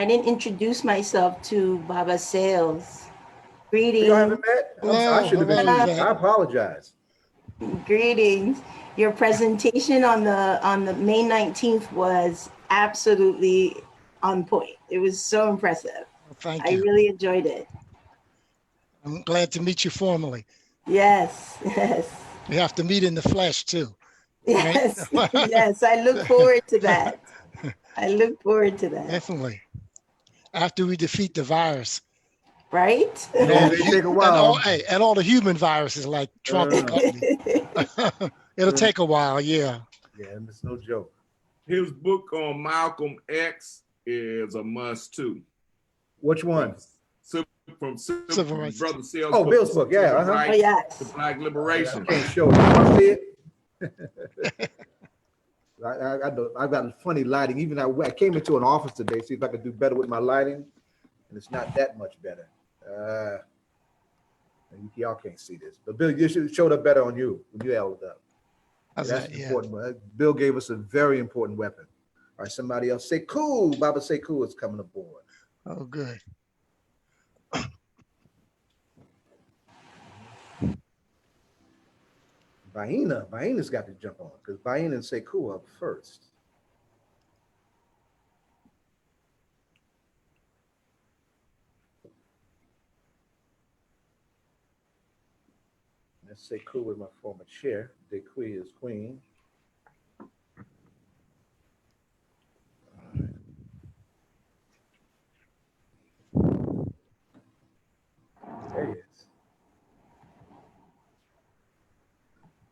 I didn't introduce myself to Baba Sales. Greetings. You haven't met? Hello, I should have hello, introduced you. Yvette. I apologize. Greetings. Your presentation on the May 19th was absolutely on point. It was so impressive. Well, thank I you. really enjoyed it. I'm glad to meet you formally. Yes, yes, We have to meet in the flesh too. yes, Right? yes. I look forward to that. I look forward to that. Definitely. After we defeat the virus. Right? And all, It may take a while. and all the human viruses like Trump and company. It'll take a while, yeah. Yeah, it's no joke. His book on Malcolm X is a must too. Which one? From Civil rights. Brother Sales. Oh, Bill's book, yeah. Right, Oh, yes. The Black Liberation. I can't show it. I see it. I've got funny lighting. Even I came into an office today, see if I could do better with my lighting, and it's not that much better. Y'all can't see this, but Bill, you showed up better on you when you held it up. That's important. Yeah. Bill gave us a very important weapon. All right, somebody else. Sekou, Baba Sekou is coming aboard. Oh, good. Bayyinah's got to jump on because Bayyinah and Sekou up first. That's Sekou with my former chair. Dequi is queen. There he is.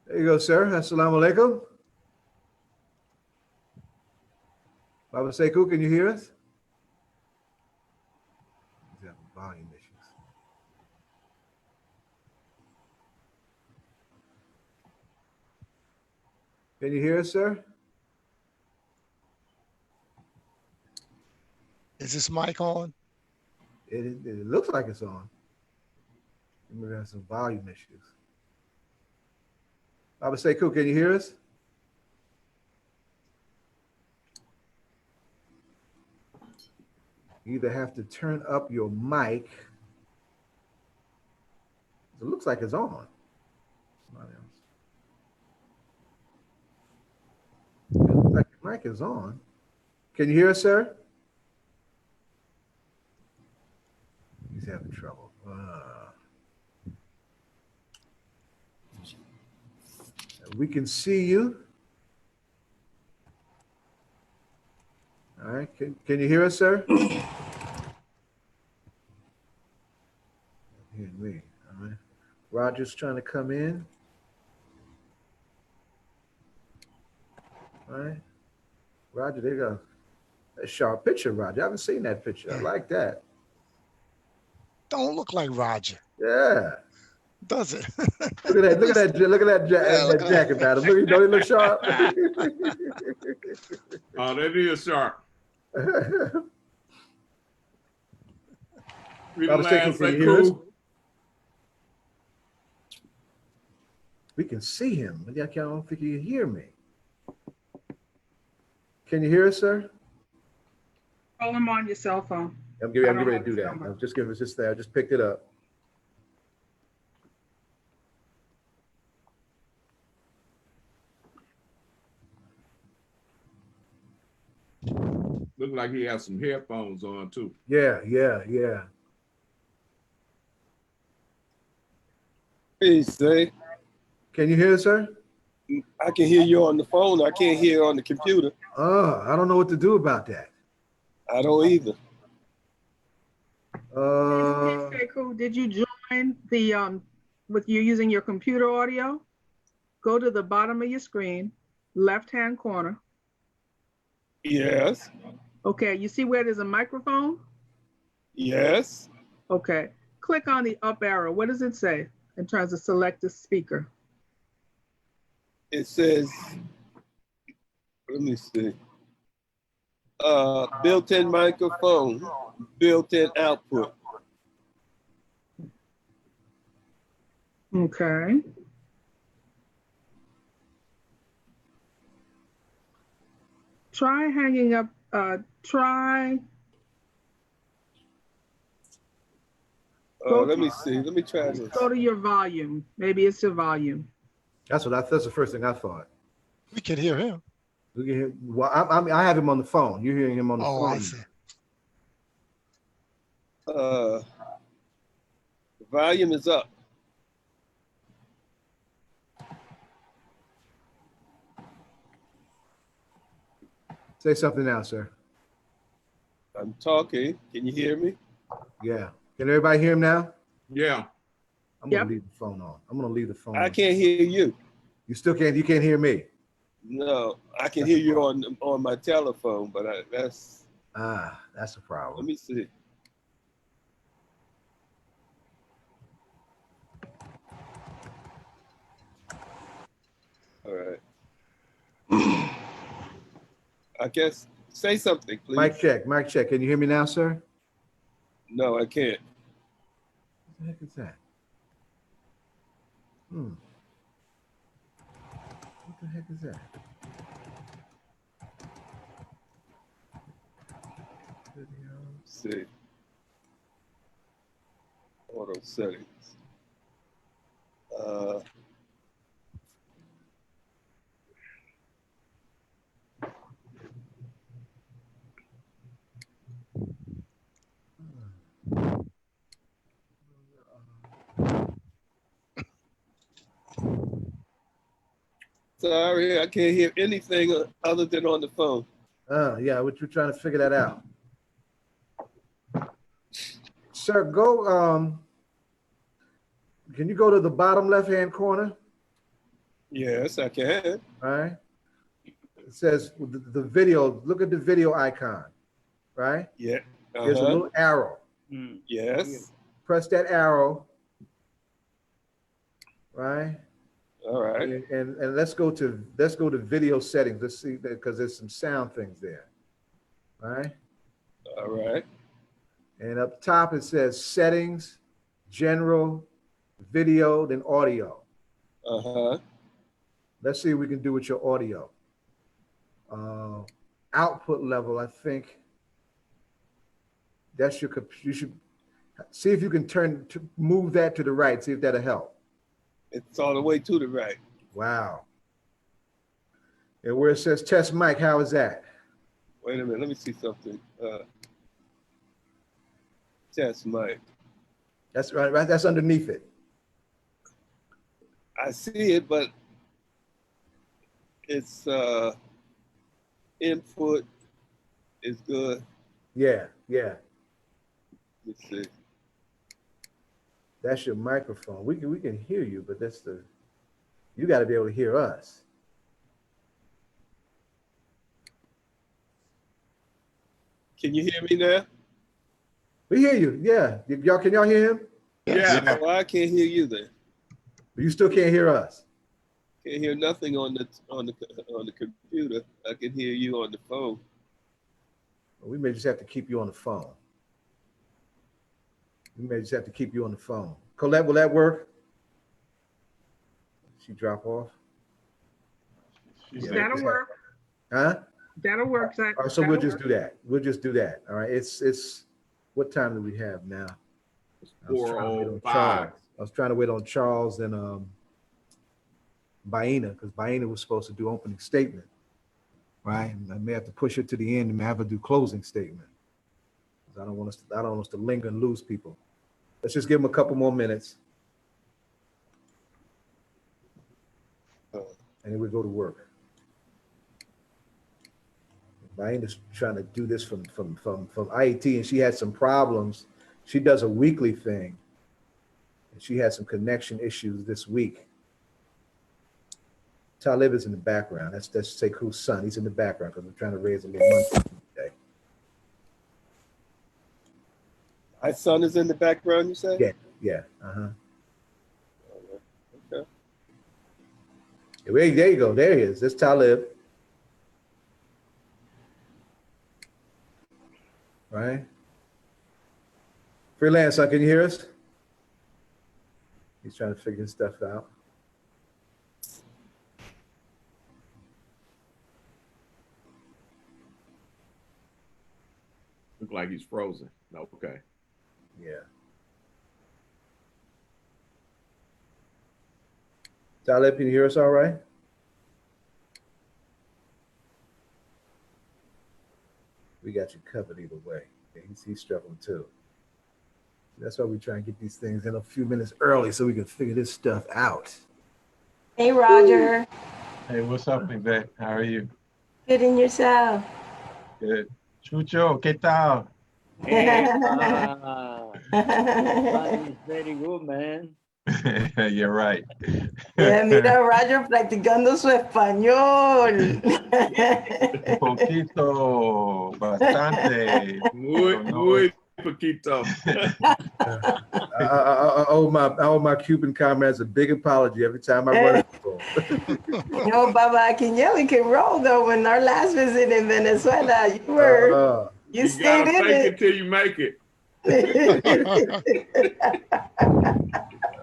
There you go, sir. Assalamu alaikum. Baba Sekou, can you hear us? He's having volume issues. Can you hear us, sir? Is this mic on? It looks like it's on. We have some volume issues. Baba Sekou, can you hear us? You either have to turn up your mic. It looks like it's on. Somebody else. It looks like your mic is on. Can you hear us, sir? He's having trouble. We can see you. All right. Can you hear us, sir? Hear me. All right. Roger's trying to come in. All right. Roger, there you go. A sharp picture, Roger. I haven't seen that picture. I like that. Don't look like Roger. Yeah. Does it? Look at that jacket, madam. Look, don't he look sharp? Oh, that is sharp. We can see him, but I don't think you can hear me. Can you hear us, sir? Call him on your cell phone. I'm getting ready to do that. I'm just giving us just there. I just picked it up. Look like he has some headphones on too. Yeah. Hey, Zay. Can you hear us, sir? I can hear you on the phone. I can't hear on the computer. Oh, I don't know what to do about that. I don't either. Sekou, did you join the with you using your computer audio? Go to the bottom of your screen, left-hand corner. Yes. Okay, you see where there's a microphone? Yes. Okay, click on the up arrow. What does it say in terms of select the speaker? It says, let me see. Built-in microphone, built-in output. Okay. Try hanging up, try Let me see. Let me try this. Go to your volume. Maybe it's the volume. That's the first thing I thought. We can hear him. We can hear, well, I have him on the phone. You're hearing him on the phone. Oh, I see. The volume is up. Say something now, sir. I'm talking. Can you hear me? Yeah. Can everybody hear him now? Yeah. I'm gonna leave the phone on. I'm gonna leave the phone I on. can't hear you. You still can't. You can't hear me. No, I can hear you on my telephone, but that's a problem. Let me see. All right. I guess say something, please. Mic check. Mic check. Can you hear me now, sir? No, I can't. What the heck is that? What the heck is that? Let's see. Auto settings. Sorry, I can't hear anything other than on the phone. Yeah, we're trying to figure that out. Sir, go, can you go to the bottom left-hand corner? Yes, I can. All right. It says the video, look at the video icon, right? Yeah. There's a little arrow. Yes. Press that arrow, right? All right. And let's go to video settings. Let's see, because there's some sound things there. All right. All right. And up top it says settings, general, video, then audio. Let's see what we can do with your audio. Output level, I think that's your. You should see if you can move that to the right. See if that'll help. It's all the way to the right. Wow. And where it says test mic, how is that? Wait a minute, let me see something. Test mic. That's right, that's underneath it. I see it, but it's input is good. Yeah. Let's see. That's your microphone. We can hear you, but you got to be able to hear us. Can you hear me now? We hear you. Yeah. Can y'all hear him? Yeah. Well, I can't hear you then. You still can't hear us. Can't hear nothing on the computer. I can hear you on the phone. We may just have to keep you on the phone. Colette, will that work? She drop off? That'll work. Huh? That'll work. All right, so we'll just do that. All right. It's what time do we have now? I was trying to wait on Charles and Bayyinah, because Bayyinah was supposed to do opening statement, right? And I may have to push it to the end and have her do closing statement. I don't want us to linger and lose people. Let's just give them a couple more minutes, and then we go to work. Bayyinah's trying to do this from IET, and she had some problems. She does a weekly thing, and she had some connection issues this week. Talib is in the background. That's Sekou's son. He's in the background because we're trying to raise a little money today. My son is in the background, you say? Yeah. Okay. There you go. There he is. That's Talib. Right? Freelance, son, can you hear us? He's trying to figure stuff out. Look like he's frozen. Okay. Yeah. Talib, can you hear us all right? We got you covered either way. Yeah, he's struggling too. That's why we try and get these things in a few minutes early so we can figure this stuff out. Hey, Roger. Hey, what's up, Yvette? How are you? Good in yourself. Good. Chucho, ¿qué tal? Spanish very good, man. You're right. Mira, Roger practicando su español. Poquito, bastante. Muy poquito. I owe my Cuban comrades a big apology every time I run into them. You know, Baba Akinyele can roll though. When our last visit in Venezuela, you stayed gotta in fake it. it till you make it.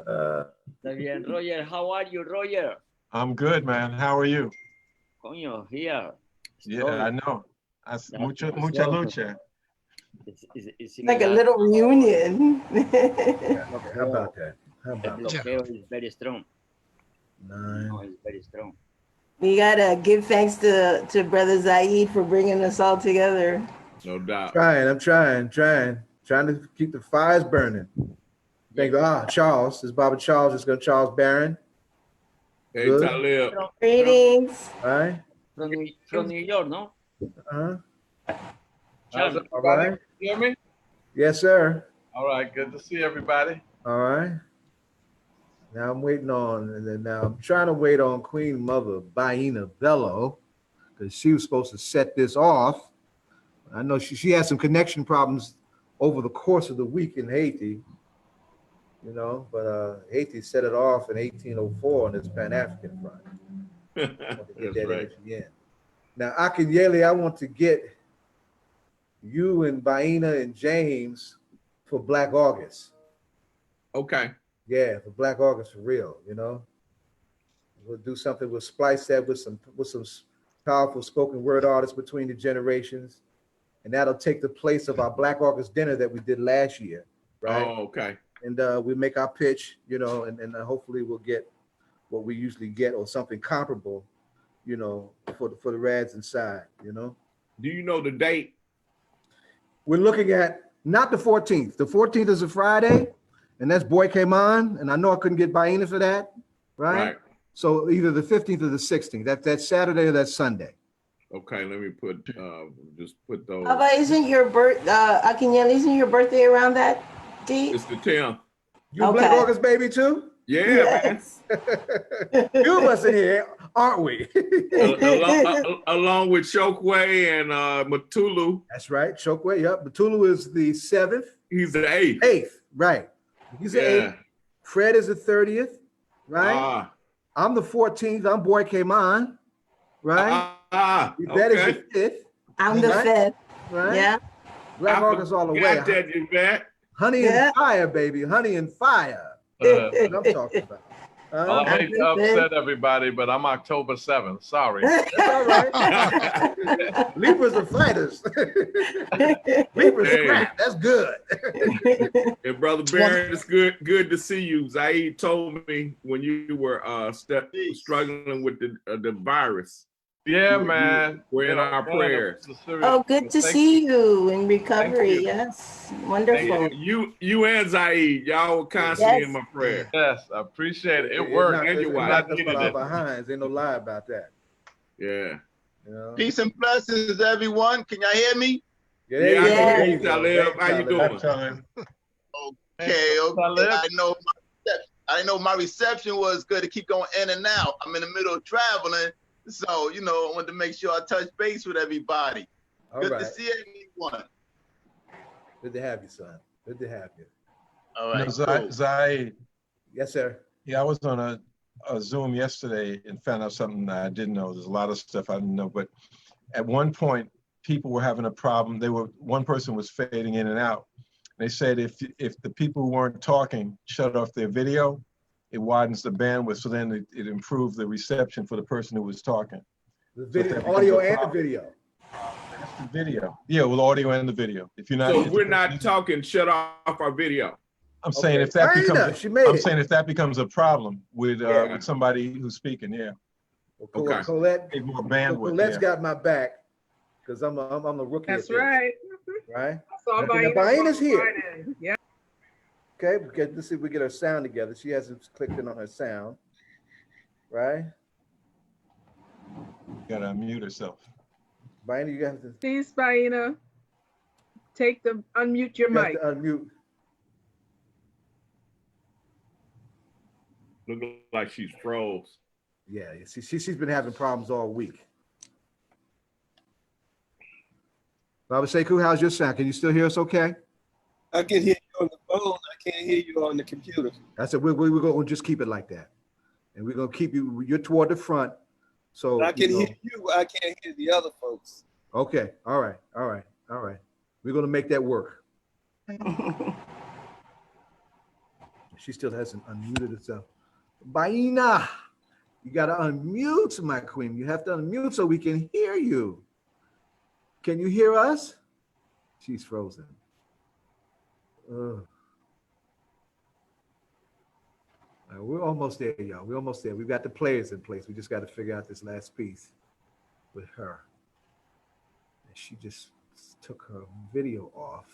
Está bien, Roger. How are you, Roger? I'm good, man. How are you? Coño, here. Yeah, I know. Mucha lucha. It's Like a little reunion. How about that? How The about that? bloqueo is very strong. Nine. No, it's very strong. We gotta give thanks to Brother Zayid for bringing us all together. No doubt. I'm trying to keep the fires burning. Thank God. Charles, this is Baba Charles. It's going to Charles Barron. Hey, Good. Talib. Greetings. All right. From New York, no? Uh-huh. Charlie. All right. You hear me? Yes, sir. All right, good to see everybody. All right. Now I'm waiting on, and then now I'm trying to wait on Queen Mother Bayyinah Bello, because she was supposed to set this off. I know she had some connection problems over the course of the week in Haiti, you know, but Haiti set it off in 1804 on its Pan-African front. That's right. Now, Akinyele, I want to get you and Bayyinah and James for Black August. Okay. Yeah, for Black August for real, you know. We'll do something, we'll splice that with some powerful spoken word artists between the generations. And that'll take the place of our Black August dinner that we did last year, right? Oh, okay. And we make our pitch, you know, and hopefully we'll get what we usually get or something comparable, you know, for the Rads inside, you know. Do you know the date? We're looking at not the 14th. The 14th is a Friday, and that's Boy Came On, and I know I couldn't get Bayyinah for that, right? So either the 15th or the 16th. That's Saturday or that's Sunday. Okay, let me put just put those. Baba, Akinyele, isn't your birthday around that date? It's the 10th. You Black August baby too? Yeah, Yes. Man. Two of us in here, aren't we? along with Shakur and Mutulu. That's right. Chokwe, yep. Mutulu is the 7th. He's the 8th. 8th, right. He's the 8th. Fred is the 30th, right? I'm the 14th. I'm Boy Came On, right? Yvette is the 5th. I'm the 5th. Right? Yeah. Black August all the way. Got that, Yvette. Honey and fire, baby. Honey and fire. That's what I'm talking about. Well, I hate to upset everybody, but I'm October 7th. Sorry. That's all right. Leapers are fighters. Leapers scrap. That's good. Hey, Brother Barron, it's good to see you. Zayid told me when you were struggling with the virus. Yeah, man. We're in our prayers. Oh, good to see you in recovery. Yes. Wonderful. You and Zayid, y'all were constantly in my prayer. Yes, I appreciate it. It worked. Ain't no lie about that. Yeah. You know? Peace and blessings, everyone. Can y'all hear me? Yeah. Talib, how you doing? Okay. I know my reception was good to keep going in and out. I'm in the middle of traveling. So, you know, I wanted to make sure I touch base with everybody. Good to see everyone. Good to have you, son. Good to have you. All right. Zayid. Yes, sir. Yeah, I was on a Zoom yesterday and found out something that I didn't know. There's a lot of stuff I didn't know, but at one point, people were having a problem. One person was fading in and out. They said if the people who weren't talking shut off their video, it widens the bandwidth, so then it improved the reception for the person who was talking. The video, audio and the video. That's the video. Yeah, with audio and the video. If you're not, so if we're not talking, shut off our video. I'm saying Okay. if that Bayyinah, becomes, she made I'm it. saying if that becomes a problem with Yeah. somebody who's speaking, yeah. Okay. Colette, Need more bandwidth, Colette's yeah. got my back because I'm the rookie That's at this. right. Right? I saw Okay, now Bayyinah Bayyinah's walk here. right in. Yeah. Okay, let's see if we get her sound together. She hasn't clicked in on her sound. Right? Gotta unmute herself. Bayyinah, you have to, Please, Bayyinah, unmute your you have mic. to unmute. Look like she's froze. Yeah, she's been having problems all week. Baba Sekou, how's your sound? Can you still hear us okay? I can hear you on the phone. I can't hear you on the computer. I said we'll just keep it like that. And we're gonna keep you're toward the front. So I can hear you. I can't hear the other folks. Okay, all right. We're gonna make that work. She still hasn't unmuted herself. Bayyinah, you gotta unmute, my queen. You have to unmute so we can hear you. Can you hear us? She's frozen. All right, we're almost there, y'all. We're almost there. We've got the players in place. We just got to figure out this last piece with her. And she just took her video off.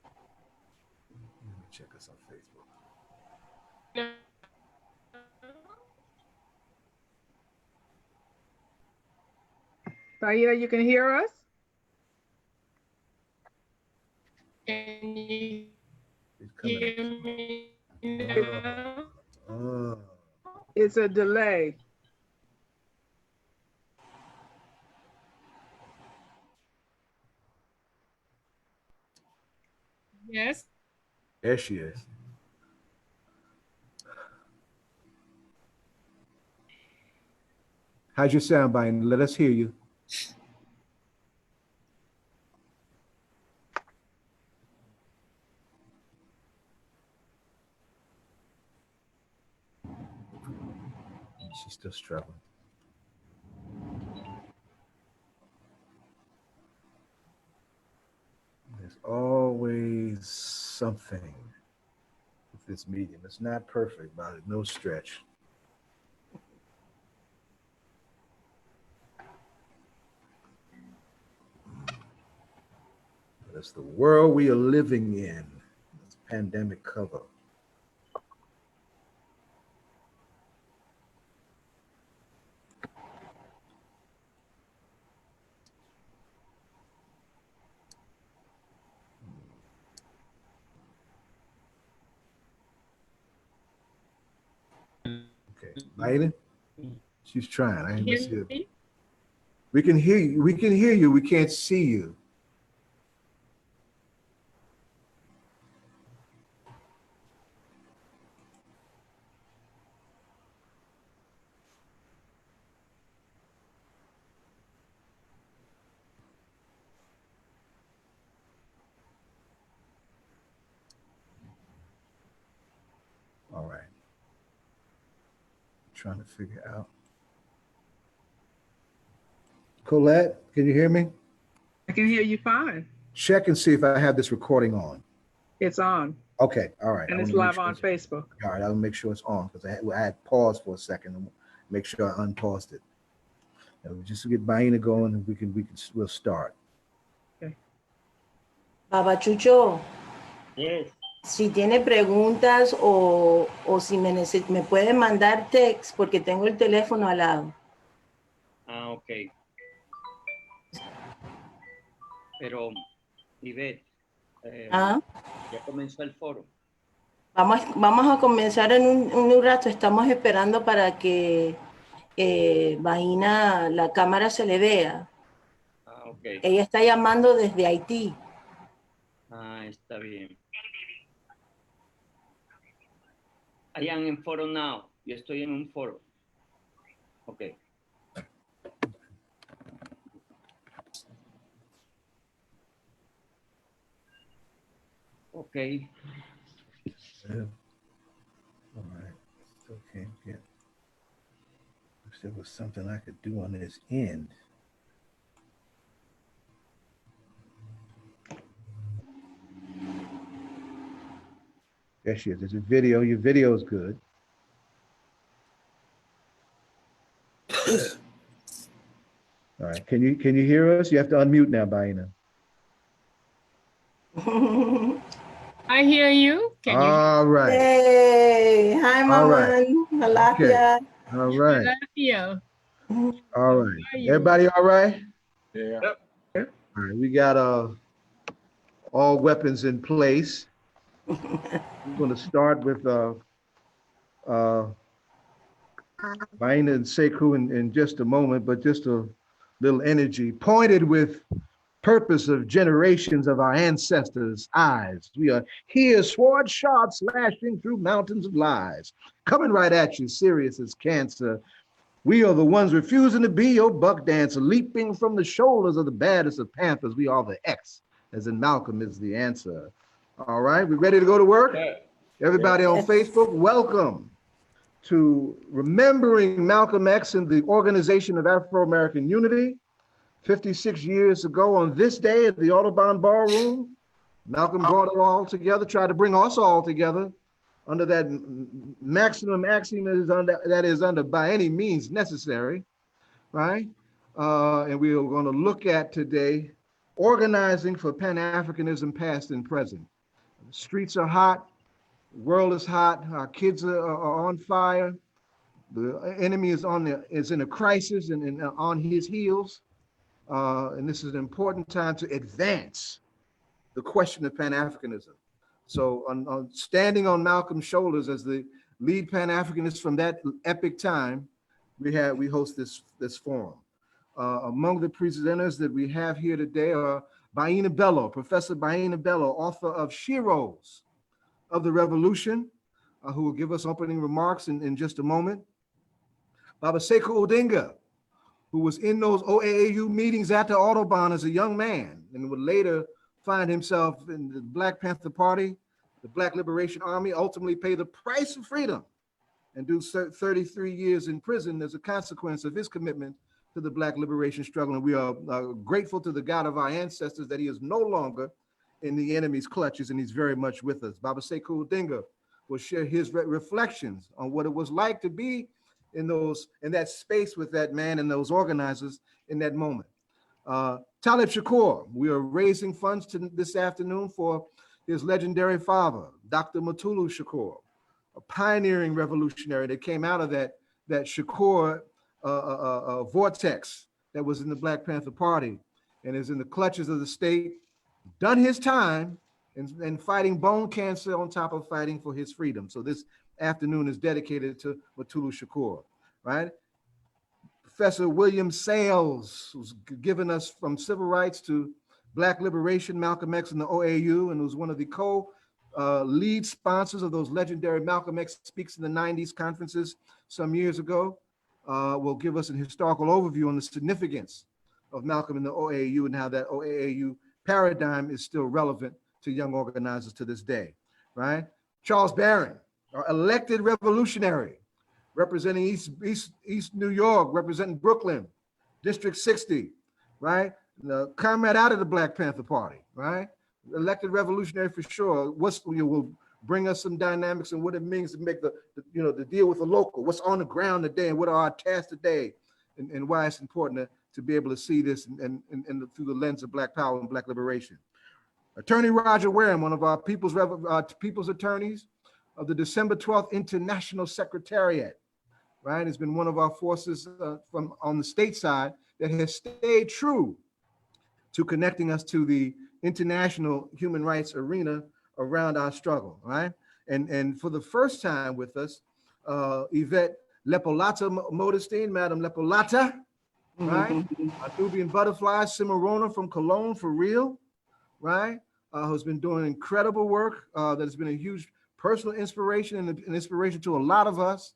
Let me check us on Facebook. Bayyinah, you can hear us? Can you She's coming. hear me now? It's a delay. Yes. There she is. How's your sound, Bayyinah? Let us hear you. She's still struggling. There's always something with this medium. It's not perfect, but no stretch. But it's the world we are living in. This pandemic cover. Okay, Bayyinah, she's trying. I ain't see it. We can hear you. We can hear you. We can't see you. All right. Trying to figure out. Colette, can you hear me? I can hear you fine. Check and see if I have this recording on. It's on. Okay, all right. And it's live on Facebook. All right, I'll make sure it's on because I had paused for a second and make sure I unpaused it. And just to get Bayyinah going, and we'll start. Okay. Baba Chucho, Yes. si tiene preguntas o si me puede mandar text porque tengo el teléfono al lado. Ah, ok. Pero, Yvette, ya comenzó el foro. Vamos a comenzar en un rato. Estamos esperando para que Bayyinah, la cámara se le vea. Ah, ok. Ella está llamando desde Haití. Ah, está bien. I am en foro now. Yo estoy en un foro. Ok. Okay. Yeah. All right. Still can't get. If there was something I could do on this end. There she is. There's a video. Your video is good. All right. Can you hear us? You have to unmute now, Bayyinah. I hear you. Can you? All right. Hey, hi, All right. Maman. Malafia. All right. Malafia. All right. How are you? Everybody all right? Yeah. All right. We got all weapons in place. We're going to start with Bayyinah and Sekou in just a moment, but just a little energy pointed with purpose of generations of our ancestors' eyes. We are here, sword sharp, slashing through mountains of lies, coming right at you, serious as cancer. We are the ones refusing to be your buck dancer, leaping from the shoulders of the baddest of panthers. We are the X, as in Malcolm is the answer. All right, we ready to go to work? Everybody on Facebook, welcome to Remembering Malcolm X and the Organization of Afro-American Unity. 56 years ago on this day at the Audubon Ballroom, Malcolm brought it all together, tried to bring us all together under that maximum axiom that is under by any means necessary, right? And we are going to look at today organizing for Pan-Africanism past and present. The streets are hot, the world is hot, our kids are on fire, the enemy is in a crisis and on his heels. And this is an important time to advance the question of Pan-Africanism. So on standing on Malcolm's shoulders as the lead Pan-Africanist from that epic time, we host this forum. Among the presenters that we have here today are Bayyinah Bello, Professor Bayyinah Bello, author of Sheroes of the Revolution, who will give us opening remarks in just a moment. Baba Sekou Odinga, who was in those OAAU meetings at the Audubon as a young man and would later find himself in the Black Panther Party, the Black Liberation Army, ultimately pay the price of freedom and do 33 years in prison as a consequence of his commitment to the Black liberation struggle. And we are grateful to the God of our ancestors that he is no longer in the enemy's clutches and he's very much with us. Baba Sekou Odinga will share his reflections on what it was like to be in that space with that man and those organizers in that moment. Talib Shakur, we are raising funds this afternoon for his legendary father, Dr. Mutulu Shakur, a pioneering revolutionary that came out of that Shakur vortex that was in the Black Panther Party and is in the clutches of the state, done his time and fighting bone cancer on top of fighting for his freedom. So this afternoon is dedicated to Mutulu Shakur, right? Professor William Sales, who's given us from civil rights to Black liberation, Malcolm X and the OAAU, and was one of the lead sponsors of those legendary Malcolm X Speaks in the 90s conferences some years ago, will give us an historical overview on the significance of Malcolm and the OAAU and how that OAAU paradigm is still relevant to young organizers to this day, right? Charles Barron, our elected revolutionary, representing East New York, representing Brooklyn, District 60, right? The comrade out of the Black Panther Party, right? Elected revolutionary for sure. Will bring us some dynamics and what it means to make the deal with the local, what's on the ground today and what are our tasks today and why it's important to be able to see this and through the lens of Black power and Black liberation. Attorney Roger Wareham, one of our people's attorneys of the December 12th International Secretariat, right? Has been one of our forces from on the state side that has stayed true to connecting us to the international human rights arena around our struggle, right? And for the first time with us, Yvette Lepolata Modestin, Madam Lepolata, right? Nubian Butterfly, Cimarrona from Cologne for real, right? Who's been doing incredible work that has been a huge personal inspiration and an inspiration to a lot of us,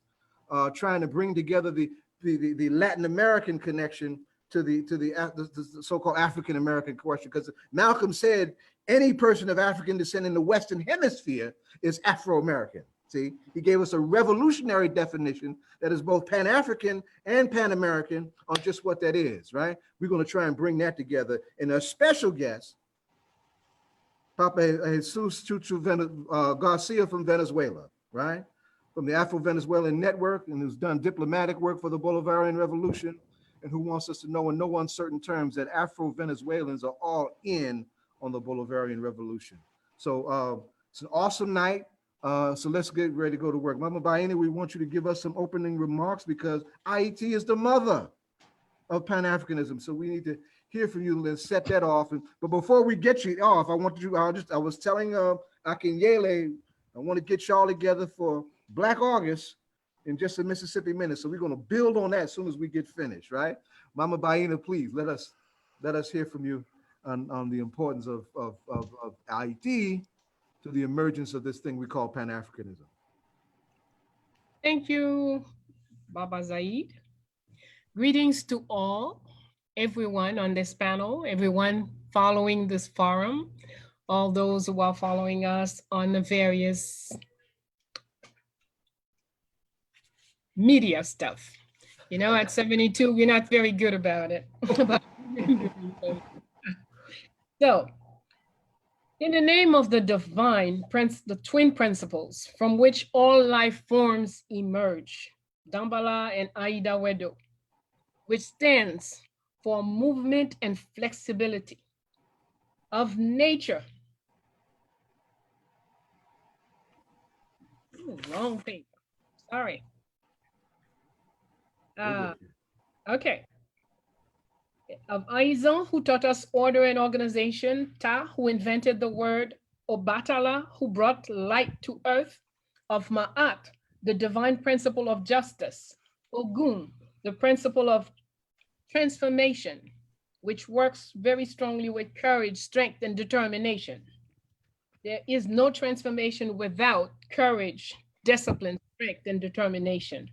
trying to bring together the Latin American connection to the so-called African American question. Because Malcolm said any person of African descent in the Western Hemisphere is Afro-American. See, he gave us a revolutionary definition that is both Pan-African and Pan-American on just what that is, right? We're going to try and bring that together. And a special guest, Papa Jesus Chucho Garcia from Venezuela, right? From the Afro-Venezuelan Network, and who's done diplomatic work for the Bolivarian Revolution, and who wants us to know in no uncertain terms that Afro-Venezuelans are all in on the Bolivarian Revolution. So it's an awesome night. So let's get ready to go to work. Mama Bayyinah, we want you to give us some opening remarks because IET is the mother of Pan-Africanism. So we need to hear from you. Let's set that off. But before we get you off, I was telling Akinyele, I want to get y'all together for Black August in just a Mississippi minute. So we're going to build on that as soon as we get finished, right? Mama Bayyinah, please let us hear from you on the importance of IET to the emergence of this thing we call Pan-Africanism. Thank you, Baba Zayid. Greetings to all, everyone on this panel, everyone following this forum, all those who are following us on the various media stuff. You know, at 72, we're not very good about it. So, in the name of the divine, the twin principles from which all life forms emerge, Dambala and Aida Wedo, which stands for movement and flexibility of nature. Ooh, wrong paper, sorry. Okay. Of Aizan, who taught us order and organization, Ta, who invented the word, Obatala, who brought light to earth, of Ma'at, the divine principle of justice, Ogun, the principle of transformation, which works very strongly with courage, strength, and determination. There is no transformation without courage, discipline, strength, and determination.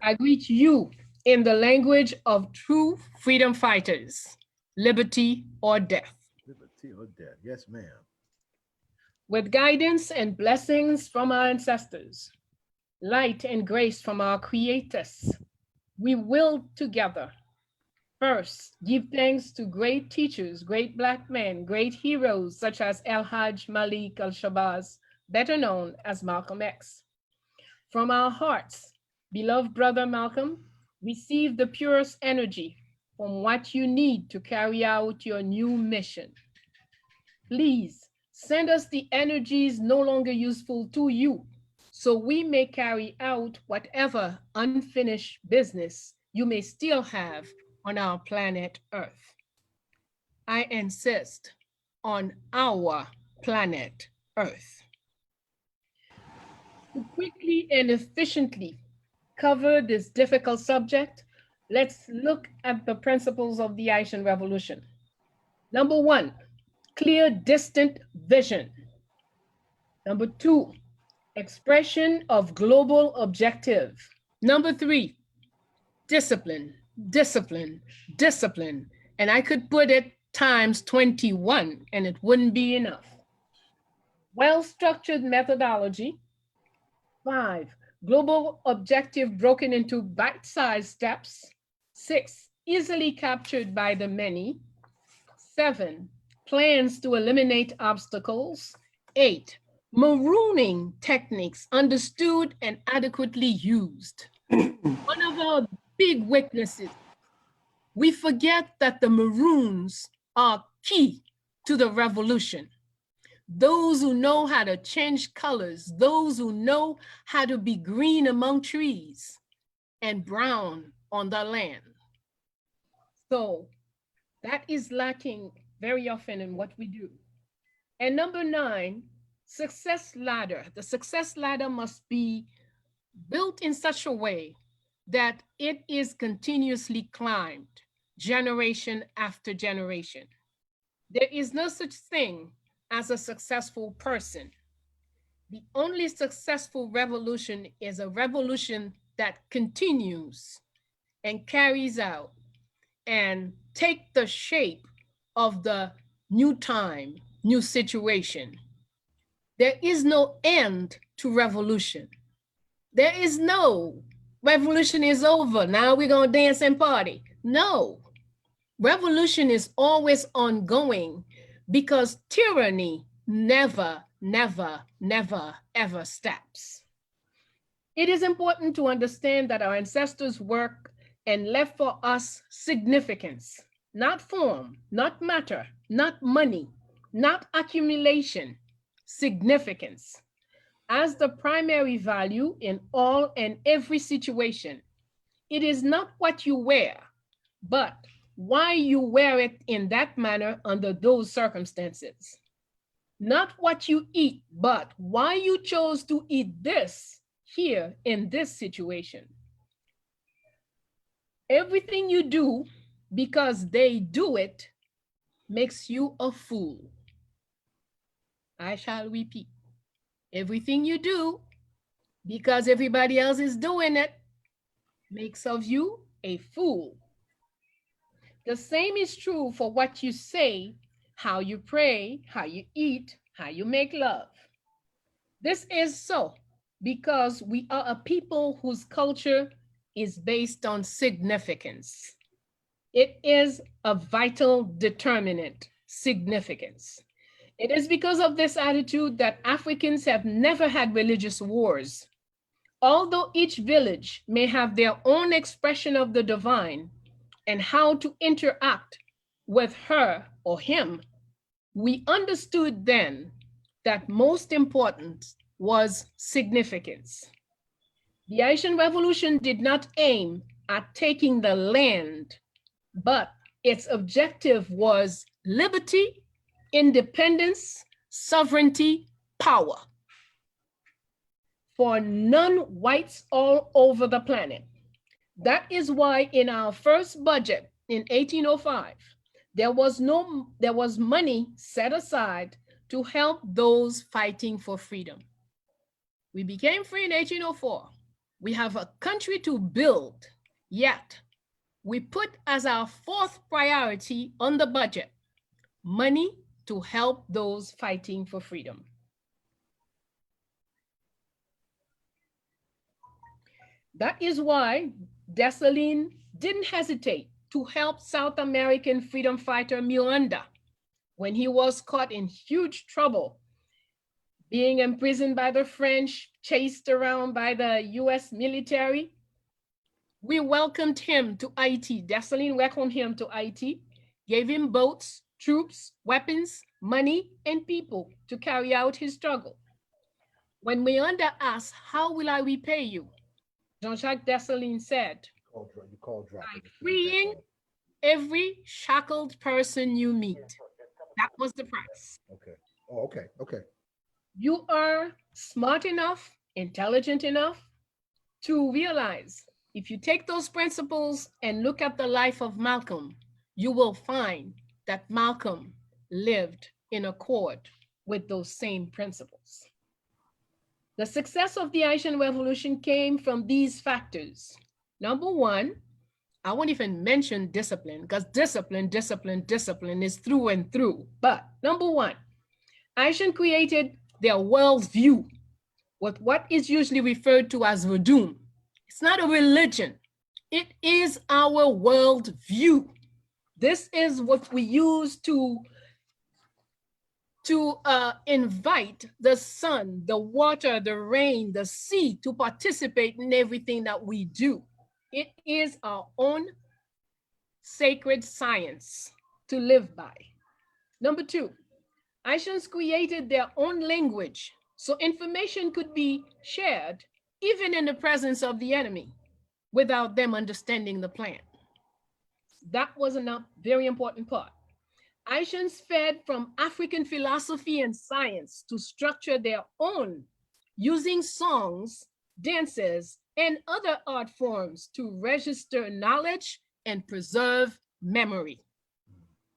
I greet you in the language of true freedom fighters, liberty or death. Liberty or death, yes, ma'am. With guidance and blessings from our ancestors, light and grace from our creators, we will together first give thanks to great teachers, great Black men, great heroes such as El Hajj Malik Al-Shabazz, better known as Malcolm X. From our hearts, beloved brother Malcolm, receive the purest energy from what you need to carry out your new mission. Please send us the energies no longer useful to you so we may carry out whatever unfinished business you may still have on our planet Earth. I insist on our planet Earth. To quickly and efficiently cover this difficult subject, let's look at the principles of the Haitian Revolution. Number one, clear, distant vision. Number two, expression of global objective. Number three, discipline, discipline, discipline. And I could put it times 21 and it wouldn't be enough. Well-structured methodology. 5, global objective broken into bite-sized steps. 6, easily captured by the many. 7, plans to eliminate obstacles. 8, marooning techniques understood and adequately used. One of our big weaknesses, we forget that the maroons are key to the revolution. Those who know how to change colors, those who know how to be green among trees and brown on the land. So that is lacking very often in what we do. And number 9, success ladder. The success ladder must be built in such a way that it is continuously climbed, generation after generation. There is no such thing as a successful person. The only successful revolution is a revolution that continues and carries out and take the shape of the new time, new situation. There is no end to revolution. There is no revolution is over, now we're gonna dance and party. No, revolution is always ongoing because tyranny never, never, never, ever stops. It is important to understand that our ancestors' work and left for us significance, not form, not matter, not money, not accumulation, significance as the primary value in all and every situation. It is not what you wear, but why you wear it in that manner under those circumstances. Not what you eat, but why you chose to eat this here in this situation. Everything you do because they do it makes you a fool. I shall repeat. Everything you do because everybody else is doing it makes of you a fool. The same is true for what you say, how you pray, how you eat, how you make love. This is so because we are a people whose culture is based on significance. It is a vital determinant, significance. It is because of this attitude that Africans have never had religious wars. Although each village may have their own expression of the divine and how to interact with her or him, we understood then that most important was significance. The Haitian Revolution did not aim at taking the land, but its objective was liberty, independence, sovereignty, power for non-whites all over the planet. That is why in our first budget in 1805, there was money set aside to help those fighting for freedom. We became free in 1804. We have a country to build, yet we put as our fourth priority on the budget, money to help those fighting for freedom. That is why Dessalines didn't hesitate to help South American freedom fighter Miranda when he was caught in huge trouble, being imprisoned by the French, chased around by the US military. We welcomed him to Haiti. Dessalines welcomed him to Haiti, gave him boats, troops, weapons, money, and people to carry out his struggle. When Miranda asked, "How will I repay you?" Jean-Jacques Dessalines said, "By freeing every shackled person you meet." That was the price. Okay. Oh, okay. Okay. You are smart enough, intelligent enough to realize if you take those principles and look at the life of Malcolm, you will find that Malcolm lived in accord with those same principles. The success of the Haitian Revolution came from these factors. Number one, I won't even mention discipline because discipline is through and through. But number one, Haitians created their worldview with what is usually referred to as Vodun. It's not a religion. It is our worldview. This is what we use to invite the sun, the water, the rain, the sea to participate in everything that we do. It is our own sacred science to live by. Number two, Haitians created their own language so information could be shared even in the presence of the enemy without them understanding the plan. That was a very important part. Haitians fed from African philosophy and science to structure their own, using songs, dances, and other art forms to register knowledge and preserve memory.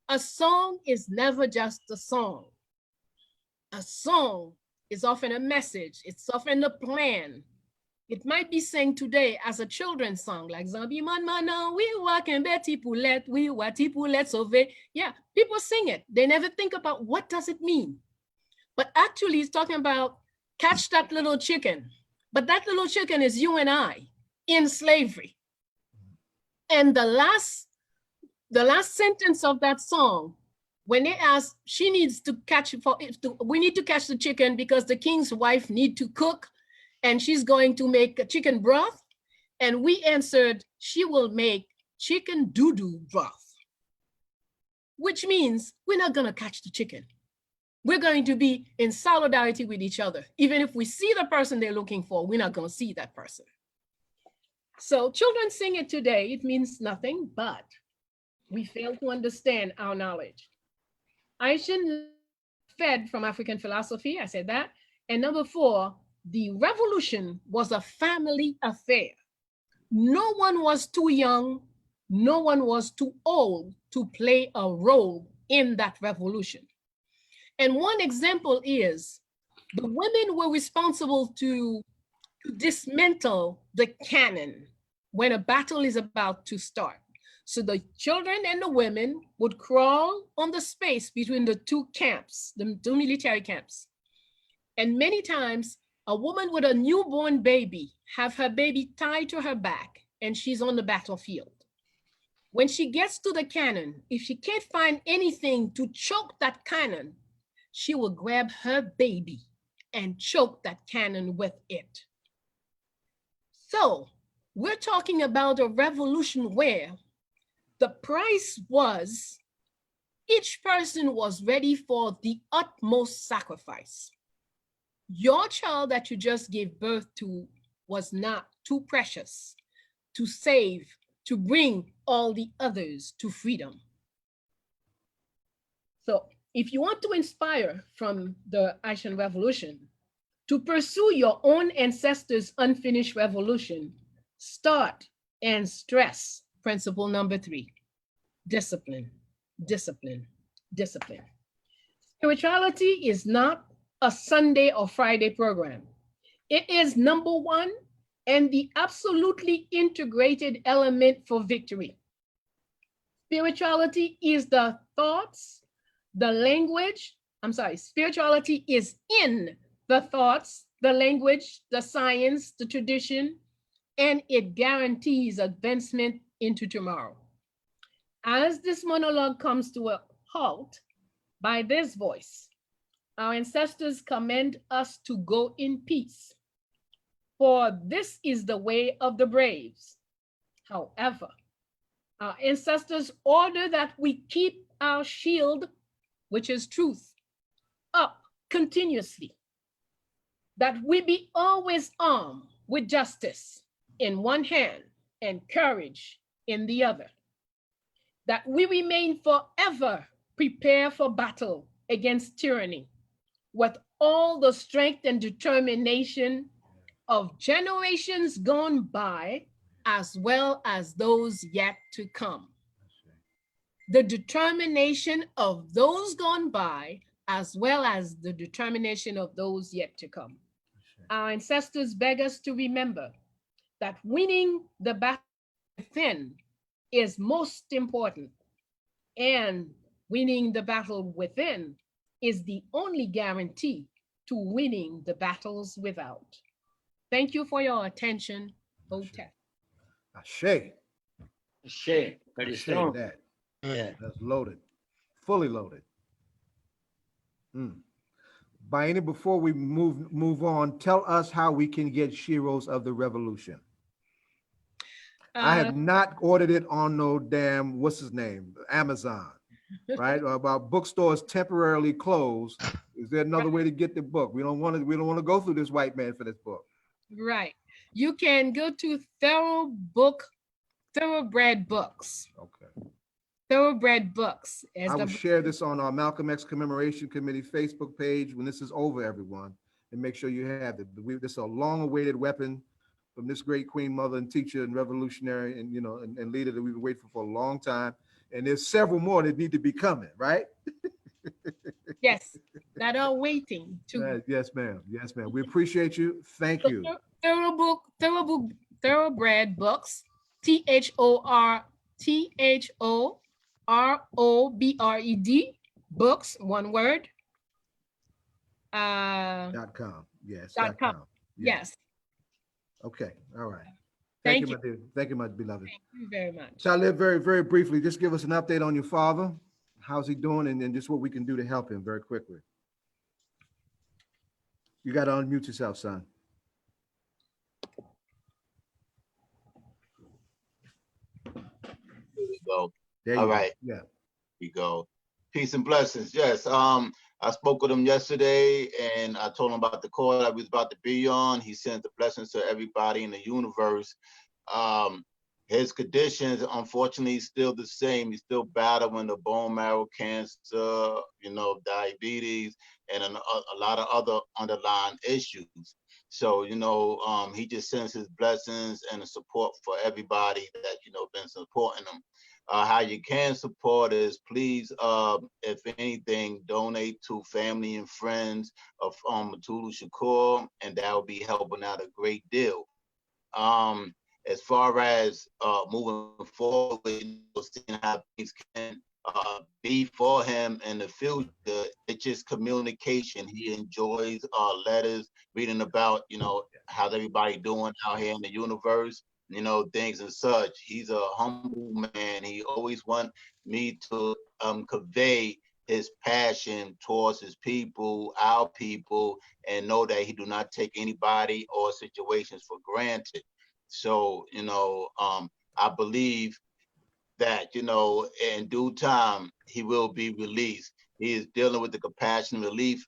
A song is never just a song. A song is often a message. It's often a plan. It might be sang today as a children's song, like Zambi Man Mana, we wa Betty Poulet, we wa ti poulet sauve. Yeah, people sing it. They never think about what does it mean. But actually it's talking about catch that little chicken. But that little chicken is you and I in slavery. And the last sentence of that song when they ask, she needs to catch we need to catch the chicken because the king's wife need to cook and she's going to make a chicken broth. And we answered, she will make chicken doo-doo broth, which means we're not gonna catch the chicken. We're going to be in solidarity with each other. Even if we see the person they're looking for, we're not gonna see that person. So children sing it today, it means nothing, but we fail to understand our knowledge. Aishan fed from African philosophy, I said that. And number 4, the revolution was a family affair. No one was too young, no one was too old to play a role in that revolution. And one example is the women were responsible to dismantle the cannon when a battle is about to start. So the children and the women would crawl on the space between the two camps, the two military camps. And many times a woman with a newborn baby have her baby tied to her back and she's on the battlefield. When she gets to the cannon, if she can't find anything to choke that cannon, she will grab her baby and choke that cannon with it. So we're talking about a revolution where the price was each person was ready for the utmost sacrifice. Your child that you just gave birth to was not too precious to save, to bring all the others to freedom. So if you want to inspire from the Haitian Revolution, to pursue your own ancestors' unfinished revolution, start and stress principle number 3, discipline, discipline, discipline. Spirituality is not a Sunday or Friday program. It is number 1 and the absolutely integrated element for victory. Spirituality is the thoughts, the language, spirituality is in the thoughts, the language, the science, the tradition, and it guarantees advancement into tomorrow. As this monologue comes to a halt, by this voice, our ancestors command us to go in peace, for this is the way of the braves. However, our ancestors order that we keep our shield, which is truth, up continuously, that we be always armed with justice in one hand and courage in the other, that we remain forever prepared for battle against tyranny with all the strength and determination of generations gone by, as well as those yet to come. The determination of those gone by, as well as the determination of those yet to come. Our ancestors beg us to remember that winning the battle within is most important, and winning the battle within is the only guarantee to winning the battles without. Thank you for your attention. Hotep. Ashe. Ashe. Very strong. That. Yeah. That's loaded. Fully loaded. Bayyinah, before we move on, tell us how we can get Sheroes of the Revolution. I have not ordered it on no damn, what's his name, Amazon, right? Or about bookstores temporarily closed. Is there another way to get the book? We don't want to go through this white man for this book. Right. You can go to Thoroughbred Books. Okay. Thoroughbred Books. I will share this on our Malcolm X Commemoration Committee Facebook page when this is over, everyone, and make sure you have it. This is a long-awaited weapon from this great queen mother and teacher and revolutionary and and leader that we've been waiting for a long time. And there's several more that need to be coming, right? Yes, that are waiting to. Yes, ma'am. Yes, ma'am. We appreciate you. Thank you. Thoroughbred Books. THOROBRED Books, one word. .com. Yes. .com. Yes. Okay. All right. Thank you, my dear. Thank you, my beloved. Thank you very much. Talib, very, very briefly, just give us an update on your father. how's he doing, and then just what we can do to help him very quickly. You got to unmute yourself, son. Here we go. There All you right. go. Yeah. Here we go. Peace and blessings. Yes. I spoke with him yesterday, and I told him about the call I was about to be on. He sent the blessings to everybody in the universe. His conditions, unfortunately, is still the same. He's still battling the bone marrow cancer, diabetes, and a lot of other underlying issues. So, he just sends his blessings and the support for everybody that, been supporting him. How you can support is, please, if anything, donate to family and friends of Mutulu Shakur, and that will be helping out a great deal. As far as moving forward, seeing how things can be for him in the future, it's just communication. He enjoys letters, reading about, how's everybody doing out here in the universe, things and such. He's a humble man. He always wants me to convey his passion towards his people, our people, and know that he do not take anybody or situations for granted. So, I believe that, in due time, he will be released. He is dealing with the compassion relief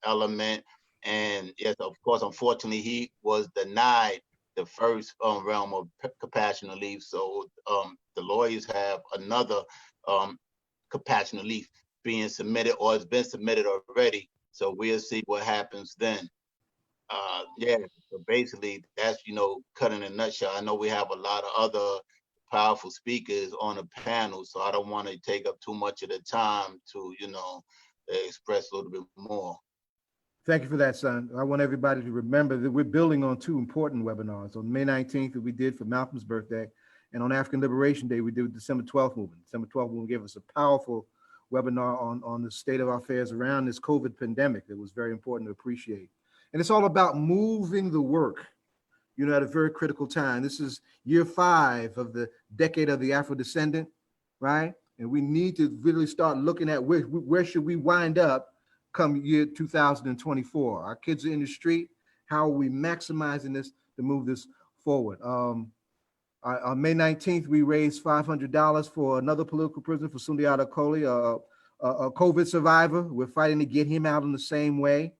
element. And yes, of course, unfortunately, he was denied the first realm of compassion relief. So the lawyers have another compassion relief being submitted, or it's been submitted already. So we'll see what happens then. So basically that's, cut in a nutshell. I know we have a lot of other powerful speakers on the panel, so I don't want to take up too much of the time to, express a little bit more. Thank you for that, son. I want everybody to remember that we're building on two important webinars. On May 19th, that we did for Malcolm's birthday, and on African Liberation Day, we did December 12th movement. December 12th movement gave us a powerful webinar on the state of our affairs around this COVID pandemic that was very important to appreciate. And it's all about moving the work, at a very critical time. This is year 5 of the decade of the Afro-descendant, right? And we need to really start looking at where should we wind up come year 2024. Our kids are in the street. How are we maximizing this to move this forward? On May 19th, we raised $500 for another political prisoner, for Sundiata Acoli, a COVID survivor. We're fighting to get him out in the same way.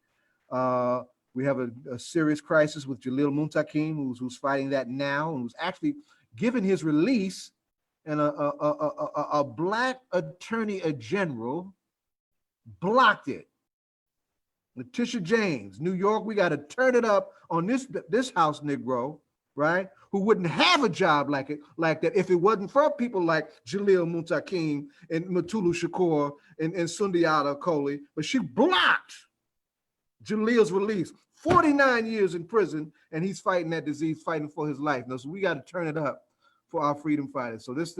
We have a serious crisis with Jalil Muntakim, who's fighting that now, and who's actually given his release, and a Black attorney general blocked it. Letitia James, New York, we got to turn it up on this house Negro, right? Who wouldn't have a job like that if it wasn't for people like Jalil Muntakim and Mutulu Shakur and Sundiata Acoli. But she blocked Jalil's release. 49 years in prison, and he's fighting that disease, fighting for his life. Now, so we got to turn it up for our freedom fighters. So this,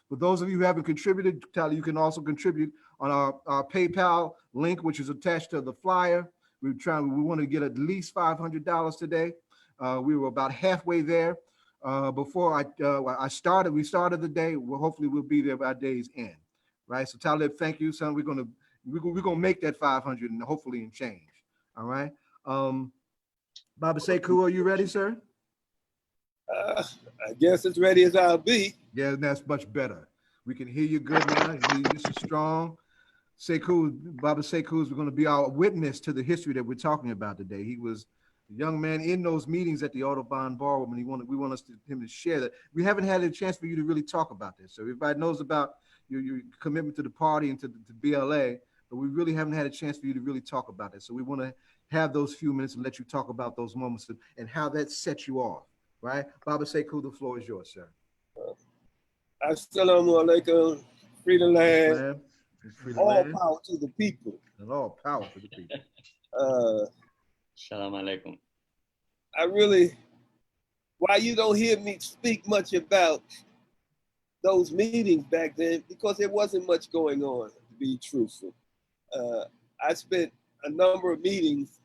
for those of you who haven't contributed, Talib, you can also contribute on our PayPal link, which is attached to the flyer. We want to get at least $500 today. We were about halfway there before we started the day. Well, hopefully we'll be there by day's end, right? So Talib, thank you, son. We're gonna make that 500 and hopefully in change. All right. Baba Sekou, are you ready, sir? I guess as ready as I'll be. Yeah, that's much better. We can hear you good now. This is strong. Sekou, Baba Sekou is going to be our witness to the history that we're talking about today. He was a young man in those meetings at the Audubon Ballroom, and we want him to share that. We haven't had a chance for you to really talk about this. So everybody knows about your commitment to the party and to BLA, but we really haven't had a chance for you to really talk about it. So we want to have those few minutes and let you talk about those moments and how that sets you off, right? Baba Sekou, the floor is yours, sir. Assalamu alaikum, free the land, all land. Power to the people. And all power to the people. Assalamu alaikum. Why you don't hear me speak much about those meetings back then, because there wasn't much going on, to be truthful. I spent a number of meetings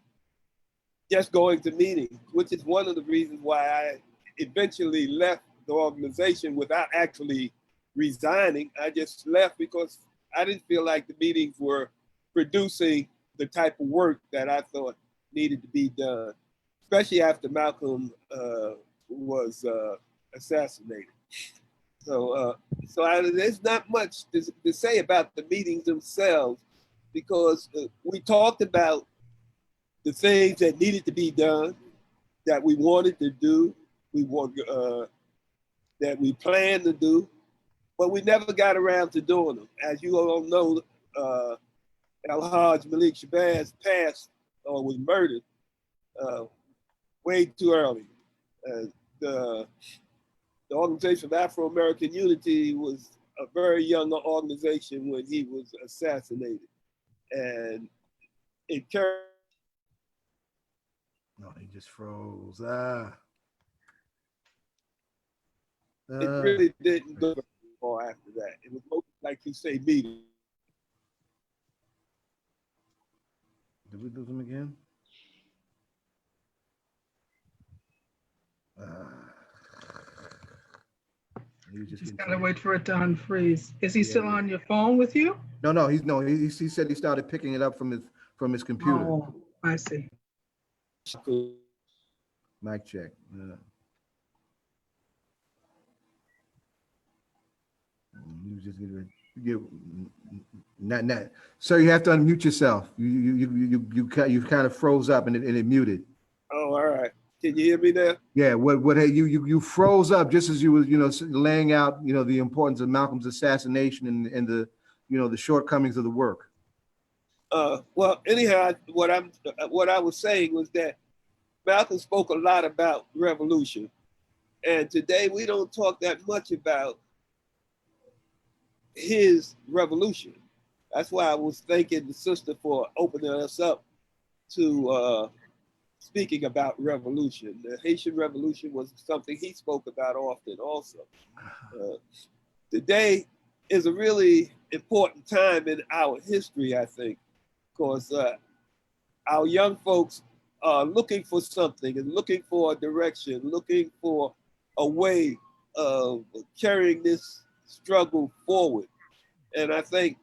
just going to meetings, which is one of the reasons why I eventually left the organization without actually resigning. I just left because I didn't feel like the meetings were producing the type of work that I thought needed to be done, especially after Malcolm was assassinated. So, there's not much to say about the meetings themselves, because we talked about the things that needed to be done, that we wanted to do, that we planned to do, but we never got around to doing them. As you all know, Al-Hajj Malik Shabazz passed or was murdered way too early. The Organization of Afro-American Unity was a very young organization when he was assassinated. And it carried. No, he just froze. It really didn't go very far after that. It was mostly, like you say, meeting. Did we lose him again? Just gotta wait for it to unfreeze. Is he still on your phone with you? No. He said he started picking it up from his computer. Oh, I see. Mic check. You just not. Sir, you have to unmute yourself. You kind of froze up and it muted. Oh, all right. Can you hear me now? Yeah. What? Hey, you froze up just as you was laying out the importance of Malcolm's assassination and the the shortcomings of the work. Well, anyhow, what I was saying was that Malcolm spoke a lot about revolution, and today we don't talk that much about his revolution. That's why I was thanking the sister for opening us up to speaking about revolution. The Haitian Revolution was something he spoke about often also. Today is a really important time in our history, I think, because our young folks are looking for something and looking for a direction, looking for a way of carrying this struggle forward. And I think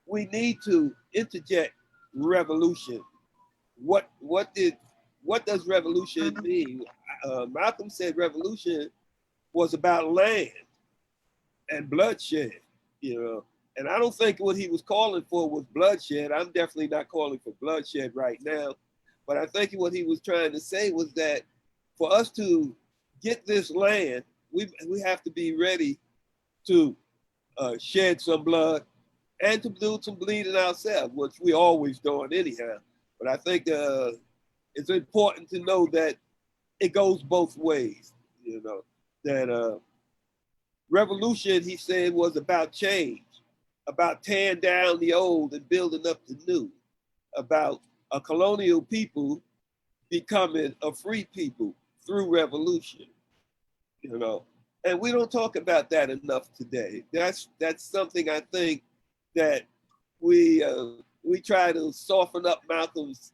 we need to interject revolution. What does revolution mean? Malcolm said revolution was about land and bloodshed, and I don't think what he was calling for was bloodshed. I'm definitely not calling for bloodshed right now, but I think what he was trying to say was that for us to get this land, we have to be ready to shed some blood and to do some bleeding ourselves, which we always doing anyhow. But I think it's important to know that it goes both ways, that revolution, he said, was about change, about tearing down the old and building up the new, about a colonial people becoming a free people through revolution, and we don't talk about that enough today. That's something I think that we try to soften up Malcolm's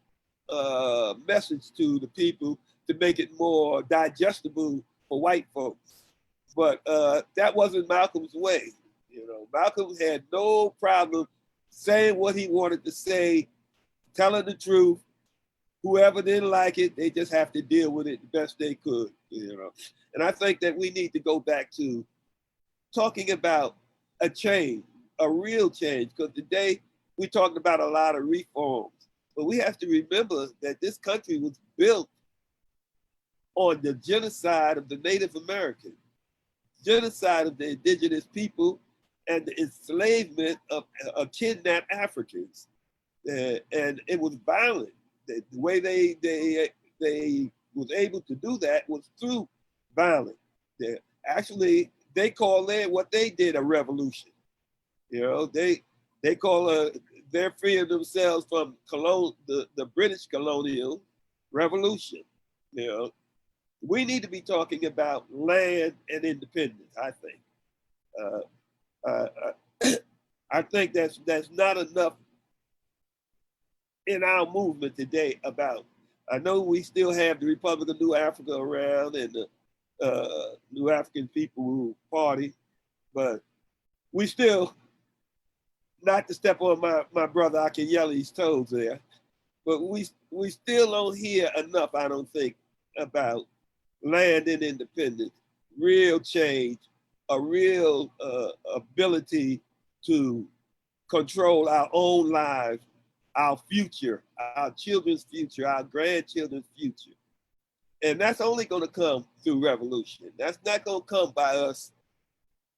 message to the people to make it more digestible for white folks. But that wasn't Malcolm's way. Malcolm had no problem saying what he wanted to say, telling the truth. Whoever didn't like it, they just have to deal with it the best they could, And I think that we need to go back to talking about a change, a real change, because today we talked about a lot of reforms, but we have to remember that this country was built on the genocide of the Native Americans, genocide of the indigenous people, and the enslavement of kidnapped Africans. And it was violent. The way they was able to do that was through violence. They call what they did a revolution. They call they're freeing themselves from the British colonial revolution. We need to be talking about land and independence, I think. I think that's not enough in our movement today about. I know we still have the Republic of New Africa around and the New African People Party, but we still not to step on my brother Akinyele's toes there, but we still don't hear enough, I don't think, about land and independence, real change, a real ability to control our own lives, our future, our children's future, our grandchildren's future. And that's only going to come through revolution. That's not going to come by us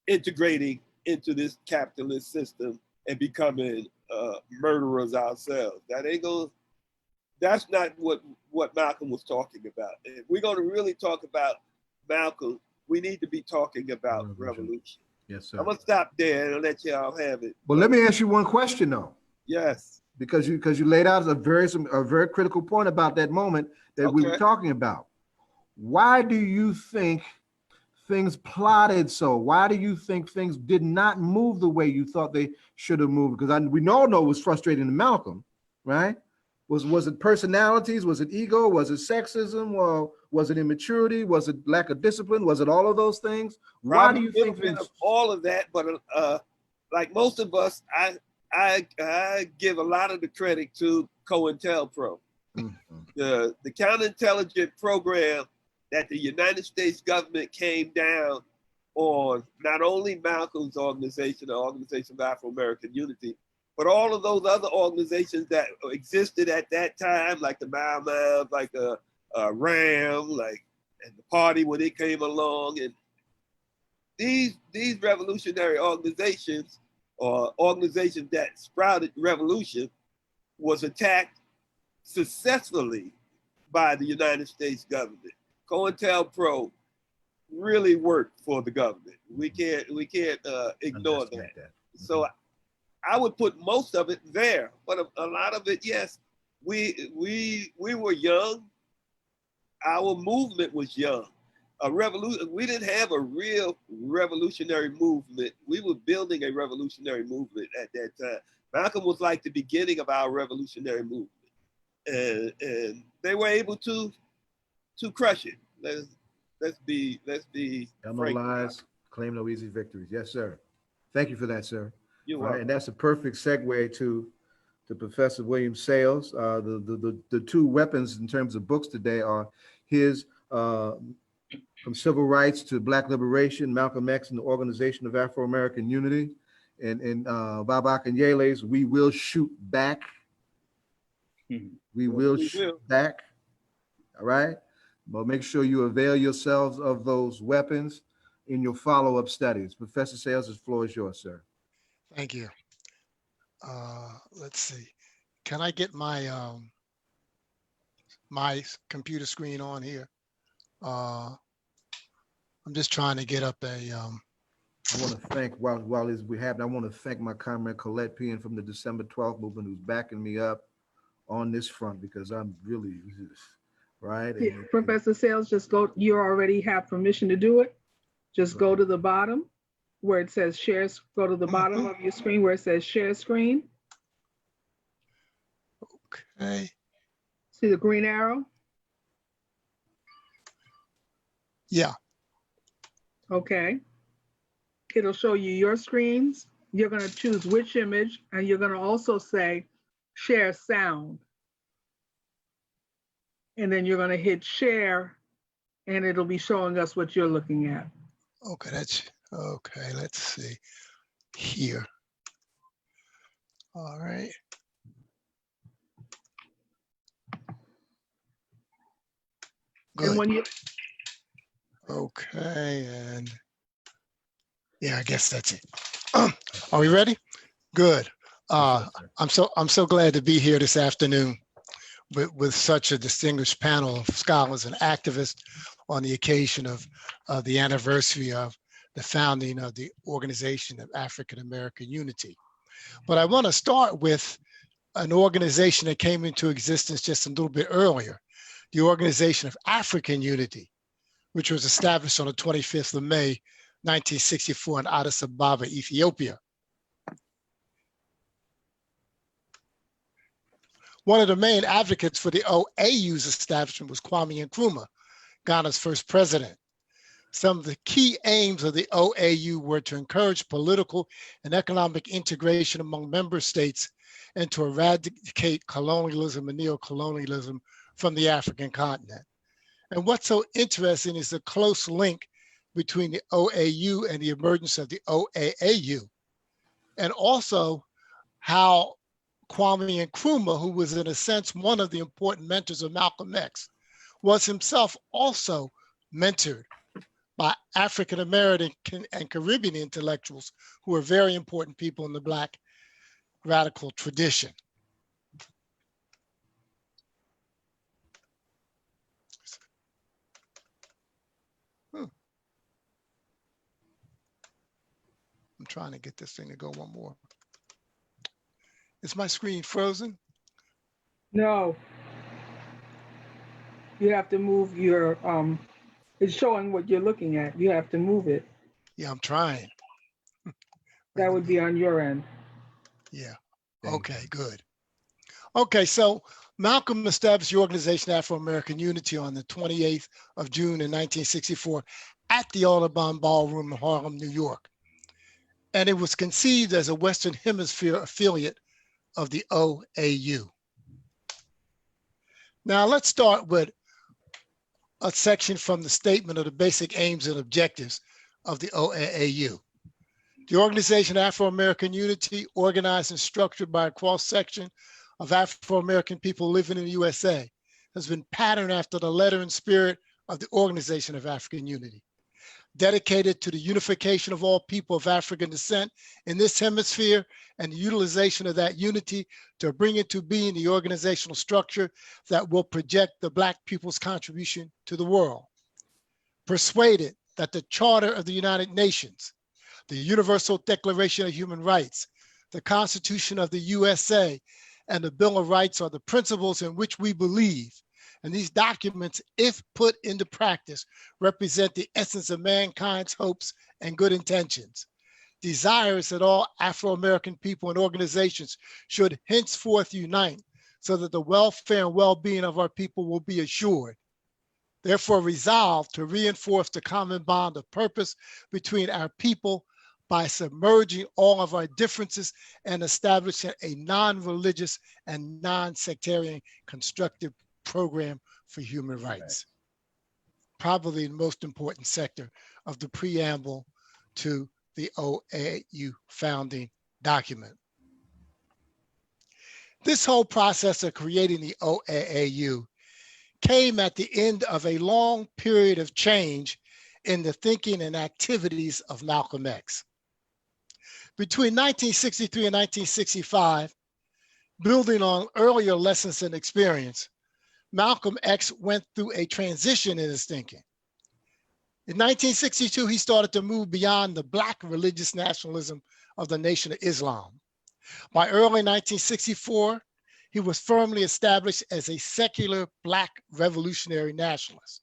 integrating into this capitalist system and becoming murderers ourselves. That's not what Malcolm was talking about. If we're going to really talk about Malcolm, we need to be talking about revolution. Yes, sir. I'm gonna stop there and let y'all have it. Well, let me ask you one question though. Yes. Because you laid out a very critical point about that moment that we were talking about. Why do you think things plotted so? Why do you think things did not move the way you thought they should have moved? Because we all know it was frustrating to Malcolm, right? Was it personalities? Was it ego? Was it sexism? Or was it immaturity? Was it lack of discipline? Was it all of those things? Why do you think of all of that? But like most of us, I give a lot of the credit to COINTELPRO, the counterintelligence program that the United States government came down on not only Malcolm's organization, the Organization of Afro-American Unity, but all of those other organizations that existed at that time, like the Mau Mau, like the RAM, like, and the party when it came along. And these revolutionary organizations, or organizations that sprouted revolution, was attacked successfully by the United States government. COINTELPRO really worked for the government. We can't ignore that. So I would put most of it there, but a lot of it, yes, we were young. Our movement was young. A revolution. We didn't have a real revolutionary movement. We were building a revolutionary movement at that time. Malcolm was like the beginning of our revolutionary movement, and they were able to crush it. Let's be tell no lies, claim no easy victories. Yes, sir. Thank you for that, sir. You're welcome. And that's a perfect segue to Professor William Sales. The two weapons in terms of books today are his From Civil Rights to Black Liberation, Malcolm X and the Organization of Afro-American Unity, and Baba Akinyele's We Will Shoot Back. We will shoot back. All right. But make sure you avail yourselves of those weapons in your follow-up studies. Professor Sales, the floor is yours, sir. Thank you. Let's see. Can I get my my computer screen on here? I'm just trying to get up a. I want to thank while we have. I want to thank my comrade Colette Pean from the December 12th movement who's backing me up on this front, because I'm really right. Yeah, Professor Sales, just go. You already have permission to do it. Just go to the bottom where it says shares. Go to the bottom of your screen where it says share screen. Okay. See the green arrow? Yeah. Okay. It'll show you your screens. You're going to choose which image, and you're going to also say share sound. And then you're going to hit share, and it'll be showing us what you're looking at. Okay, that's okay. Let's see here. All right. Good. And when you okay, and yeah, I guess that's it. Are we ready? Good. I'm so glad to be here this afternoon with such a distinguished panel of scholars and activists on the occasion of the anniversary of the founding of the Organization of African American Unity. But I want to start with an organization that came into existence just a little bit earlier, the Organization of African Unity, which was established on the 25th of May, 1964 in Addis Ababa, Ethiopia. One of the main advocates for the OAU's establishment was Kwame Nkrumah, Ghana's first president. Some of the key aims of the OAU were to encourage political and economic integration among member states and to eradicate colonialism and neocolonialism from the African continent. And what's so interesting is the close link between the OAU and the emergence of the OAAU, and also how Kwame Nkrumah, who was in a sense one of the important mentors of Malcolm X, was himself also mentored by African American and Caribbean intellectuals who are very important people in the Black radical tradition. I'm trying to get this thing to go one more. Is my screen frozen? No. You have to move your, it's showing what you're looking at. You have to move it. Yeah, I'm trying. That would be on your end. Yeah. Okay, good. Okay, so Malcolm established the organization Afro-American Unity on the 28th of June in 1964 at the Audubon Ballroom in Harlem, New York. And it was conceived as a Western Hemisphere affiliate of the OAU. Now let's start with a section from the statement of the basic aims and objectives of the OAAU. The organization Afro-American Unity, organized and structured by a cross-section of Afro-American people living in the USA, has been patterned after the letter and spirit of the Organization of African Unity, dedicated to the unification of all people of African descent in this hemisphere and the utilization of that unity to bring into being the organizational structure that will project the Black people's contribution to the world. Persuaded that the Charter of the United Nations, the Universal Declaration of Human Rights, the Constitution of the USA, and the Bill of Rights are the principles in which we believe. And these documents, if put into practice, represent the essence of mankind's hopes and good intentions. Desires that all Afro-American people and organizations should henceforth unite so that the welfare and well-being of our people will be assured. Therefore, resolve to reinforce the common bond of purpose between our people by submerging all of our differences and establishing a non-religious and non-sectarian constructive program for human rights. Probably the most important sector of the preamble to the OAU founding document. This whole process of creating the OAAU came at the end of a long period of change in the thinking and activities of Malcolm X. Between 1963 and 1965, building on earlier lessons and experience, Malcolm X went through a transition in his thinking. In 1962, he started to move beyond the Black religious nationalism of the Nation of Islam. By early 1964, he was firmly established as a secular Black revolutionary nationalist.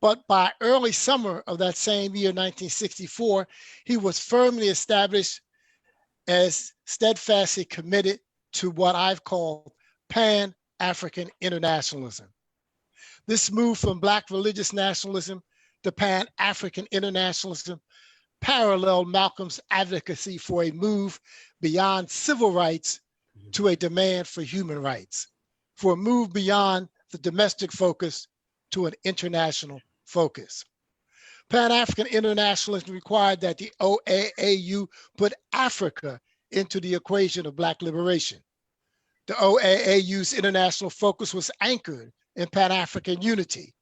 But by early summer of that same year, 1964, he was firmly established as steadfastly committed to what I've called Pan-African internationalism. This move from Black religious nationalism to Pan-African internationalism paralleled Malcolm's advocacy for a move beyond civil rights to a demand for human rights, for a move beyond the domestic focus to an international focus. Pan-African internationalism required that the OAAU put Africa into the equation of Black liberation. The OAAU's international focus was anchored in Pan-African unity.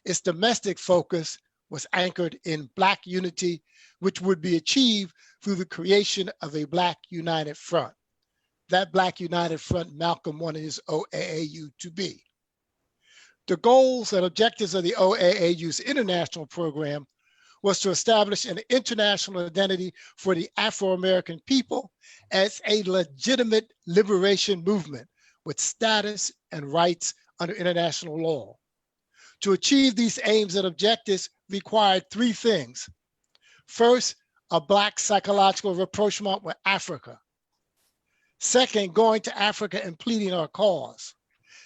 Its domestic focus was anchored in Black unity, which would be achieved through the creation of a Black united front. That Black united front Malcolm wanted his OAAU to be. The goals and objectives of the OAAU's international program was to establish an international identity for the Afro-American people as a legitimate liberation movement with status and rights under international law. To achieve these aims and objectives required three things. First, a Black psychological rapprochement with Africa. Second, going to Africa and pleading our cause.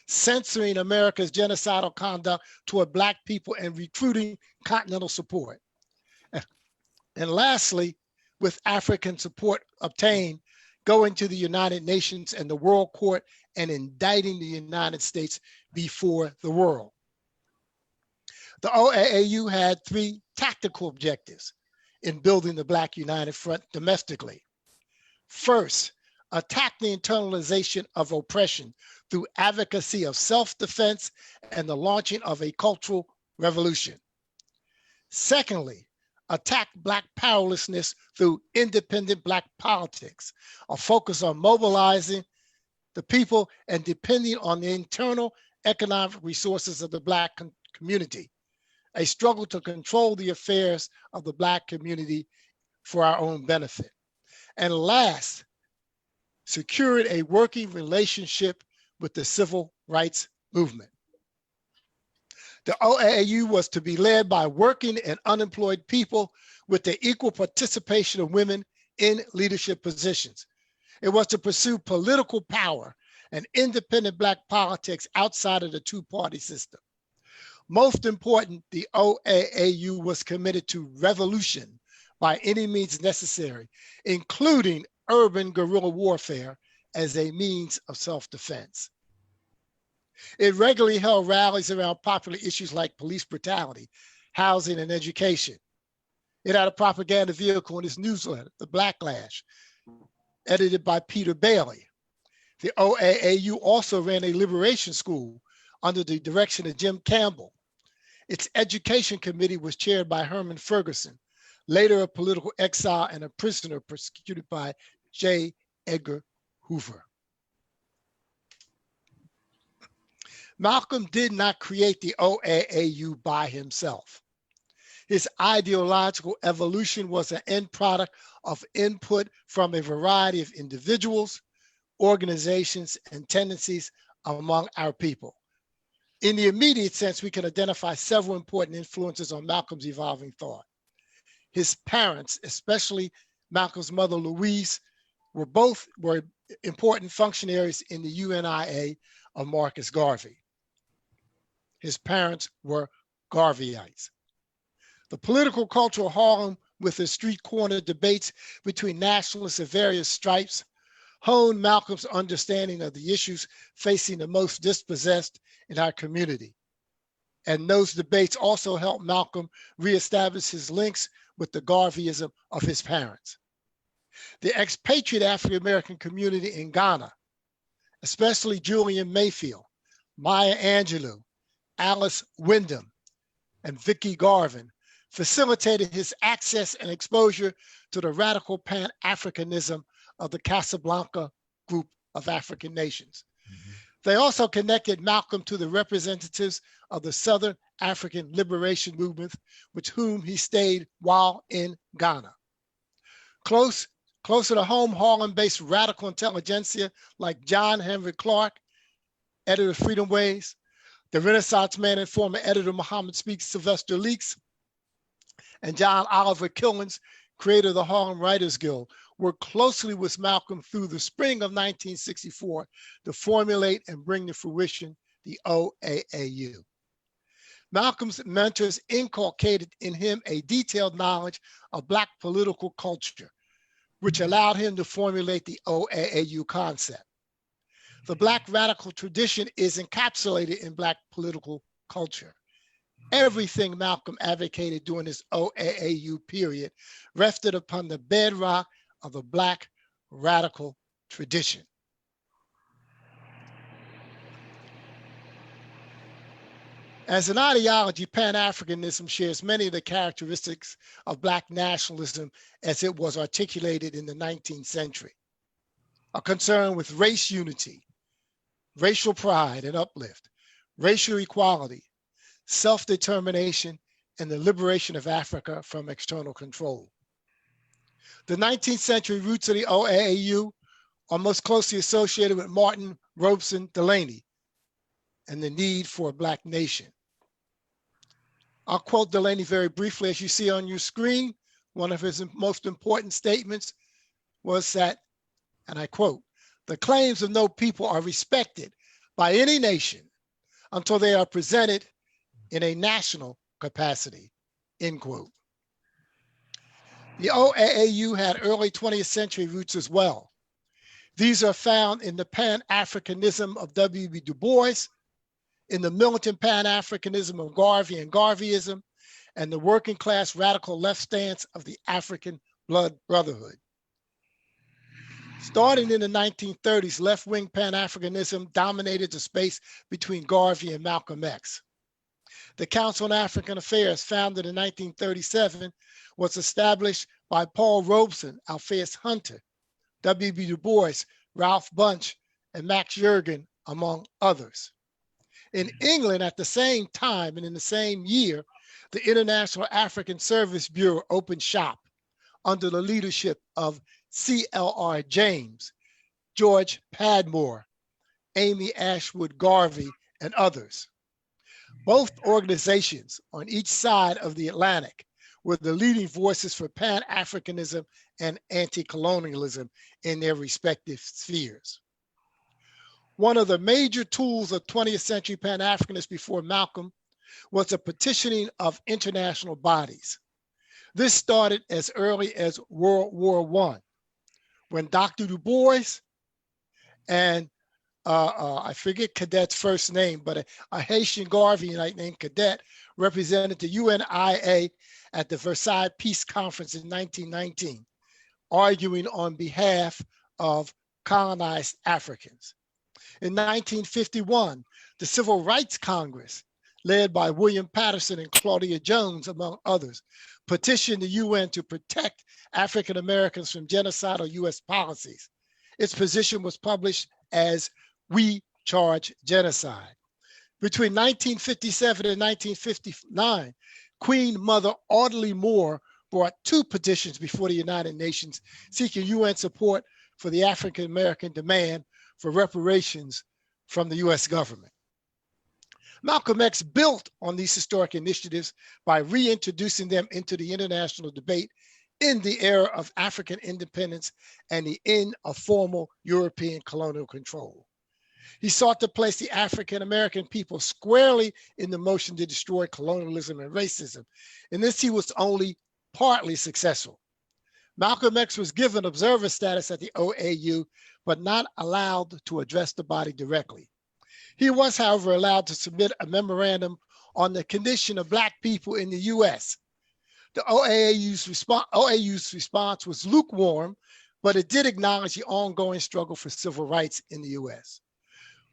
censoring America's genocidal conduct toward Black people and recruiting continental support. And lastly, with African support obtained, going to the United Nations and the World Court and indicting the United States before the world. The OAAU had 3 tactical objectives in building the Black United Front domestically. First, attack the internalization of oppression through advocacy of self-defense and the launching of a cultural revolution. Secondly, attack Black powerlessness through independent Black politics, a focus on mobilizing the people and depending on the internal economic resources of the Black community, a struggle to control the affairs of the Black community for our own benefit. And last, secured a working relationship with the civil rights movement. The OAAU was to be led by working and unemployed people with the equal participation of women in leadership positions. It was to pursue political power and independent Black politics outside of the two-party system. Most important, the OAAU was committed to revolution by any means necessary, including urban guerrilla warfare as a means of self-defense. It regularly held rallies around popular issues like police brutality, housing, and education. It had a propaganda vehicle in its newsletter, The Blacklash, edited by Peter Bailey. The OAAU also ran a liberation school under the direction of Jim Campbell. Its education committee was chaired by Herman Ferguson, later a political exile and a prisoner persecuted by J. Edgar Hoover. Malcolm did not create the OAAU by himself. His ideological evolution was an end product of input from a variety of individuals, organizations, and tendencies among our people. In the immediate sense, we can identify several important influences on Malcolm's evolving thought. His parents, especially Malcolm's mother, Louise, were important functionaries in the UNIA of Marcus Garvey. His parents were Garveyites. The political culture of Harlem, with its street corner debates between nationalists of various stripes, honed Malcolm's understanding of the issues facing the most dispossessed in our community. And those debates also helped Malcolm reestablish his links with the Garveyism of his parents. The expatriate African-American community in Ghana, especially Julian Mayfield, Maya Angelou, Alice Wyndham, and Vicky Garvin, facilitated his access and exposure to the radical Pan-Africanism of the Casablanca group of African nations. Mm-hmm. They also connected Malcolm to the representatives of the Southern African Liberation Movement, with whom he stayed while in Ghana. Closer to home, Harlem-based radical intelligentsia like John Henry Clark, editor of Freedom Ways, the Renaissance man and former editor Muhammad Speaks Sylvester Leaks, and John Oliver Killens, creator of the Harlem Writers Guild, worked closely with Malcolm through the spring of 1964 to formulate and bring to fruition the OAAU. Malcolm's mentors inculcated in him a detailed knowledge of Black political culture, which allowed him to formulate the OAAU concept. The Black radical tradition is encapsulated in Black political culture. Everything Malcolm advocated during his OAAU period rested upon the bedrock of the Black radical tradition. As an ideology, Pan-Africanism shares many of the characteristics of Black nationalism as it was articulated in the 19th century. A concern with race unity, racial pride and uplift, racial equality, self-determination, and the liberation of Africa from external control. The 19th century roots of the OAAU are most closely associated with Martin Robeson Delaney and the need for a Black nation. I'll quote Delaney very briefly. As you see on your screen, one of his most important statements was that, and I quote, "The claims of no people are respected by any nation until they are presented in a national capacity, end quote. The OAAU had early 20th century roots as well. These are found in the Pan-Africanism of W.B. Du Bois, in the militant Pan-Africanism of Garvey and Garveyism, and the working class radical left stance of the African Blood Brotherhood. Starting in the 1930s, left-wing Pan-Africanism dominated the space between Garvey and Malcolm X. The Council on African Affairs, founded in 1937, was established by Paul Robeson, Alpheus Hunter, W.B. Du Bois, Ralph Bunche, and Max Yergin, among others. In England, at the same time and in the same year, the International African Service Bureau opened shop under the leadership of C.L.R. James, George Padmore, Amy Ashwood Garvey, and others. Both organizations on each side of the Atlantic were the leading voices for Pan-Africanism and anti-colonialism in their respective spheres. One of the major tools of 20th century Pan-Africanists before Malcolm was the petitioning of international bodies. This started as early as World War I, when Dr. Du Bois and I forget Cadet's first name, but a Haitian Garveyite named Cadet represented the UNIA at the Versailles Peace Conference in 1919, arguing on behalf of colonized Africans. In 1951, the Civil Rights Congress, led by William Patterson and Claudia Jones, among others, petitioned the UN to protect African Americans from genocidal US policies. Its position was published as "We Charge Genocide." Between 1957 and 1959, Queen Mother Audley Moore brought 2 petitions before the United Nations seeking UN support for the African American demand for reparations from the US government. Malcolm X built on these historic initiatives by reintroducing them into the international debate in the era of African independence and the end of formal European colonial control. He sought to place the African American people squarely in the motion to destroy colonialism and racism. In this, he was only partly successful. Malcolm X was given observer status at the OAU, but not allowed to address the body directly. He was, however, allowed to submit a memorandum on the condition of Black people in the US. The OAU's response was lukewarm, but it did acknowledge the ongoing struggle for civil rights in the US.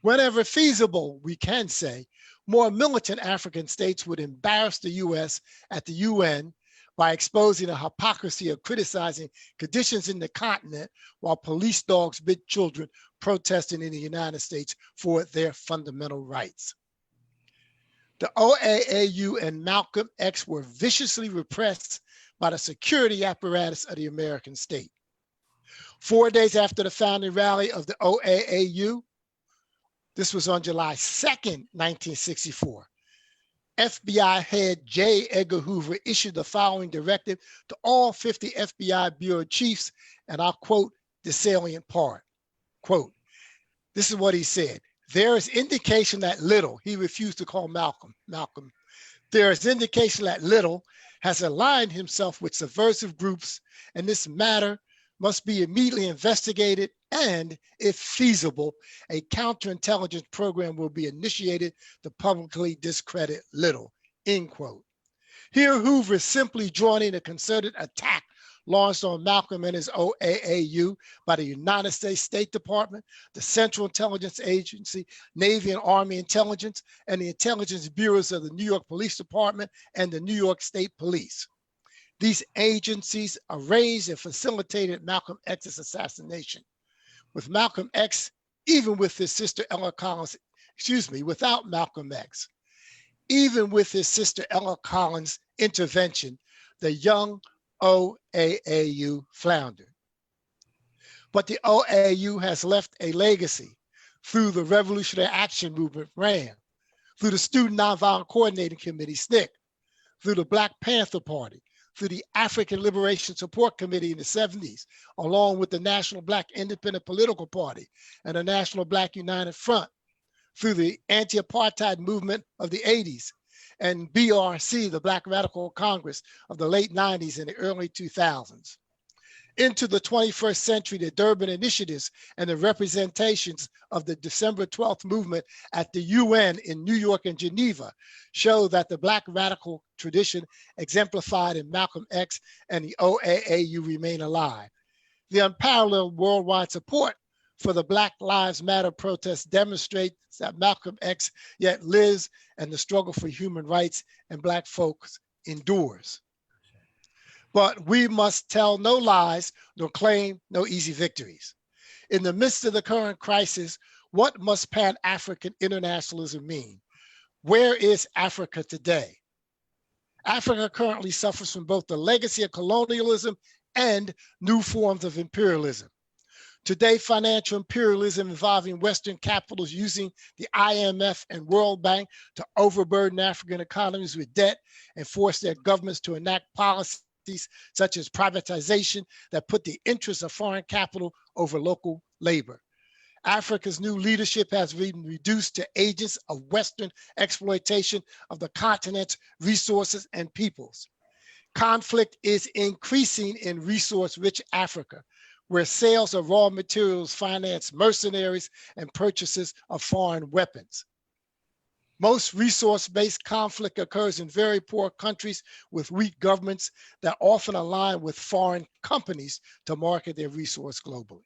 Whenever feasible, we can say, more militant African states would embarrass the US at the UN by exposing the hypocrisy of criticizing conditions in the continent while police dogs bit children protesting in the United States for their fundamental rights. The OAAU and Malcolm X were viciously repressed by the security apparatus of the American state. 4 days after the founding rally of the OAAU, this was on July 2nd, 1964, FBI head J. Edgar Hoover issued the following directive to all 50 FBI bureau chiefs, and I'll quote the salient part. Quote, this is what he said: there is indication that Little, he refused to call Malcolm, there is indication that Little has aligned himself with subversive groups, and this matter must be immediately investigated, and if feasible, a counterintelligence program will be initiated to publicly discredit Little, end quote. Here, Hoover is simply joining a concerted attack launched on Malcolm and his OAAU by the United States State Department, the Central Intelligence Agency, Navy and Army Intelligence, and the intelligence bureaus of the New York Police Department and the New York State Police. These agencies arranged and facilitated Malcolm X's assassination. With Malcolm X, even with his sister Ella Collins, without Malcolm X, even with his sister Ella Collins' intervention, the young OAAU floundered. But the OAAU has left a legacy through the Revolutionary Action Movement, RAM, through the Student Nonviolent Coordinating Committee, SNCC, through the Black Panther Party, through the African Liberation Support Committee in the 70s, along with the National Black Independent Political Party and the National Black United Front, through the anti-apartheid movement of the 80s, and BRC, the Black Radical Congress of the late 90s and the early 2000s. Into the 21st century, the Durban initiatives and the representations of the December 12th movement at the UN in New York and Geneva show that the Black radical tradition exemplified in Malcolm X and the OAAU remain alive. The unparalleled worldwide support for the Black Lives Matter protests demonstrates that Malcolm X yet lives and the struggle for human rights and Black folks endures. But we must tell no lies nor claim no easy victories. In the midst of the current crisis, what must Pan-African internationalism mean? Where is Africa today? Africa currently suffers from both the legacy of colonialism and new forms of imperialism. Today, financial imperialism involving Western capitals using the IMF and World Bank to overburden African economies with debt and force their governments to enact policies such as privatization that put the interests of foreign capital over local labor. Africa's new leadership has been reduced to agents of Western exploitation of the continent's resources and peoples. Conflict is increasing in resource-rich Africa, where sales of raw materials finance mercenaries and purchases of foreign weapons. Most resource-based conflict occurs in very poor countries with weak governments that often align with foreign companies to market their resource globally.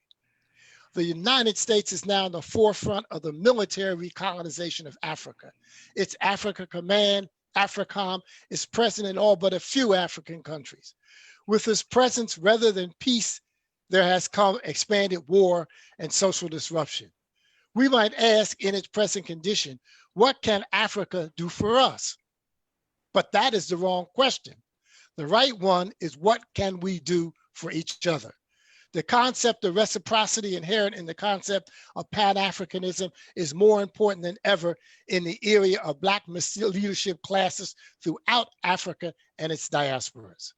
The United States is now in the forefront of the military recolonization of Africa. Its Africa Command, AFRICOM, is present in all but a few African countries. With its presence, rather than peace, there has come expanded war and social disruption. We might ask, in its present condition, what can Africa do for us? But that is the wrong question. The right one is, what can we do for each other? The concept of reciprocity inherent in the concept of Pan-Africanism is more important than ever in the area of Black leadership classes throughout Africa and its diasporas.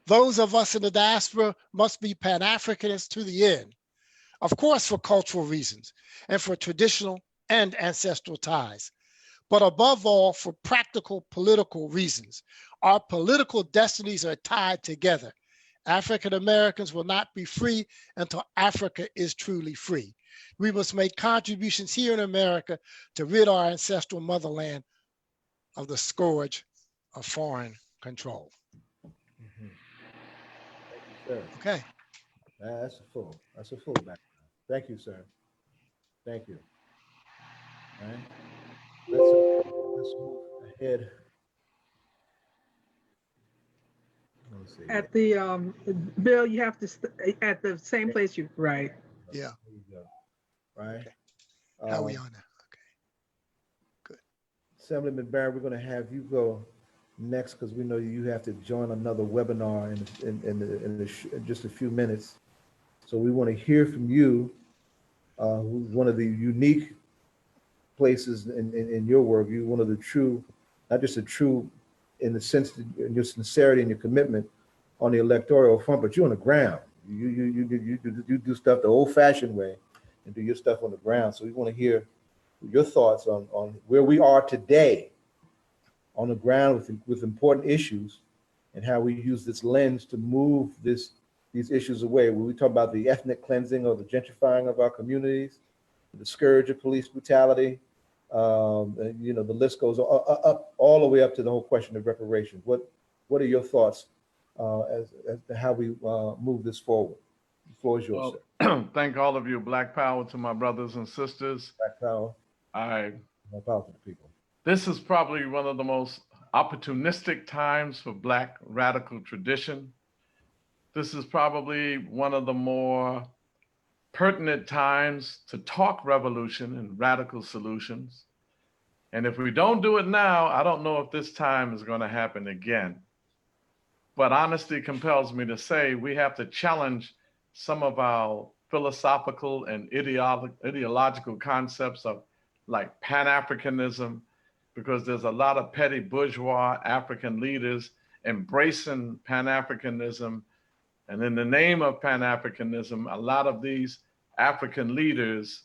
Those of us in the diaspora must be Pan-Africanists to the end, of course, for cultural reasons and for traditional and ancestral ties, but above all, for practical political reasons. Our political destinies are tied together. African Americans will not be free until Africa is truly free. We must make contributions here in America to rid our ancestral motherland of the scourge of foreign control. Thank you, sir. Okay. That's a full background. Thank you, sir. Thank you. All right. Let's move ahead. Let's see. At the Bill, you have to at the same place you right. Yeah. There you go. Right. Okay. How are we on that? Okay. Good. Assemblyman Barron, we're going to have you go next because we know you have to join another webinar in just a few minutes. So we want to hear from you. One of the unique places in your work, you're one of the true, not just a true in the sense that your sincerity and your commitment on the electoral front, but you're on the ground. You do stuff the old-fashioned way and do your stuff on the ground. So we want to hear your thoughts on where we are today on the ground with important issues and how we use this lens to move these issues away. When we talk about the ethnic cleansing or the gentrifying of our communities, the scourge of police brutality, the list goes up all the way up to the whole question of reparations. What are your thoughts as to how we move this forward? The floor is yours, sir. Thank all of you. Black power to my brothers and sisters. Black power. More power to the people. This is probably one of the most opportunistic times for Black radical tradition. This is probably one of the more pertinent times to talk revolution and radical solutions. And if we don't do it now, I don't know if this time is going to happen again. But honesty compels me to say we have to challenge some of our philosophical and ideological concepts of like Pan-Africanism, because there's a lot of petty bourgeois African leaders embracing Pan-Africanism. And in the name of Pan-Africanism, a lot of these African leaders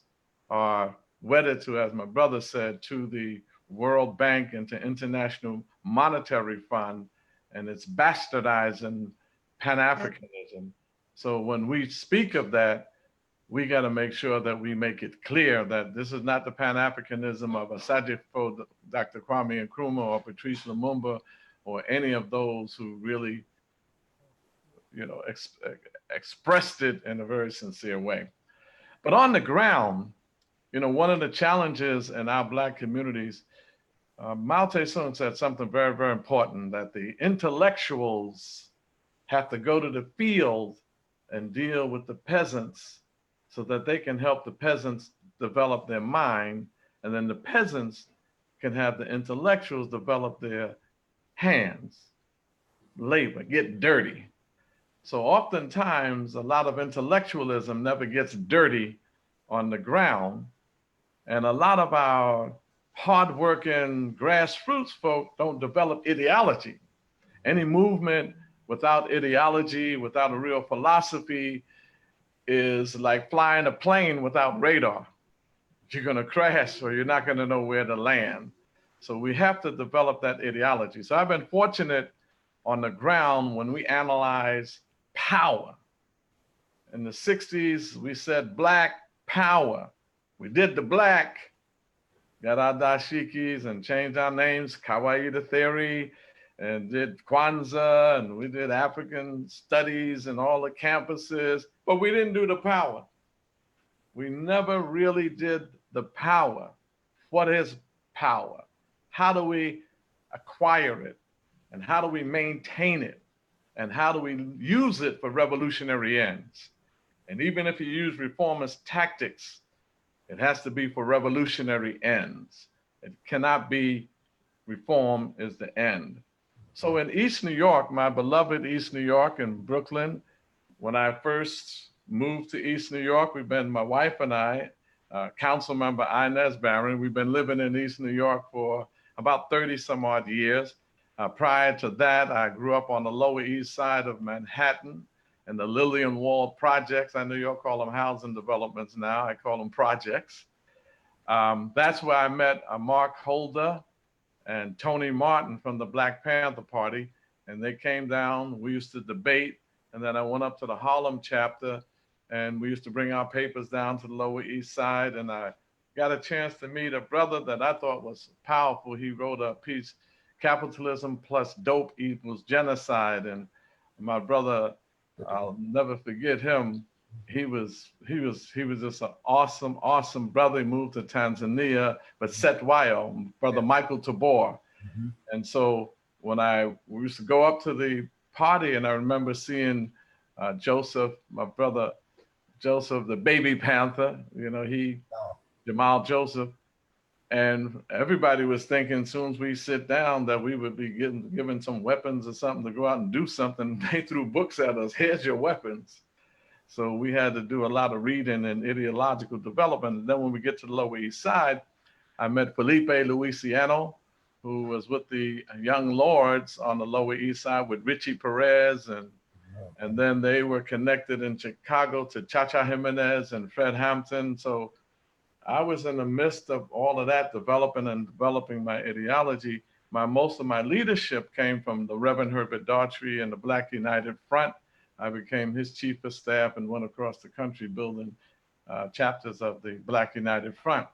are wedded to, as my brother said, to the World Bank and to International Monetary Fund, and it's bastardizing Pan-Africanism. So when we speak of that, we got to make sure that we make it clear that this is not the Pan-Africanism of Asajifo, Dr. Kwame Nkrumah, or Patrice Lumumba, or any of those who really, you know, expressed it in a very sincere way. But on the ground, you know, one of the challenges in our Black communities, Mao Tse-tung said something very, very important, that the intellectuals have to go to the field and deal with the peasants so that they can help the peasants develop their mind, and then the peasants can have the intellectuals develop their hands, labor, get dirty. So oftentimes, a lot of intellectualism never gets dirty on the ground, and a lot of our hardworking grassroots folk don't develop ideology. Any movement without ideology, without a real philosophy, is like flying a plane without radar. You're going to crash, or you're not going to know where to land. So we have to develop that ideology. So I've been fortunate on the ground when we analyze power. In the 60s, we said Black power. We did the Black, got our dashikis and changed our names, Kawaii theory, and did Kwanzaa, and we did African studies and all the campuses, but we didn't do the power. We never really did the power. What is power? How do we acquire it? And how do we maintain it? And how do we use it for revolutionary ends? And even if you use reformist tactics, it has to be for revolutionary ends. It cannot be reform is the end. So in East New York, my beloved East New York and Brooklyn, when I first moved to East New York, my wife and I, Council Member Inez Barron, we've been living in East New York for about 30 some odd years. Prior to that, I grew up on the Lower East Side of Manhattan in the Lillian Wall projects. I know y'all call them housing developments now. I call them projects. That's where I met Mark Holder and Tony Martin from the Black Panther Party. And they came down, we used to debate. And then I went up to the Harlem chapter, and we used to bring our papers down to the Lower East Side. And I got a chance to meet a brother that I thought was powerful. He wrote a piece, Capitalism Plus Dope Equals Genocide. And my brother, I'll never forget him. He was just an awesome, awesome brother. He moved to Tanzania, but Setwayo, brother Michael Tabor. Mm-hmm. And so when we used to go up to the party, and I remember seeing Joseph, my brother Joseph, the baby Panther, you know, Jamal Joseph, and everybody was thinking as soon as we sit down that we would be given some weapons or something to go out and do something. They threw books at us, here's your weapons. So we had to do a lot of reading and ideological development. And then when we get to the Lower East Side, I met Felipe Luisiano, who was with the Young Lords on the Lower East Side with Richie Perez. And then they were connected in Chicago to Chacha Jimenez and Fred Hampton. So I was in the midst of all of that, developing my ideology. Most of my leadership came from the Reverend Herbert Daughtry and the Black United Front. I became his chief of staff and went across the country building chapters of the Black United Front.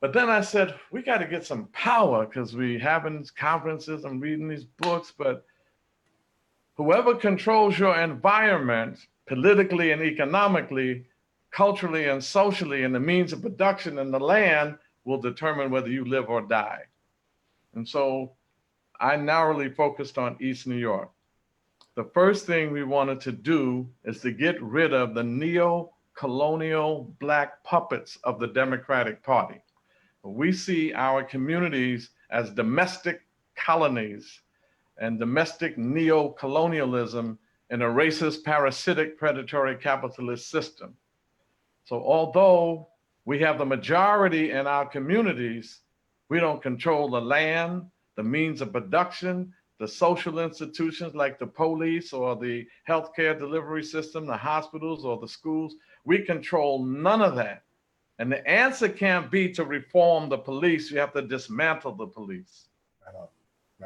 But then I said, we got to get some power because we having conferences and reading these books, but whoever controls your environment politically and economically, culturally and socially, and the means of production and the land will determine whether you live or die. And so I narrowly focused on East New York. The first thing we wanted to do is to get rid of the neo-colonial Black puppets of the Democratic Party. We see our communities as domestic colonies and domestic neo-colonialism in a racist, parasitic, predatory capitalist system. So although we have the majority in our communities, we don't control the land, the means of production, the social institutions like the police or the healthcare delivery system, the hospitals or the schools. We control none of that. And the answer can't be to reform the police. You have to dismantle the police.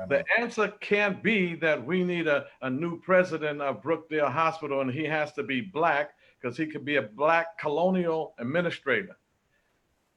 The answer can't be that we need a new president of Brookdale Hospital and he has to be Black because he could be a Black colonial administrator.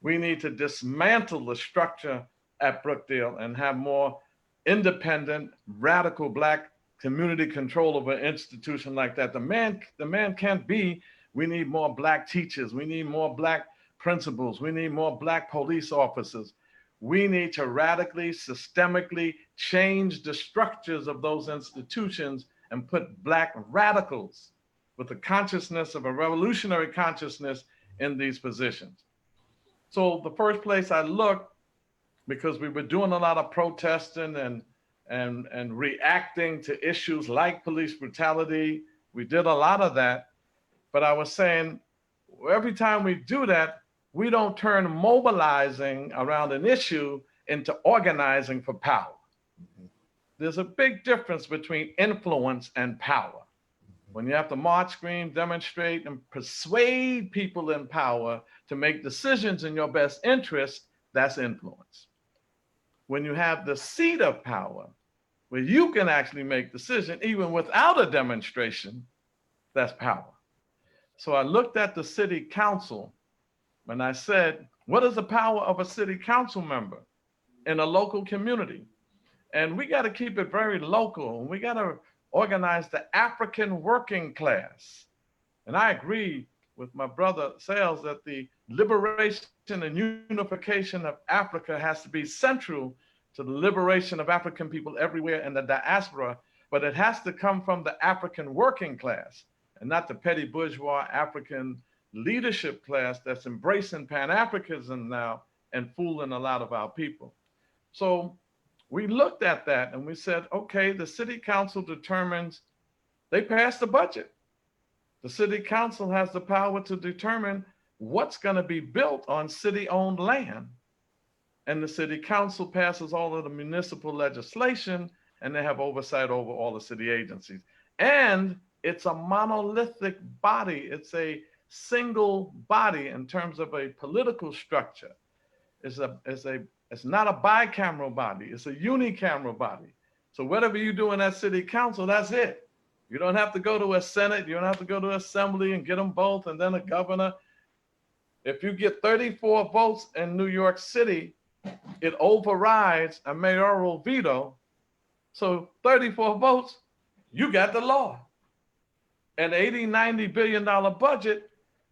We need to dismantle the structure at Brookdale and have more independent, radical Black community control of an institution like that. The man can't be, we need more Black teachers. We need more Black principals. We need more Black police officers. We need to radically, systemically change the structures of those institutions and put Black radicals with the consciousness of a revolutionary consciousness in these positions. So the first place I looked, because we were doing a lot of protesting and reacting to issues like police brutality, we did a lot of that. But I was saying, every time we do that, we don't turn mobilizing around an issue into organizing for power. There's a big difference between influence and power. When you have to march, scream, demonstrate, and persuade people in power to make decisions in your best interest, that's influence. When you have the seat of power, where you can actually make decisions even without a demonstration, that's power. So I looked at the city council when I said, what is the power of a city council member in a local community? And we got to keep it very local. And we got to organize the African working class. And I agree with my brother Sales that the liberation and unification of Africa has to be central to the liberation of African people everywhere in the diaspora, but it has to come from the African working class and not the petty bourgeois African leadership class that's embracing Pan-Africanism now and fooling a lot of our people. So we looked at that and we said, okay, the city council determines, they passed the budget. The city council has the power to determine what's going to be built on city-owned land. And the city council passes all of the municipal legislation and they have oversight over all the city agencies. And it's a monolithic body. It's a single body in terms of a political structure. It's not a bicameral body. It's a unicameral body. So whatever you do in that city council, that's it. You don't have to go to a Senate. You don't have to go to assembly and get them both and then a governor. If you get 34 votes in New York City, it overrides a mayoral veto. So 34 votes, you got the law. An $80-90 billion budget,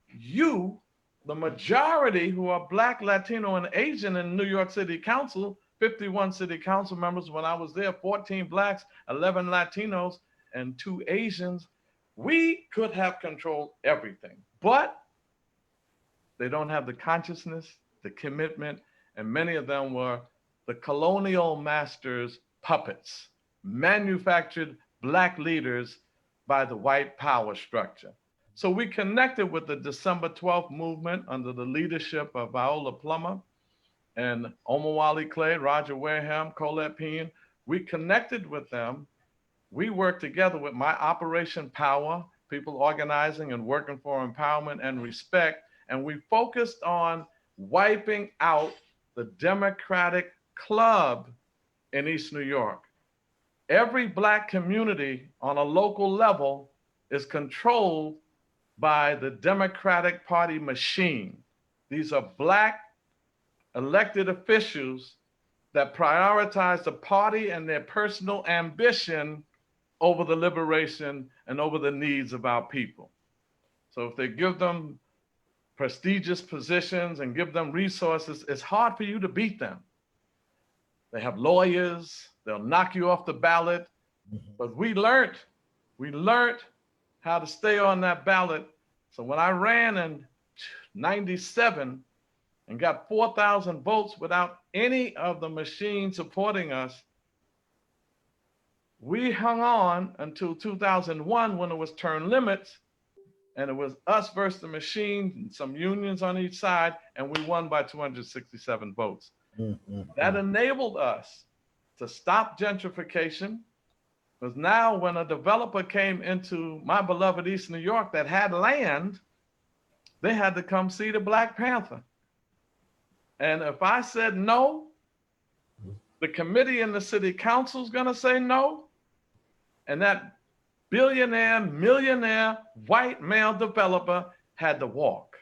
you, the majority who are Black, Latino, and Asian in New York City Council, 51 city council members when I was there, 14 Blacks, 11 Latinos, and 2 Asians, we could have controlled everything. But they don't have the consciousness, the commitment, and many of them were the colonial masters' puppets, manufactured Black leaders by the white power structure. So we connected with the December 12th movement under the leadership of Viola Plummer and Omowale Clay, Roger Wareham, Colette Payne. We connected with them. We worked together with my Operation Power, people organizing and working for empowerment and respect. And we focused on wiping out the Democratic Club in East New York. Every Black community on a local level is controlled by the Democratic Party machine. These are Black elected officials that prioritize the party and their personal ambition over the liberation and over the needs of our people. So if they give them prestigious positions and give them resources, it's hard for you to beat them. They have lawyers, they'll knock you off the ballot, but we learned how to stay on that ballot. So when I ran in 97 and got 4,000 votes without any of the machine supporting us, we hung on until 2001 when it was term limits, and it was us versus the machine and some unions on each side, and we won by 267 votes. That enabled us to stop gentrification, because now when a developer came into my beloved East New York that had land, they had to come see the Black Panther. And if I said no, the committee and the city council is going to say no. And that billionaire, millionaire, white male developer had to walk.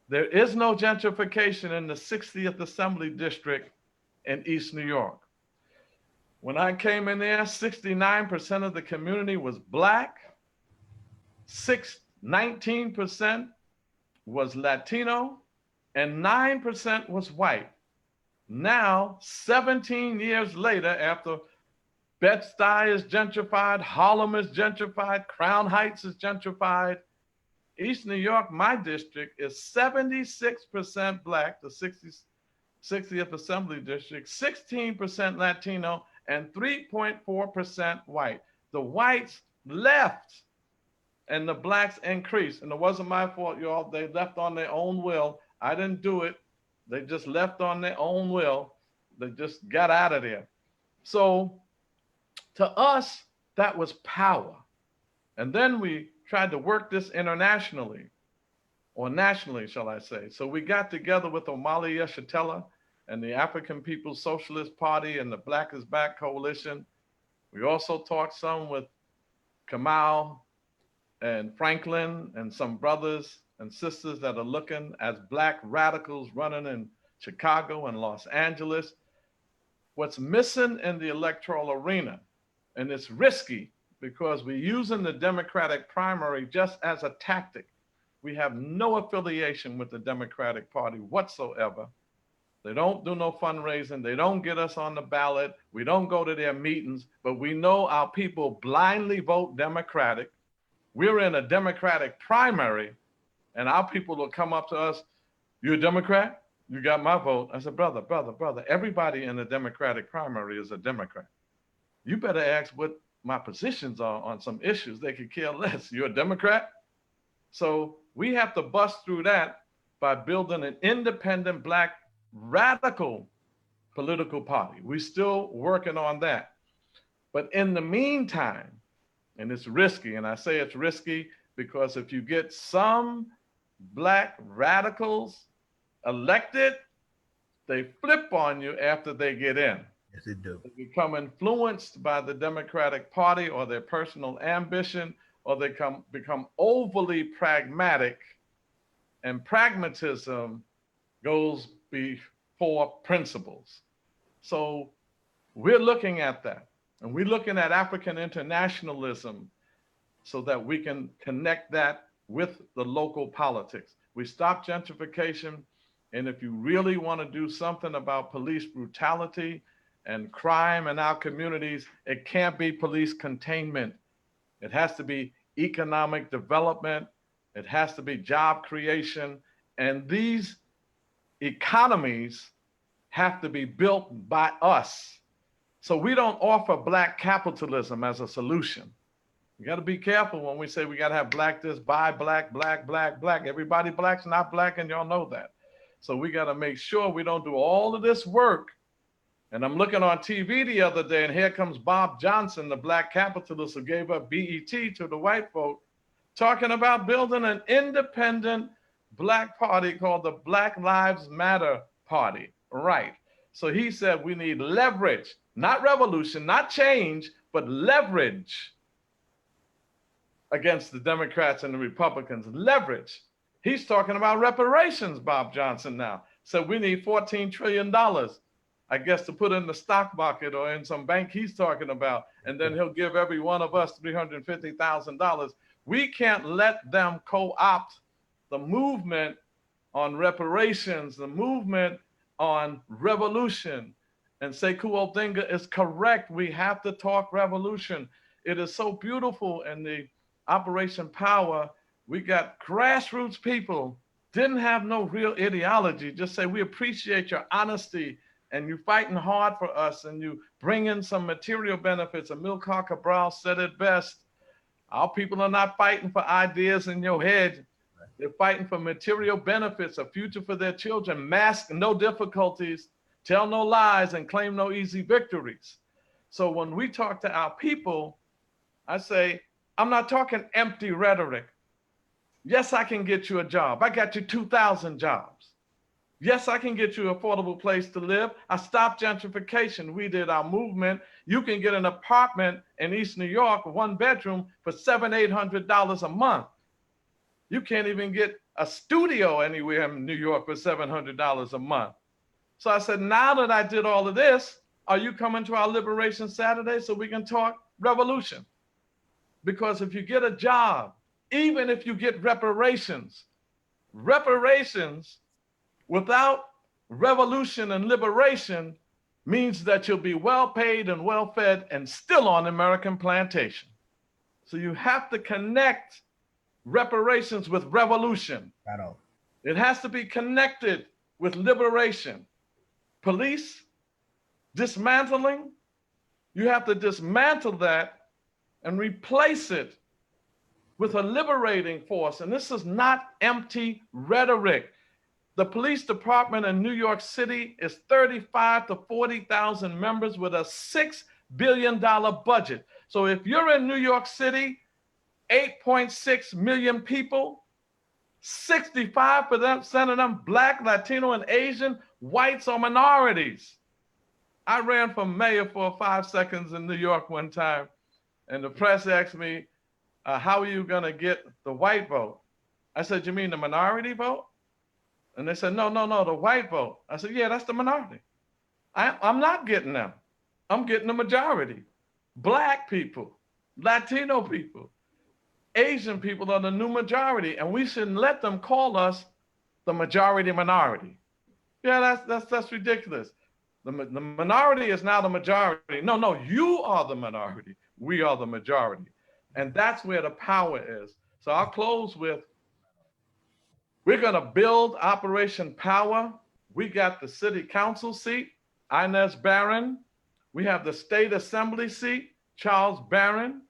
There is no gentrification in the 60th Assembly District in East New York. When I came in there, 69% of the community was Black, 19% was Latino, and 9% was white. Now, 17 years later, after Bed-Stuy is gentrified, Harlem is gentrified, Crown Heights is gentrified, East New York, my district, is 76% Black, the 60th Assembly District, 16% Latino, and 3.4% white. The whites left and the Blacks increased. And it wasn't my fault, y'all. They left on their own will. I didn't do it. They just left on their own will. They just got out of there. So to us, that was power. And then we tried to work this internationally, or nationally, shall I say. So we got together with Omali Yeshitela and the African People's Socialist Party and the Black is Back Coalition. We also talked some with Kamal and Franklin and some brothers and sisters that are looking as Black radicals running in Chicago and Los Angeles. What's missing in the electoral arena, and it's risky because we're using the Democratic primary just as a tactic. We have no affiliation with the Democratic Party whatsoever. They don't do no fundraising. They don't get us on the ballot. We don't go to their meetings, but we know our people blindly vote Democratic. We're in a Democratic primary, and our people will come up to us, "You a Democrat? You got my vote." I said, brother, everybody in the Democratic primary is a Democrat. You better ask what my positions are on some issues. They could care less. You're a Democrat? So we have to bust through that by building an independent Black radical political party. We're still working on that. But in the meantime, and it's risky, and I say it's risky because if you get some Black radicals elected, they flip on you after they get in. Yes, they do. They become influenced by the Democratic Party or their personal ambition, or they become overly pragmatic, and pragmatism goes before principles. So we're looking at that, and we're looking at African internationalism so that we can connect that with the local politics. We stop gentrification, and if you really want to do something about police brutality and crime in our communities, it can't be police containment. It has to be economic development. It has to be job creation. And these economies have to be built by us. So we don't offer Black capitalism as a solution. You got to be careful when we say we got to have Black this, buy Black, Black, Black, Black. Everybody Black's not Black, and y'all know that. So we got to make sure we don't do all of this work. And I'm looking on TV the other day, and here comes Bob Johnson, the Black capitalist who gave up BET to the white folk, talking about building an independent Black party called the Black Lives Matter Party. Right. So he said we need leverage, not revolution, not change, but leverage against the Democrats and the Republicans. Leverage. He's talking about reparations, Bob Johnson now. So we need $14 trillion, I guess, to put in the stock market or in some bank he's talking about. And then he'll give every one of us $350,000. We can't let them co-opt the movement on reparations, the movement on revolution. And Sekou Odinga is correct. We have to talk revolution. It is so beautiful in the Operation Power. We got grassroots people, didn't have no real ideology, just say, we appreciate your honesty and you fighting hard for us and you bring in some material benefits. Amilcar Cabral said it best. Our people are not fighting for ideas in your head. They're fighting for material benefits, a future for their children, mask no difficulties, tell no lies, and claim no easy victories. So when we talk to our people, I say, I'm not talking empty rhetoric. Yes, I can get you a job. I got you 2,000 jobs. Yes, I can get you an affordable place to live. I stopped gentrification. We did our movement. You can get an apartment in East New York, 1 bedroom, for $700, $800 a month. You can't even get a studio anywhere in New York for $700 a month. So I said, now that I did all of this, are you coming to our Liberation Saturday so we can talk revolution? Because if you get a job, even if you get reparations without revolution and liberation means that you'll be well paid and well fed and still on American plantation. So you have to connect reparations with revolution. It has to be connected with liberation. Police dismantling, you have to dismantle that and replace it with a liberating force. And this is not empty rhetoric. The police department in New York City is 35 to 40,000 members with a $6 billion budget. So if you're in New York City, 8.6 million people, 65% of them Black, Latino, and Asian, whites or minorities. I ran for mayor for 5 seconds in New York one time, and the press asked me, how are you gonna get the white vote? I said, you mean the minority vote? And they said, no, the white vote. I said, yeah, that's the minority. I'm not getting them. I'm getting the majority. Black people, Latino people, Asian people are the new majority, and we shouldn't let them call us the majority minority. Yeah, that's ridiculous. The minority is now the majority. No, you are the minority. We are the majority. And that's where the power is. So I'll close with, we're gonna build Operation Power. We got the city council seat, Inez Barron. We have the state assembly seat, Charles Barron.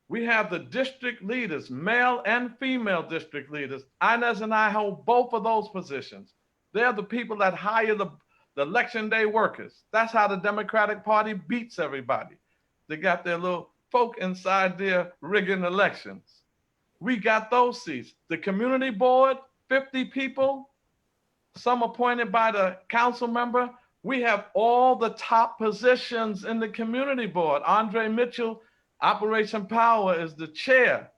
We have the district leaders, male and female district leaders. Inez and I hold both of those positions. They're the people that hire the election day workers. That's how the Democratic Party beats everybody. They got their little folk inside there rigging elections. We got those seats. The community board, 50 people, some appointed by the council member. We have all the top positions in the community board. Andre Mitchell, Operation Power, is the chair.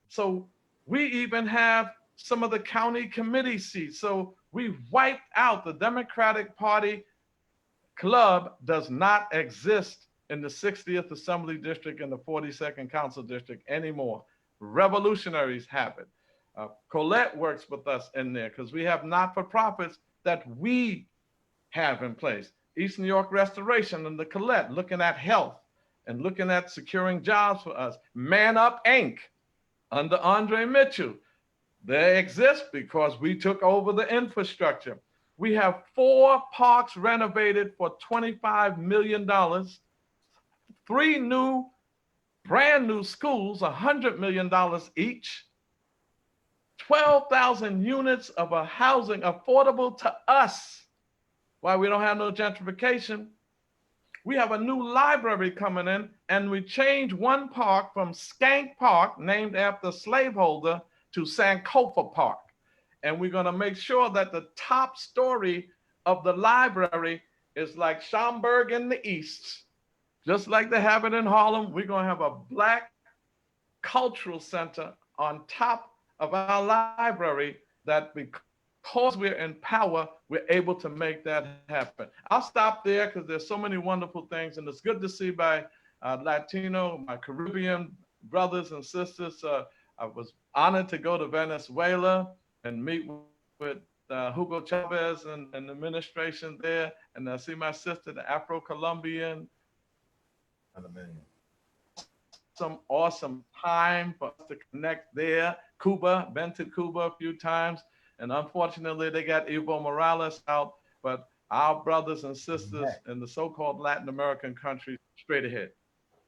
So we even have some of the county committee seats. So we wiped out the Democratic Party club does not exist in the 60th Assembly District and the 42nd Council District anymore. Revolutionaries have it. Colette works with us in there because we have not-for-profits that we have in place. East New York Restoration and the Colette looking at health and looking at securing jobs for us. Man Up Inc. under Andre Mitchell. They exist because we took over the infrastructure. We have 4 parks renovated for $25 million, 3 brand new schools, $100 million each, 12,000 units of a housing affordable to us. Why we don't have no gentrification. We have a new library coming in, and we changed one park from Skank Park, named after slaveholder, to Sankofa Park. And we're gonna make sure that the top story of the library is like Schaumburg in the East. Just like they have it in Harlem, we're gonna have a Black cultural center on top of our library, that because we're in power, we're able to make that happen. I'll stop there because there's so many wonderful things, and it's good to see my Latino, my Caribbean brothers and sisters. I was honored to go to Venezuela and meet with Hugo Chavez and the administration there, and I see my sister, the Afro-Colombian. Some awesome time for us to connect there. Cuba, been to Cuba a few times, and unfortunately they got Evo Morales out, but our brothers and sisters in the so-called Latin American countries, straight ahead.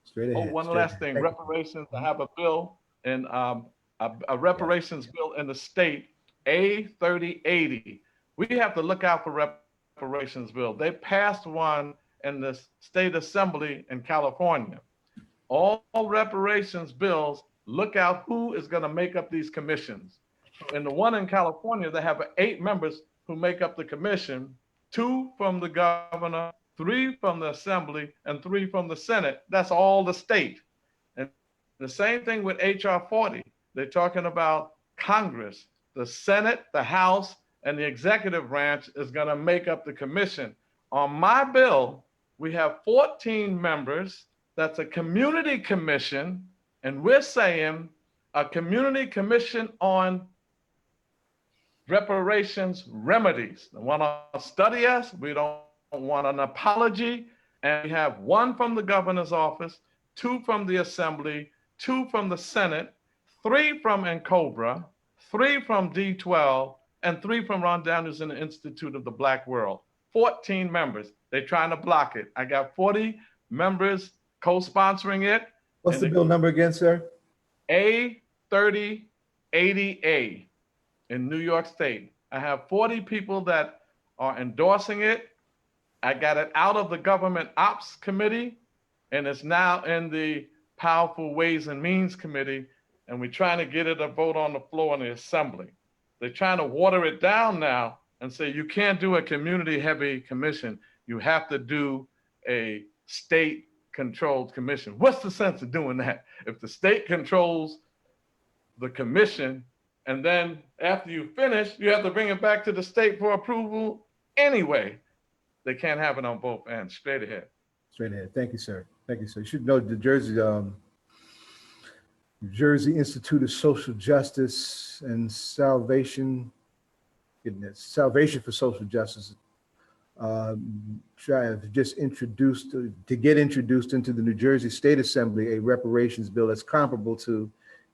Straight ahead. Oh, one last thing, reparations. I have a bill, and a reparations bill in the state, A3080. We have to look out for reparations bill. They passed one in the state assembly in California. All reparations bills, look out who is gonna make up these commissions. In the one in California, they have 8 members, who make up the commission, 2 from the governor, 3 from the assembly, and 3 from the Senate. That's all the state. And the same thing with HR 40. They're talking about Congress, the Senate, the House, and the executive branch is going to make up the commission. On my bill, we have 14 members. That's a community commission. And we're saying a community commission on reparations remedies. They want to study us. We don't want an apology. And we have 1 from the governor's office, 2 from the assembly, 2 from the Senate, 3 from NCOBRA, 3 from D12, and 3 from Ron Daniels and the Institute of the Black World. 14 members. They're trying to block it. I got 40 members co-sponsoring it. What's the bill number again, sir? A3080A in New York State. I have 40 people that are endorsing it. I got it out of the Government Ops Committee, and it's now in the Powerful Ways and Means Committee, and we're trying to get it a vote on the floor in the Assembly. They're trying to water it down now and say you can't do a community-heavy commission. You have to do a state-controlled commission. What's the sense of doing that? If the state controls the commission, and then after you finish, you have to bring it back to the state for approval anyway. They can't have it on both ends. Straight ahead. Straight ahead. Thank you, sir. Thank you, sir. You should know the Jersey Institute of Social Justice and Salvation for Social Justice just introduced to get introduced into the New Jersey State Assembly a reparations bill that's comparable to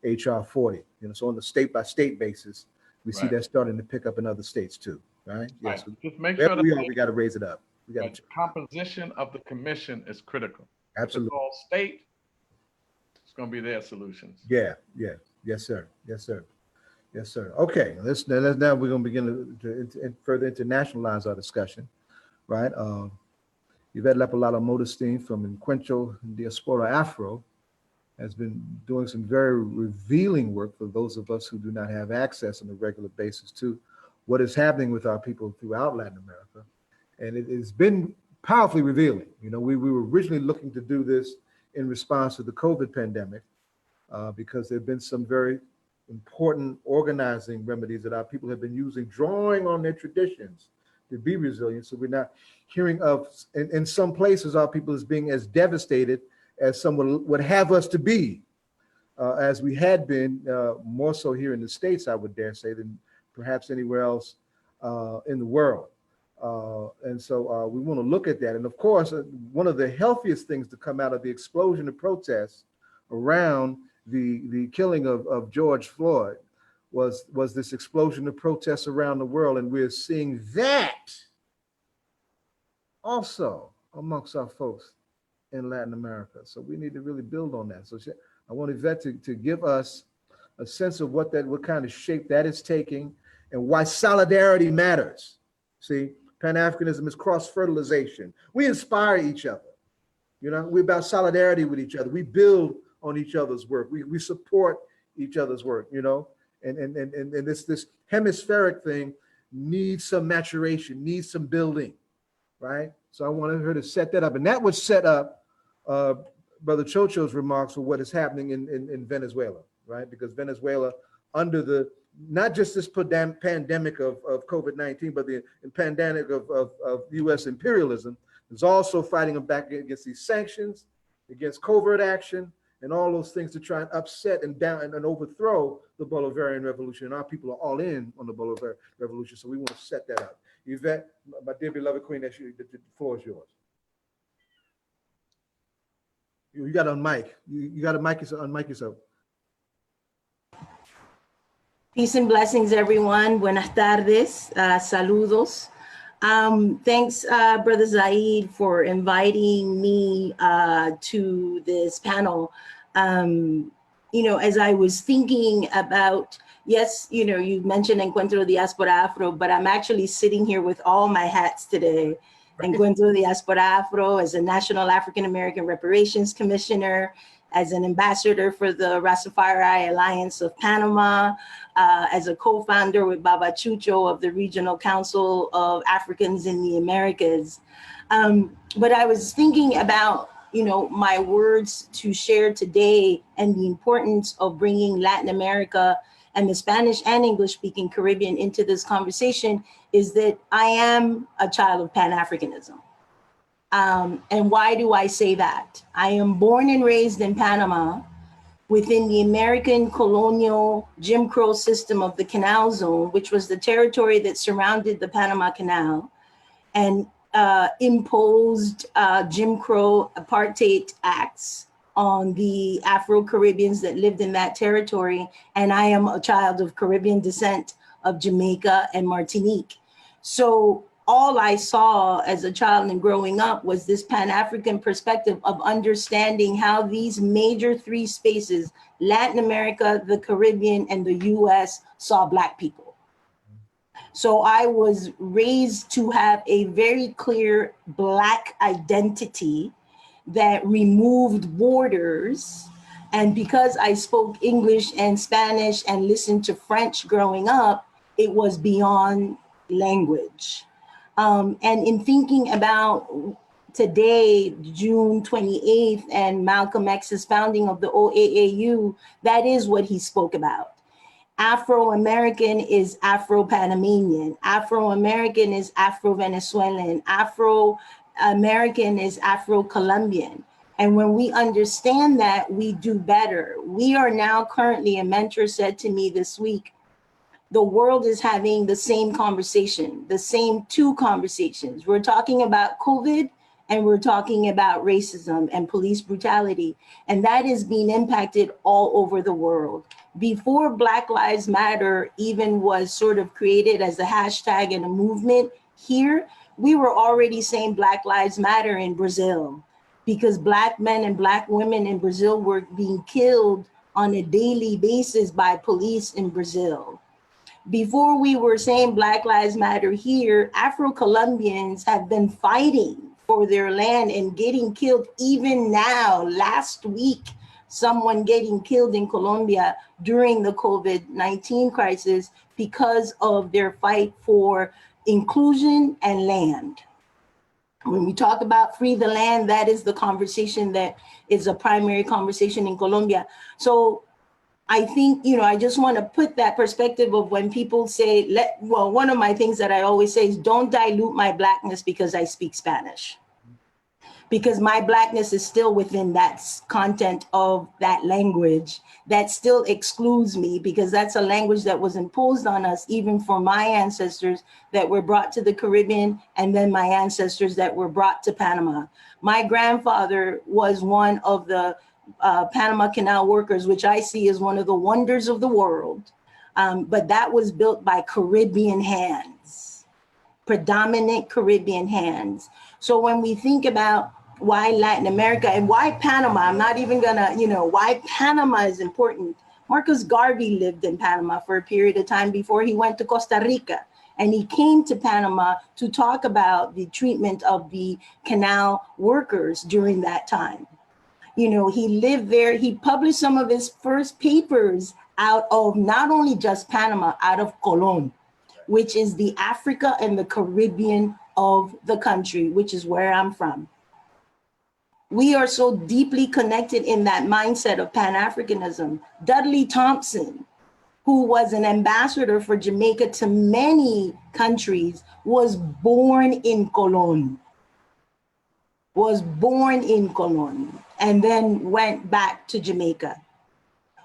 HR 40. So on the state by state basis, we see that starting to pick up in other states too. Right? Yes. Right. Just make sure that we got to raise it up. We got the composition of the commission is critical. Absolutely. If it's all state, it's going to be their solutions. Yeah. Yes, sir. Yes, sir. Yes, sir. Okay. Now we're going to begin to further internationalize our discussion, right? Yvette Lepalala Modestin from Encuentro Diaspora Afro has been doing some very revealing work for those of us who do not have access on a regular basis to what is happening with our people throughout Latin America. And it has been powerfully revealing. We were originally looking to do this in response to the COVID pandemic because there have been some very important organizing remedies that our people have been using, drawing on their traditions to be resilient. So we're not hearing of, in some places, our people as being as devastated as someone would have us to be, as we had been, more so here in the States, I would dare say, than perhaps anywhere else in the world. And so we want to look at that. And of course, one of the healthiest things to come out of the explosion of protests around the killing of George Floyd was this explosion of protests around the world. And we're seeing that also amongst our folks in Latin America. So we need to really build on that. So I want Yvette to give us a sense of what kind of shape that is taking and why solidarity matters. See, Pan-Africanism is cross-fertilization. We inspire each other. We're about solidarity with each other. We build on each other's work. We support each other's work, and this hemispheric thing needs some maturation, needs some building, right? So I wanted her to set that up. And that would set up Brother Chucho's remarks for what is happening in Venezuela, right? Because Venezuela, under not just this pandemic of COVID-19, but the pandemic of US imperialism, is also fighting back against these sanctions, against covert action, and all those things to try and upset and overthrow the Bolivarian Revolution. And our people are all in on the Bolivarian Revolution, so we want to set that up. Yvette, my dear beloved queen, the floor is yours. You got to unmic. You got to unmic yourself. Peace and blessings, everyone. Buenas tardes. Saludos. Thanks, Brother Zayid, for inviting me to this panel. As I was thinking about, yes, you mentioned Encuentro Diaspora Afro, but I'm actually sitting here with all my hats today. Right. Encuentro Diaspora Afro as a National African American Reparations Commissioner, as an ambassador for the Rastafari Alliance of Panama, as a co-founder with Baba Chucho of the Regional Council of Africans in the Americas. But I was thinking about, my words to share today and the importance of bringing Latin America and the Spanish and English speaking Caribbean into this conversation is that I am a child of Pan-Africanism. And why do I say that? I am born and raised in Panama within the American colonial Jim Crow system of the Canal Zone, which was the territory that surrounded the Panama Canal and imposed Jim Crow apartheid acts on the Afro-Caribbeans that lived in that territory. And I am a child of Caribbean descent of Jamaica and Martinique. So all I saw as a child and growing up was this Pan-African perspective of understanding how these major three spaces, Latin America, the Caribbean, and the US, saw Black people. So I was raised to have a very clear Black identity that removed borders. And because I spoke English and Spanish and listened to French growing up, it was beyond language. And in thinking about today, June 28th, and Malcolm X's founding of the OAAU, that is what he spoke about. Afro-American is Afro-Panamanian. Afro-American is Afro-Venezuelan. Afro-American is Afro-Colombian. And when we understand that, we do better. We are now currently, a mentor said to me this week, the world is having the same conversation, the same two conversations. We're talking about COVID and we're talking about racism and police brutality. And that is being impacted all over the world. Before Black Lives Matter even was sort of created as a hashtag and a movement here, we were already saying Black Lives Matter in Brazil because Black men and Black women in Brazil were being killed on a daily basis by police in Brazil. Before we were saying Black Lives Matter here, Afro-Colombians have been fighting for their land and getting killed even now. Last week, someone getting killed in Colombia during the COVID-19 crisis because of their fight for inclusion and land. When we talk about free the land, that is the conversation that is a primary conversation in Colombia. So I think, I just want to put that perspective of when people say, one of my things that I always say is don't dilute my Blackness because I speak Spanish. Because my Blackness is still within that content of that language that still excludes me because that's a language that was imposed on us even for my ancestors that were brought to the Caribbean and then my ancestors that were brought to Panama. My grandfather was one of the Panama Canal workers, which I see as one of the wonders of the world. But that was built by Caribbean hands, predominant Caribbean hands. So when we think about why Latin America and why Panama, I'm not even gonna, why Panama is important. Marcus Garvey lived in Panama for a period of time before he went to Costa Rica. And he came to Panama to talk about the treatment of the canal workers during that time. He lived there. He published some of his first papers out of not only just Panama, out of Colón, which is the Africa and the Caribbean of the country, which is where I'm from. We are so deeply connected in that mindset of Pan-Africanism. Dudley Thompson, who was an ambassador for Jamaica to many countries, was born in Colón. And then went back to Jamaica.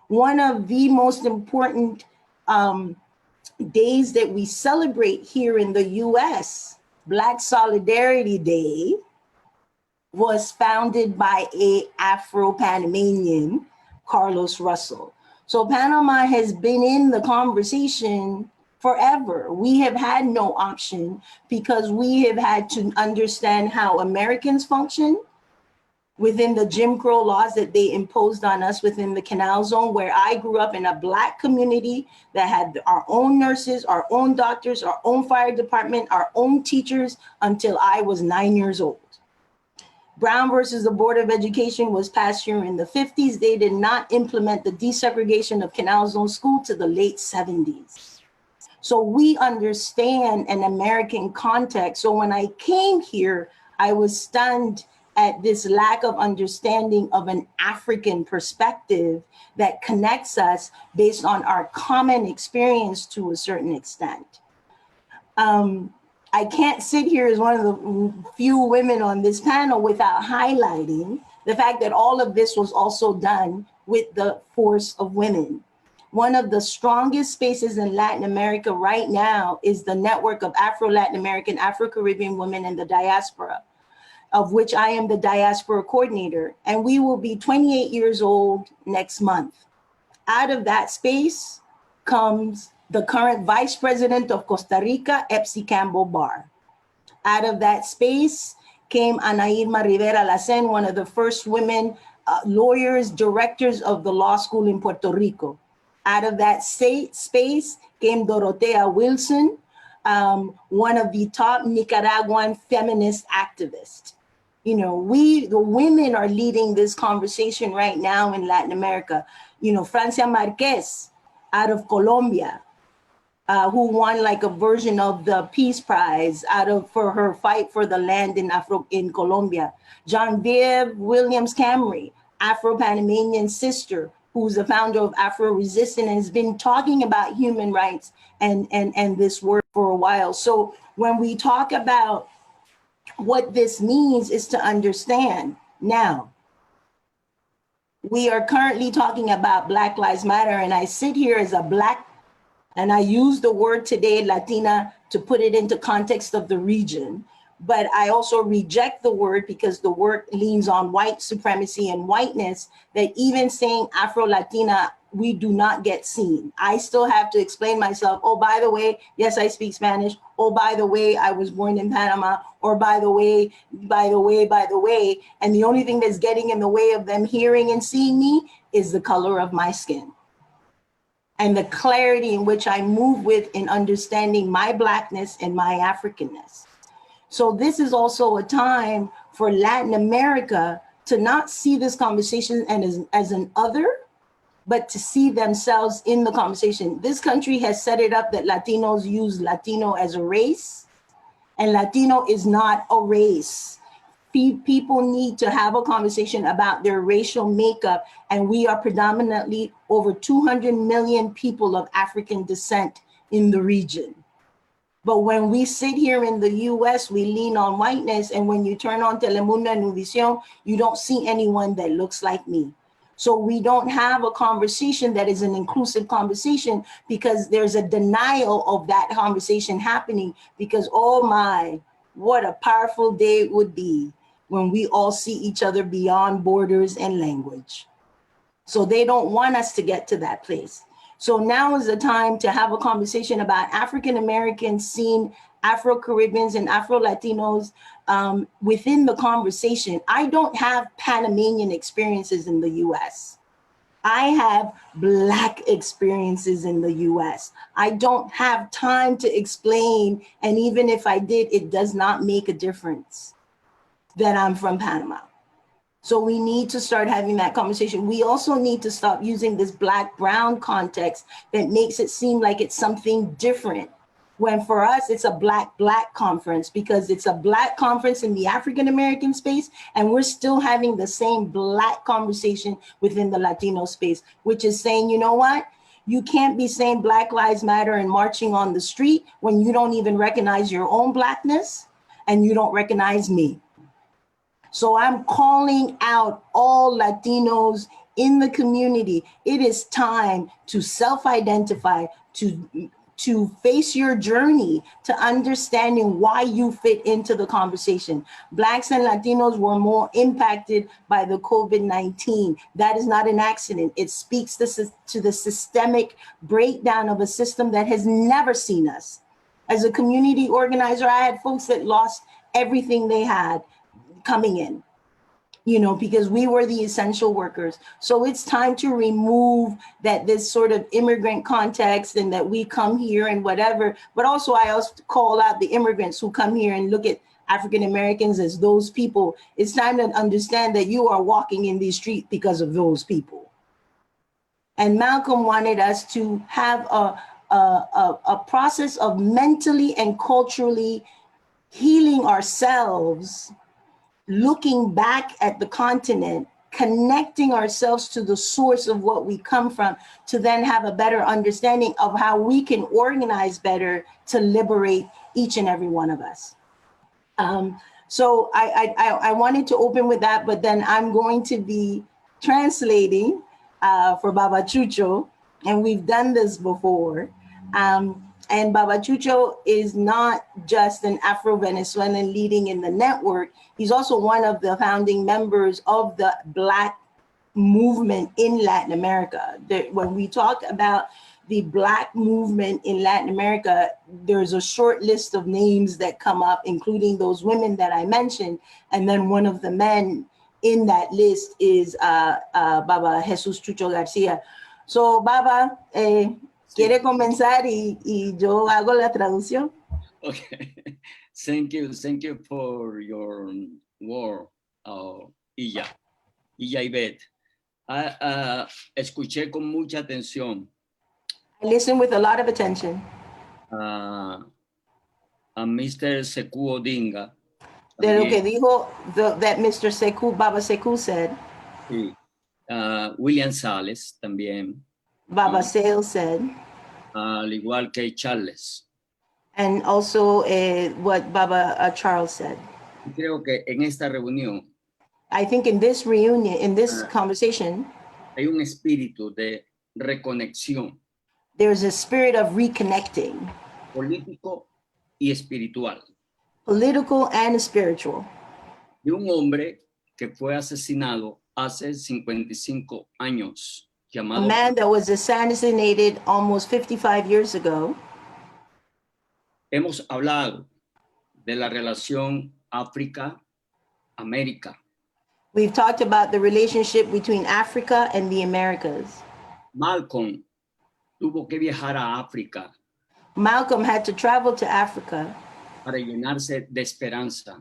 One of the most important days that we celebrate here in the US, Black Solidarity Day, was founded by a Afro-Panamanian, Carlos Russell. So Panama has been in the conversation forever. We have had no option because we have had to understand how Americans function within the Jim Crow laws that they imposed on us within the Canal Zone, where I grew up in a Black community that had our own nurses, our own doctors, our own fire department, our own teachers until I was 9 years old. Brown versus the Board of Education was passed here in the 50s. They did not implement the desegregation of Canal Zone School to the late 70s. So we understand an American context. So when I came here, I was stunned at this lack of understanding of an African perspective that connects us based on our common experience to a certain extent. I can't sit here as one of the few women on this panel without highlighting the fact that all of this was also done with the force of women. One of the strongest spaces in Latin America right now is the network of Afro-Latin American, Afro-Caribbean women in the diaspora, of which I am the diaspora coordinator. And we will be 28 years old next month. Out of that space comes the current Vice President of Costa Rica, Epsi Campbell Barr. Out of that space came Ana Irma Rivera Lacen, one of the first women lawyers, directors of the law school in Puerto Rico. Out of that space came Dorotea Wilson, one of the top Nicaraguan feminist activists. You know, we, the women, are leading this conversation right now in Latin America. You know, Francia Marquez out of Colombia, who won like a version of the Peace Prize for her fight for the land in Colombia. Genevieve Williams Camry, Afro-Panamanian sister, who's the founder of Afro Resistance and has been talking about human rights and this work for a while. So when we talk about what this means is to understand now, we are currently talking about Black Lives Matter, and I sit here as a Black, and I use the word today, Latina, to put it into context of the region, but I also reject the word because the word leans on white supremacy and whiteness, that even saying Afro-Latina, we do not get seen. I still have to explain myself. Oh, by the way, yes, I speak Spanish. Oh, by the way, I was born in Panama. Or by the way. And the only thing that's getting in the way of them hearing and seeing me is the color of my skin and the clarity in which I move with in understanding my Blackness and my Africanness. So this is also a time for Latin America to not see this conversation as an other, but to see themselves in the conversation. This country has set it up that Latinos use Latino as a race, and Latino is not a race. People need to have a conversation about their racial makeup, and we are predominantly over 200 million people of African descent in the region. But when we sit here in the US, we lean on whiteness, and when you turn on Telemundo and Univision, you don't see anyone that looks like me. So we don't have a conversation that is an inclusive conversation because there's a denial of that conversation happening because, oh my, what a powerful day it would be when we all see each other beyond borders and language. So they don't want us to get to that place. So now is the time to have a conversation about African Americans seeing Afro-Caribbeans and Afro-Latinos within the conversation. I don't have Panamanian experiences in the US. I have Black experiences in the US. I don't have time to explain, and even if I did, it does not make a difference that I'm from Panama. So we need to start having that conversation. We also need to stop using this Black-Brown context that makes it seem like it's something different, when for us, it's a Black-Black conference because it's a Black conference in the African-American space, and we're still having the same Black conversation within the Latino space, which is saying, you know what? You can't be saying Black Lives Matter and marching on the street when you don't even recognize your own Blackness and you don't recognize me. So I'm calling out all Latinos in the community. It is time to self-identify, to face your journey, to understanding why you fit into the conversation. Blacks and Latinos were more impacted by the COVID-19. That is not an accident. It speaks to the systemic breakdown of a system that has never seen us. As a community organizer, I had folks that lost everything they had coming in, you know, because we were the essential workers. So it's time to remove this sort of immigrant context and that we come here and whatever, but also I also call out the immigrants who come here and look at African Americans as those people, it's time to understand that you are walking in these streets because of those people. And Malcolm wanted us to have a process of mentally and culturally healing ourselves, looking back at the continent, connecting ourselves to the source of what we come from, to then have a better understanding of how we can organize better to liberate each and every one of us. So I wanted to open with that, but then I'm going to be translating for Baba Chucho, and we've done this before. And Baba Chucho is not just an Afro-Venezuelan leading in the network. He's also one of the founding members of the Black movement in Latin America. When we talk about the Black movement in Latin America, there's a short list of names that come up, including those women that I mentioned. And then one of the men in that list is Baba Jesus Chucho Garcia. So Baba, ¿quiere comenzar y yo hago la traducción? Okay, thank you for your word, Illa Yvette. Escuché con mucha atención. I listened with a lot of attention. A Mr. Sekou Odinga. De lo que dijo that Mr. Sekou, Baba Sekou said. Sí. William Sales también. Baba Sales said. Al igual que Charles. And also what Baba Charles said. Creo que en esta reunión, I think in this reunion, in this conversation, hay un espíritu de reconexión. There's a spirit of reconnecting. Político y espiritual. Political and spiritual. De un hombre que fue asesinado hace 55 años. Llamado, a man that was assassinated almost 55 years ago. Hemos hablado de la relación África-América. We've talked about the relationship between Africa and the Americas. Malcolm tuvo que viajar a África. Malcolm had to travel to Africa para llenarse de esperanza.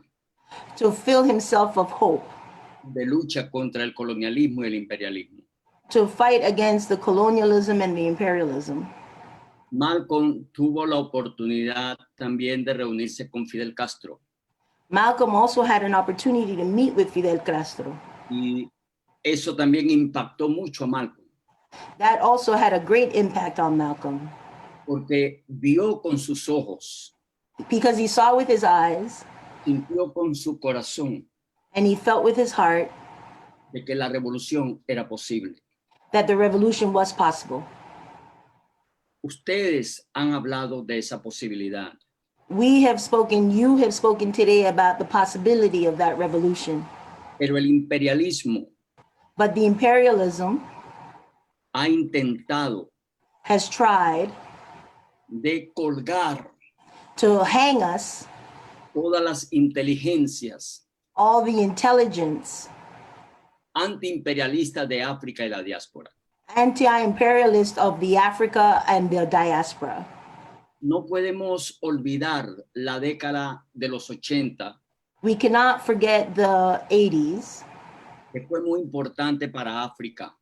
To fill himself of hope. De lucha contra el colonialismo y el imperialismo. To fight against the colonialism and the imperialism. Malcolm tuvo la oportunidad también de reunirse con Fidel Castro. Malcolm also had an opportunity to meet with Fidel Castro. Y eso también impactó mucho a Malcolm. That also had a great impact on Malcolm. Porque vio con sus ojos. Because he saw with his eyes. Sintió con su corazón. And he felt with his heart. De que la revolución era posible. That the revolution was possible. Ustedes han hablado de esa posibilidad. You have spoken today about the possibility of that revolution. Pero el imperialismo. But the imperialism. Ha intentado. Has tried. De colgar. To hang us. Todas las inteligencias. All the intelligence. Antiimperialista de África y la diáspora. Anti-imperialist of the Africa and the diaspora. No podemos olvidar la década de los 80. We cannot forget the 80s. Que fue muy importante para África.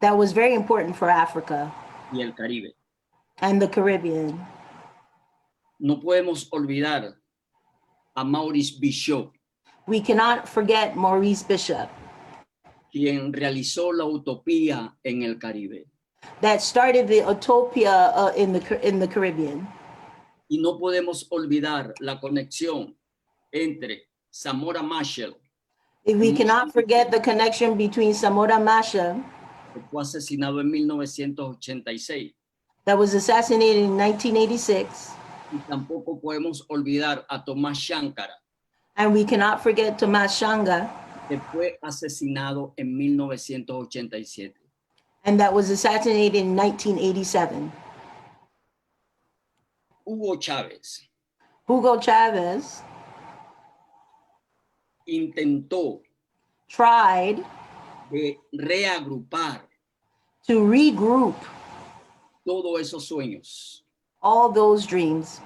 That was very important for Africa. Y el Caribe. And the Caribbean. No podemos olvidar a Maurice Bishop. We cannot forget Maurice Bishop. Quien realizó la utopía en el Caribe. That started the utopia in the Caribbean. Y no podemos olvidar la conexión entre Zamora Machel. We cannot forget the connection between Zamora Machel. Que fue asesinado en 1986. That was assassinated in 1986. Y tampoco podemos olvidar a Tomás Sankara. And we cannot forget Tomás Sankara. Que fue asesinado en 1987. And that was assassinated in 1987. Hugo Chávez. Hugo Chávez. Intentó. Tried. De reagrupar. To regroup. Todos esos sueños. All those dreams.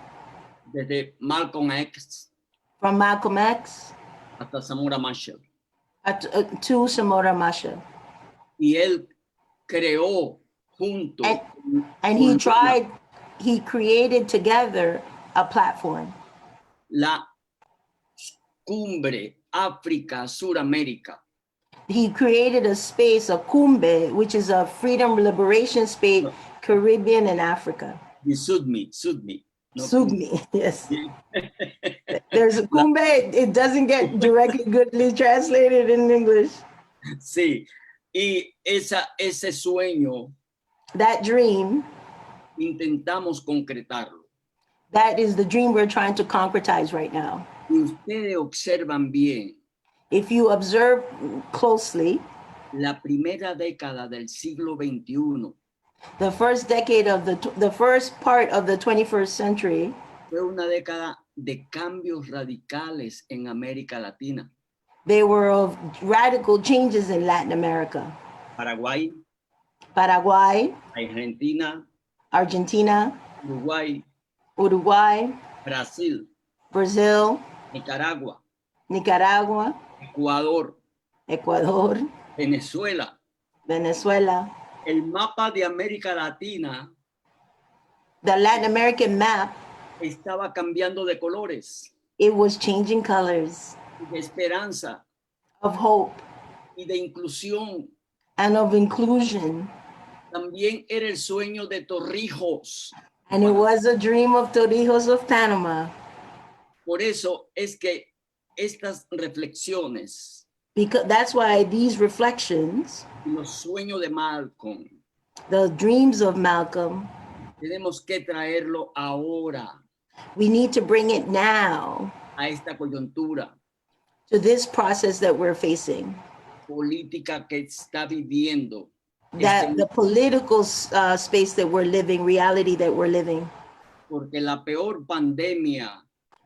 Desde Malcolm X. from Malcolm X hasta Samora Machel. to Samora Machel. Y él creó junto And he created together a platform. la Cumbre África Suramérica. He created a space, a Cumbe, which is a freedom liberation space, Caribbean and Africa. Y Sudmi. No, Sudmi, yes. There's a Cumbe, it doesn't get directly goodly translated in English. Sí, y ese sueño That dream, intentamos concretarlo. that is the dream we're trying to concretize right now. Y ustedes observan bien, If you observe closely, la primera década del siglo XXI the first decade of the first part of the 21st century fue una década de cambios radicales en América Latina. they were of radical changes in Latin America. Paraguay, Paraguay, Argentina, Argentina, Uruguay, Brasil, Brazil, Nicaragua, Ecuador, Venezuela. El mapa de América Latina the Latin American map, estaba cambiando de colores, it was changing colors de esperanza of hope y de inclusión. and of inclusion. También era el sueño de Torrijos. And it was a dream of Torrijos of Panama. Por eso es que estas reflexiones, Because that's why these reflections, los sueños de Malcolm, the dreams of Malcolm, tenemos que traerlo ahora we need to bring it now a esta coyuntura to this process that we're facing. política que está viviendo. That the political space that we're living, reality that we're living. Porque la peor pandemia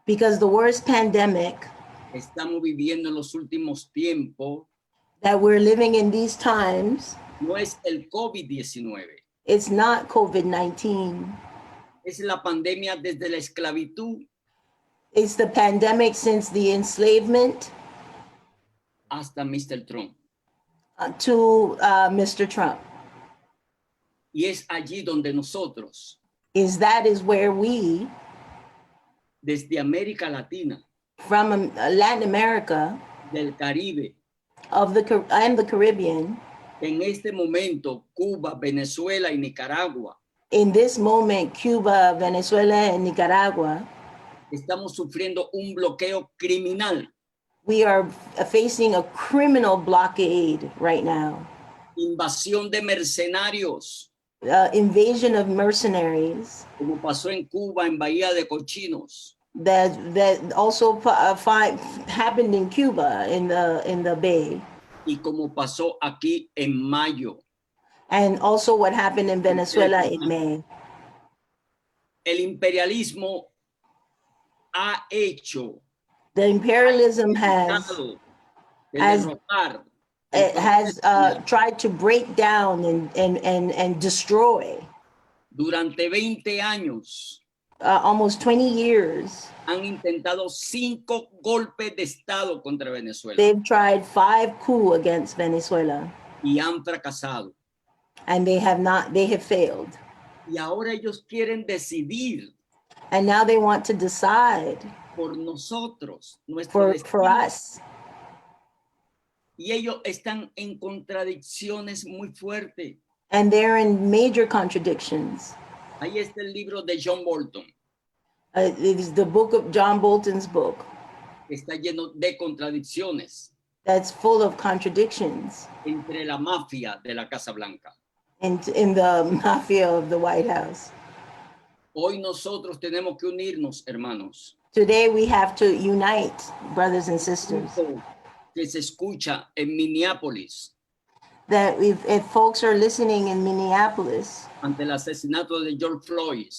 Because the worst pandemic que estamos viviendo en los últimos tiempos that we're living in these times, no es el COVID-19. it's not COVID-19. Es la pandemia desde la esclavitud It's the pandemic since the enslavement hasta Mr. Trump. To Mr. Trump. Y es allí donde nosotros, That is where we, desde América Latina, from Latin America, del Caribe, and the Caribbean, en este momento, Cuba, Venezuela y Nicaragua, in this moment, Cuba, Venezuela, and Nicaragua, estamos sufriendo un bloqueo criminal. We are facing a criminal blockade right now. Invasión de mercenarios. Invasion of mercenaries. Como pasó en Cuba, en Bahía de Cochinos. That also happened in Cuba, in the Bay. Y como pasó aquí en mayo. And also what happened in Venezuela in May. El imperialismo ha hecho. The imperialism has tried to break down and destroy. Durante 20 años. Almost 20 years. Han intentado 5 golpes de Estado contra Venezuela. They've tried 5 coups against Venezuela. Y han fracasado. And they have failed. Y ahora ellos quieren decidir. And now they want to decide. Por nosotros, for us. Y ellos están en contradicciones muy fuertes. And they're in major contradictions. Ahí está el libro de John Bolton. It is the book of John Bolton's book. Está lleno de contradicciones. That's full of contradictions. Entre la mafia de la Casa Blanca. In the mafia of the White House. Hoy nosotros tenemos que unirnos, hermanos. Today we have to unite, brothers and sisters. Que se escucha en Minneapolis. That if folks are listening in Minneapolis. Ante el asesinato de George Floyd.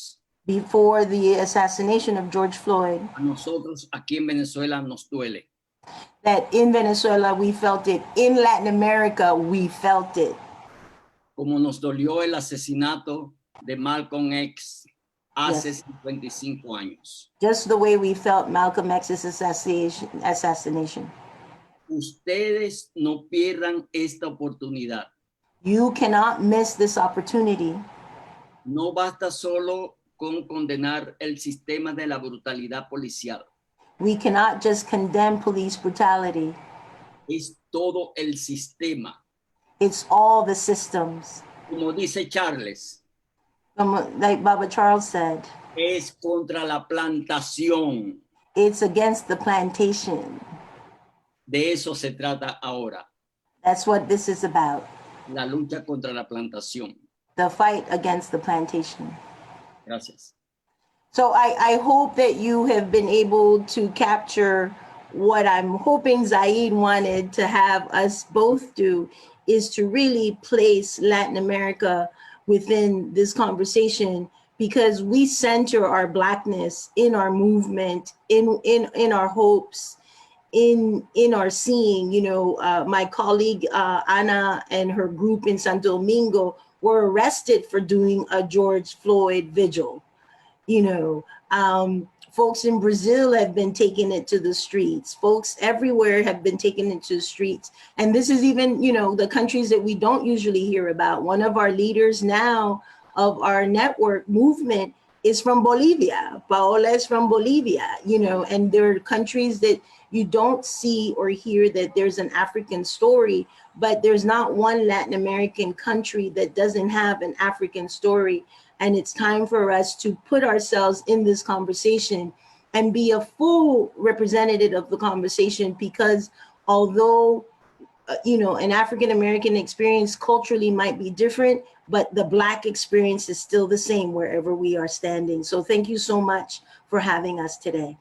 Before the assassination of George Floyd. A nosotros aquí en Venezuela nos duele. That in Venezuela we felt it. In Latin America we felt it. Como nos dolió el asesinato de Malcolm X. hace 55 años. Just the way we felt Malcolm X's assassination. Ustedes no pierdan esta oportunidad. You cannot miss this opportunity. No basta solo con condenar el sistema de la brutalidad policial. We cannot just condemn police brutality. Es todo el sistema. It's all the systems. Como dice Charles, Like Baba Charles said, es contra la plantación. it's against the plantation. De eso se trata ahora. That's what this is about. La lucha contra la plantación. The fight against the plantation. Gracias. So I hope that you have been able to capture what I'm hoping Zayid wanted to have us both do, is to really place Latin America within this conversation, because we center our Blackness in our movement, in our hopes, in our seeing. You know, my colleague Ana and her group in Santo Domingo were arrested for doing a George Floyd vigil. You know, folks in Brazil have been taking it to the streets. Folks everywhere have been taking it to the streets. And this is even, you know, the countries that we don't usually hear about. One of our leaders now of our network movement is from Bolivia. Paola is from Bolivia, you know, and there are countries that you don't see or hear that there's an African story, but there's not one Latin American country that doesn't have an African story. And it's time for us to put ourselves in this conversation and be a full representative of the conversation, because although, you know, an African-American experience culturally might be different, but the Black experience is still the same wherever we are standing. So thank you so much for having us today.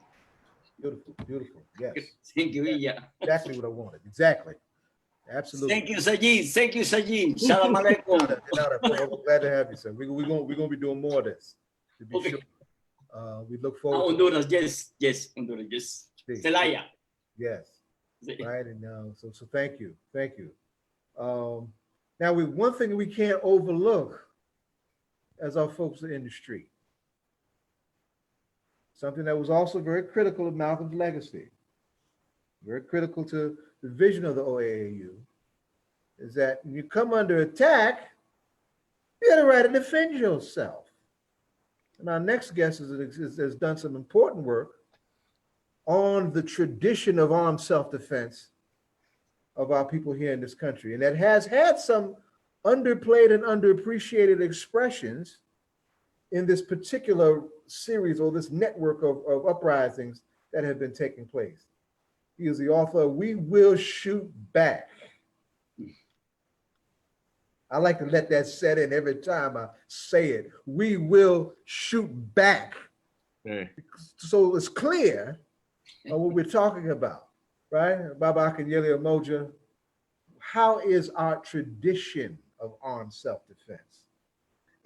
Beautiful, beautiful. Yes. Thank you, Villa. Exactly what I wanted. Exactly. Absolutely. Thank you, Zayid. Thank you, Zayid. Salam alaikum. Glad to have you, sir. We're gonna be doing more of this, to be sure. We look forward to Honduras, yes, Honduras, yes. Celaya. Yes. Right, and so thank you. Now, one thing we can't overlook as our folks in the street, something that was also very critical of Malcolm's legacy, very critical to the vision of the OAAU, is that when you come under attack, you got a right to defend yourself. And our next guest has done some important work on the tradition of armed self-defense of our people here in this country. And that has had some underplayed and underappreciated expressions in this particular series or this network of uprisings that have been taking place. He is the author of We Will Shoot Back. I like to let that set in every time I say it. We will shoot back. Hey. So it's clear what we're talking about, right? Baba Akinyele Umoja, how is our tradition of armed self-defense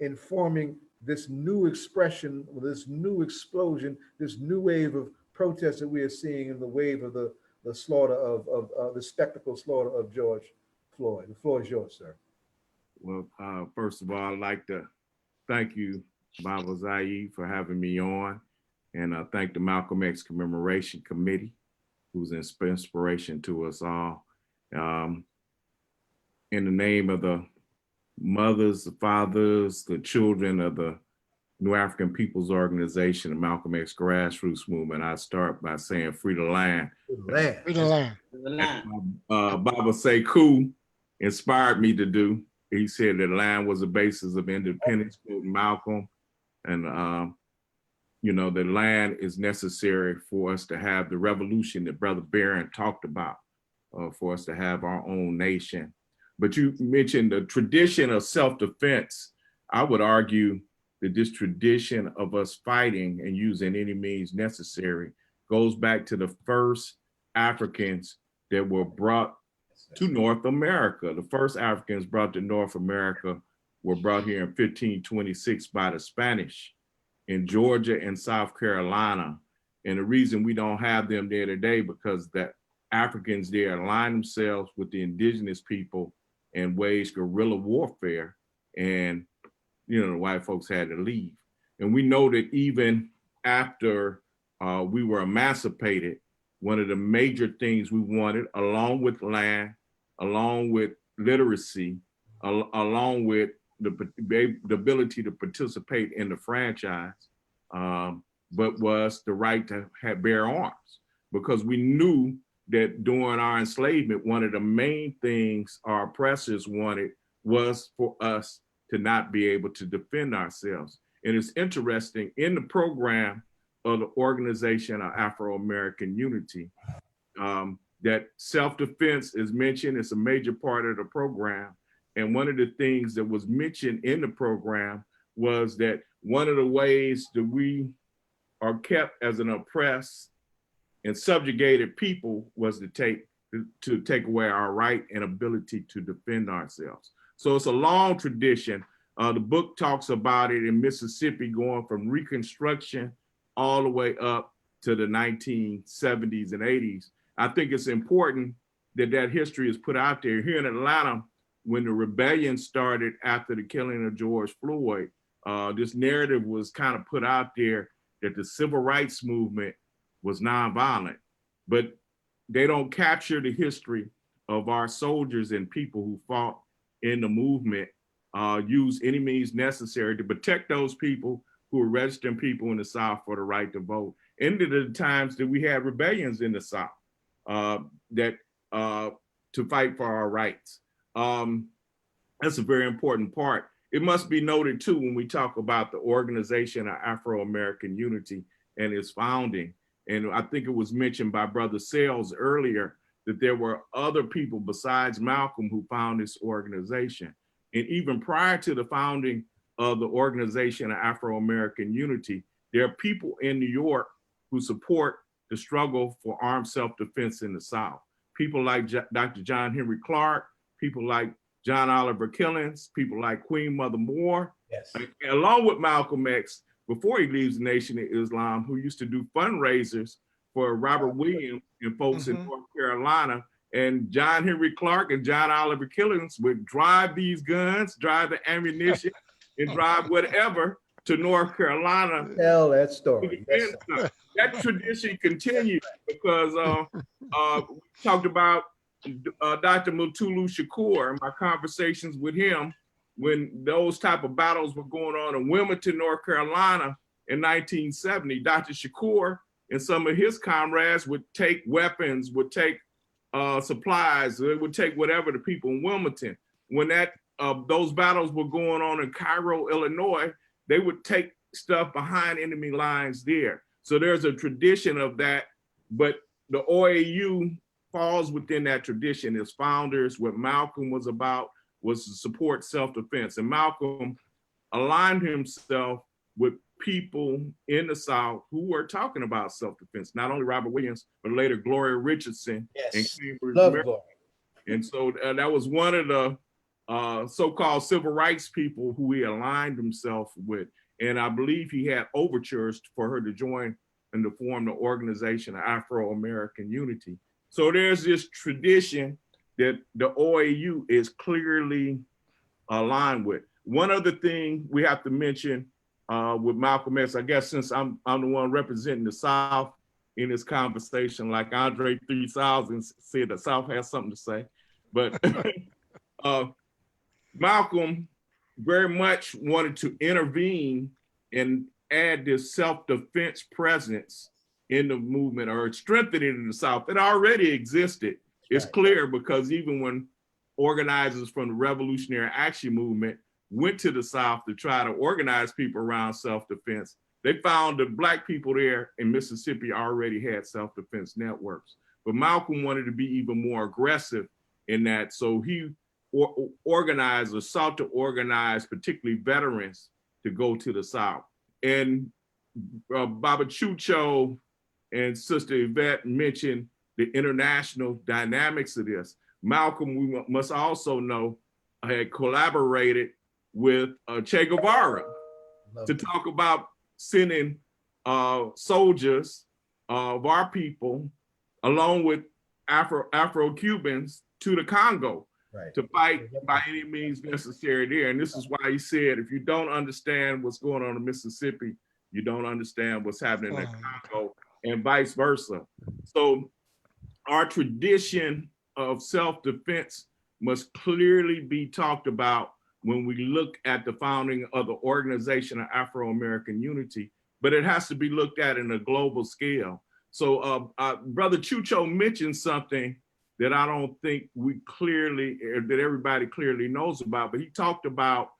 informing this new expression, this new explosion, this new wave of protests that we are seeing in the wave of the slaughter of the spectacle slaughter of George Floyd? The floor is yours, sir. Well, first of all, I'd like to thank you, Baba Zayid, for having me on, and thank the Malcolm X Commemoration Committee, who's an inspiration to us all. In the name of the mothers, the fathers, the children of the New African People's Organization, the Malcolm X Grassroots Movement, I start by saying free the land. Free the land. Baba Sekou inspired me to do. He said that land was the basis of independence, quoting Malcolm. And, you know, the land is necessary for us to have the revolution that Brother Barron talked about, for us to have our own nation. But you mentioned the tradition of self-defense. I would argue that this tradition of us fighting and using any means necessary goes back to the first Africans that were brought to North America. The first Africans brought to North America were brought here in 1526 by the Spanish in Georgia and South Carolina. And the reason we don't have them there today, because the Africans there aligned themselves with the indigenous people and waged guerrilla warfare. And, you know, the white folks had to leave. And we know that even after we were emancipated, one of the major things we wanted, along with land, along with literacy, along with the ability to participate in the franchise, but was the right to bear arms. Because we knew that during our enslavement, one of the main things our oppressors wanted was for us to not be able to defend ourselves. And it's interesting, in the program of the Organization of Afro-American Unity, that self-defense is mentioned. It's a major part of the program. And one of the things that was mentioned in the program was that one of the ways that we are kept as an oppressed and subjugated people was to take away our right and ability to defend ourselves. So it's a long tradition. The book talks about it in Mississippi, going from Reconstruction all the way up to the 1970s and 80s. I think it's important that that history is put out there. Here in Atlanta, when the rebellion started after the killing of George Floyd, this narrative was kind of put out there that the civil rights movement was nonviolent, but they don't capture the history of our soldiers and people who fought in the movement, use any means necessary to protect those people who were registering people in the South for the right to vote. Into the times that we had rebellions in the South to fight for our rights. That's a very important part. It must be noted too, when we talk about the Organization of Afro-American Unity and its founding, and I think it was mentioned by Brother Sales earlier, that there were other people besides Malcolm who found this organization. And even prior to the founding of the Organization of Afro-American Unity, there are people in New York who support the struggle for armed self-defense in the South. People like Dr. John Henry Clark, people like John Oliver Killings, people like Queen Mother Moore, yes, along with Malcolm X, before he leaves the Nation of Islam, who used to do fundraisers for Robert Williams and folks in North Carolina. And John Henry Clark and John Oliver Killings would drive these guns, drive the ammunition, and drive whatever to North Carolina. Tell that story. Yes, that tradition continues because we talked about Dr. Mutulu Shakur and my conversations with him when those type of battles were going on in Wilmington, North Carolina in 1970. Dr. Shakur and some of his comrades would take weapons, would take supplies, they would take whatever to people in Wilmington. When those battles were going on in Cairo, Illinois, they would take stuff behind enemy lines there. So there's a tradition of that, but the OAAU falls within that tradition. Its founders, what Malcolm was about was to support self-defense. And Malcolm aligned himself with people in the South who were talking about self-defense, not only Robert Williams, but later Gloria Richardson. yes, and Cambridge, love Maryland. Gloria. And so that was one of the so-called civil rights people who he aligned himself with. And I believe he had overtures for her to join and to form the Organization of Afro-American Unity. So there's this tradition that the OAU is clearly aligned with. One other thing we have to mention with Malcolm X, I guess since I'm the one representing the South in this conversation, like Andre 3000 said, the South has something to say. But Malcolm very much wanted to intervene and add this self-defense presence in the movement, or strengthen it in the South. It already existed. It's clear because even when organizers from the Revolutionary Action Movement went to the South to try to organize people around self-defense, they found that Black people there in Mississippi already had self-defense networks. But Malcolm wanted to be even more aggressive in that. So he organized or sought to organize particularly veterans to go to the South. And Baba Chucho and Sister Yvette mentioned the international dynamics of this. Malcolm, we must also know, had collaborated with Che Guevara to talk about sending soldiers of our people, along with Afro-Cubans, to the Congo. to fight by any means necessary there. And this is why he said, if you don't understand what's going on in Mississippi, you don't understand what's happening in Congo, and vice versa. So our tradition of self-defense must clearly be talked about when we look at the founding of the Organization of Afro-American Unity, but it has to be looked at in a global scale. So Brother Chucho mentioned something that I don't think that everybody clearly knows about, but he talked about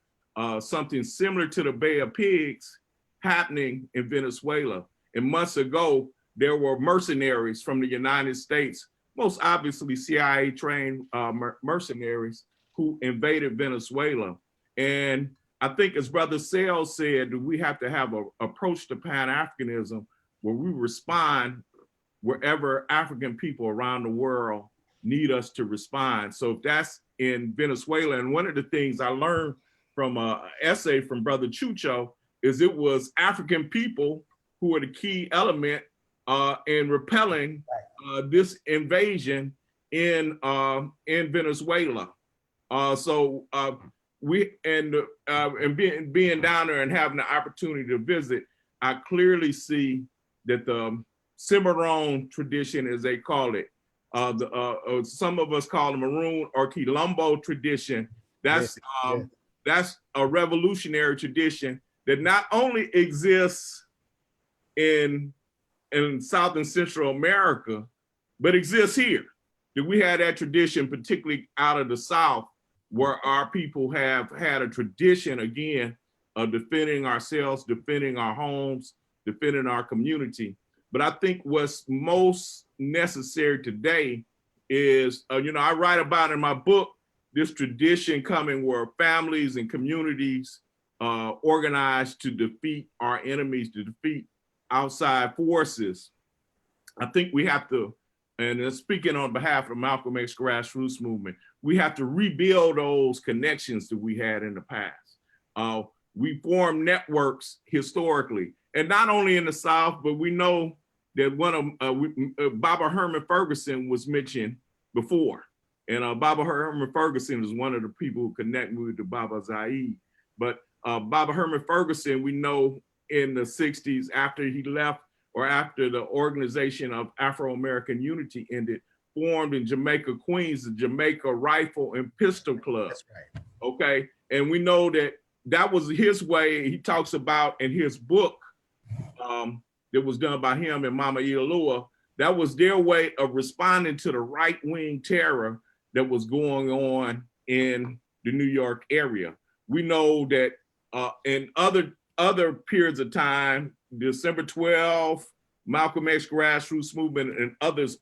something similar to the Bay of Pigs happening in Venezuela. And months ago, there were mercenaries from the United States, most obviously CIA trained mercenaries, who invaded Venezuela. And I think, as Brother Sales said, we have to have an approach to Pan-Africanism where we respond wherever African people around the world need us to respond. So if that's in Venezuela, and one of the things I learned from an essay from Brother Chucho is it was African people who were the key element in repelling this invasion in Venezuela. Being down there and having the opportunity to visit, I clearly see that the Cimarron tradition, as they call it, some of us call the Maroon or Quilombo tradition. That's a revolutionary tradition that not only exists in South and Central America, but exists here. That we had that tradition, particularly out of the South, where our people have had a tradition, again, of defending ourselves, defending our homes, defending our community. But I think what's most necessary today is, I write about in my book, this tradition coming where families and communities organize to defeat our enemies, to defeat outside forces. I think we have to, and speaking on behalf of the Malcolm X grassroots movement, we have to rebuild those connections that we had in the past. We formed networks historically, and not only in the South, but we know that one of Baba Herman Ferguson was mentioned before. And Baba Herman Ferguson is one of the people who connect me with the Baba Zayid. But Baba Herman Ferguson, we know in the 60s, after he left, or after the Organization of Afro-American Unity ended, formed in Jamaica, Queens, the Jamaica Rifle and Pistol Club. That's right. Okay, and we know that that was his way. He talks about in his book that was done by him and Mama Ialua, that was their way of responding to the right-wing terror that was going on in the New York area. We know that in other periods of time, December 12th, Malcolm X grassroots movement and others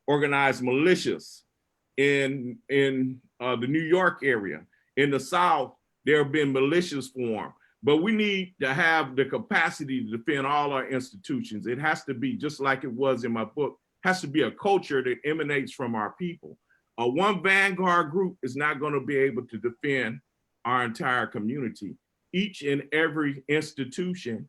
organized militias in the New York area. In the South, there have been militias formed, but we need to have the capacity to defend all our institutions. It has to be, just like it was in my book, has to be a culture that emanates from our people. One vanguard group is not going to be able to defend our entire community. Each and every institution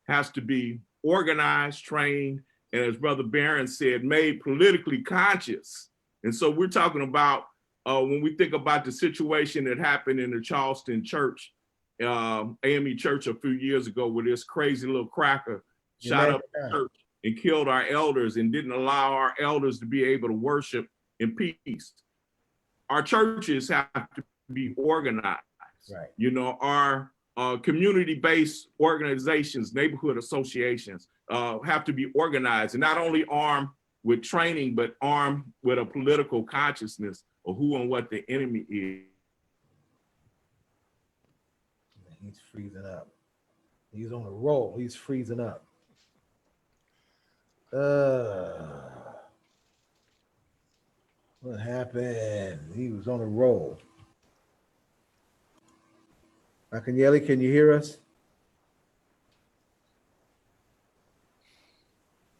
has to be organized, trained, and as Brother Barron said, made politically conscious. And so we're talking about, when we think about the situation that happened in the Charleston church, AME church a few years ago, where this crazy little cracker shot up the church and killed our elders and didn't allow our elders to be able to worship in peace. Our churches have to be organized. Right. Our community-based organizations, neighborhood associations have to be organized, and not only armed with training, but armed with a political consciousness of who and what the enemy is. He's freezing up. He's on a roll. He's freezing up. What happened? He was on a roll. Akinyele, can you hear us?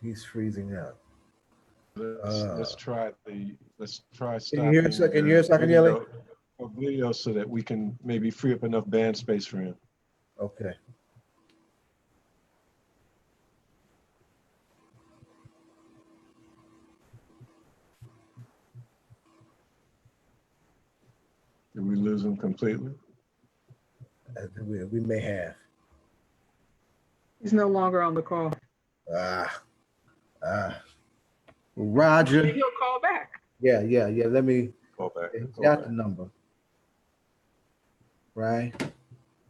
He's freezing up. Let's try stopping. Can you hear us, Akinyele? Video so that we can maybe free up enough band space for him. Okay. Did we lose him completely? We may have. He's no longer on the call. Roger. Maybe he'll call back. Yeah. Let me. Call back. He's Call got back. the number. Right.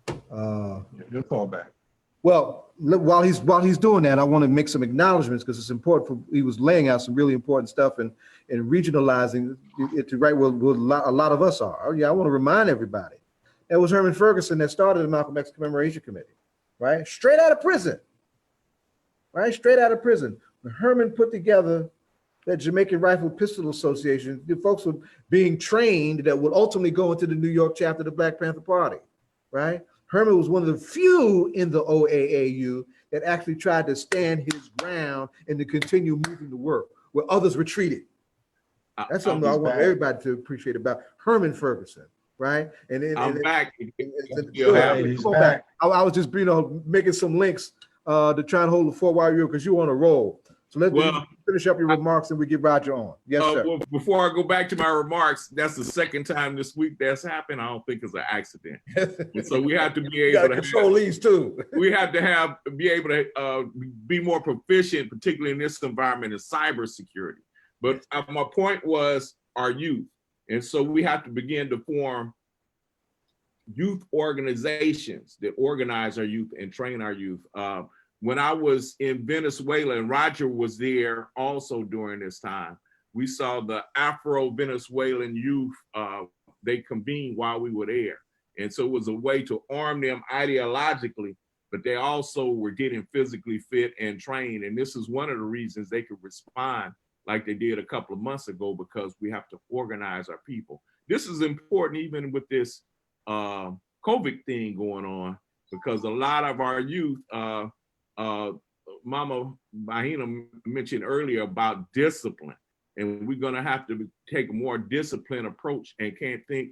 He'll call back. Well, while he's doing that, I want to make some acknowledgments because it's important. He was laying out some really important stuff and regionalizing it to right where a lot of us are. Yeah, I want to remind everybody. It was Herman Ferguson that started the Malcolm X Commemoration Committee, right? Straight out of prison, right? Straight out of prison. When Herman put together that Jamaican Rifle Pistol Association, the folks were being trained that would ultimately go into the New York chapter of the Black Panther Party, right? Herman was one of the few in the OAAU that actually tried to stand his ground and to continue moving the work where others retreated. That's something I want everybody to appreciate about Herman Ferguson, right? I'm back. He's back. I was just, making some links to try and hold the Fort Warrior because you're on a roll. So let's finish up your remarks and we get Roger on. Yes, sir. Well, before I go back to my remarks, that's the second time this week that's happened. I don't think it's an accident. And so we have to be able to control these too. We have to be able to be more proficient, particularly in this environment in cybersecurity. But my point was our youth. And so we have to begin to form youth organizations that organize our youth and train our youth. When I was in Venezuela, and Roger was there also during this time, we saw the Afro-Venezuelan youth, they convened while we were there. And so it was a way to arm them ideologically, but they also were getting physically fit and trained. And this is one of the reasons they could respond like they did a couple of months ago, because we have to organize our people. This is important even with this COVID thing going on, because a lot of our youth, Mama Bayyinah mentioned earlier about discipline, and we're gonna have to take a more disciplined approach and can't think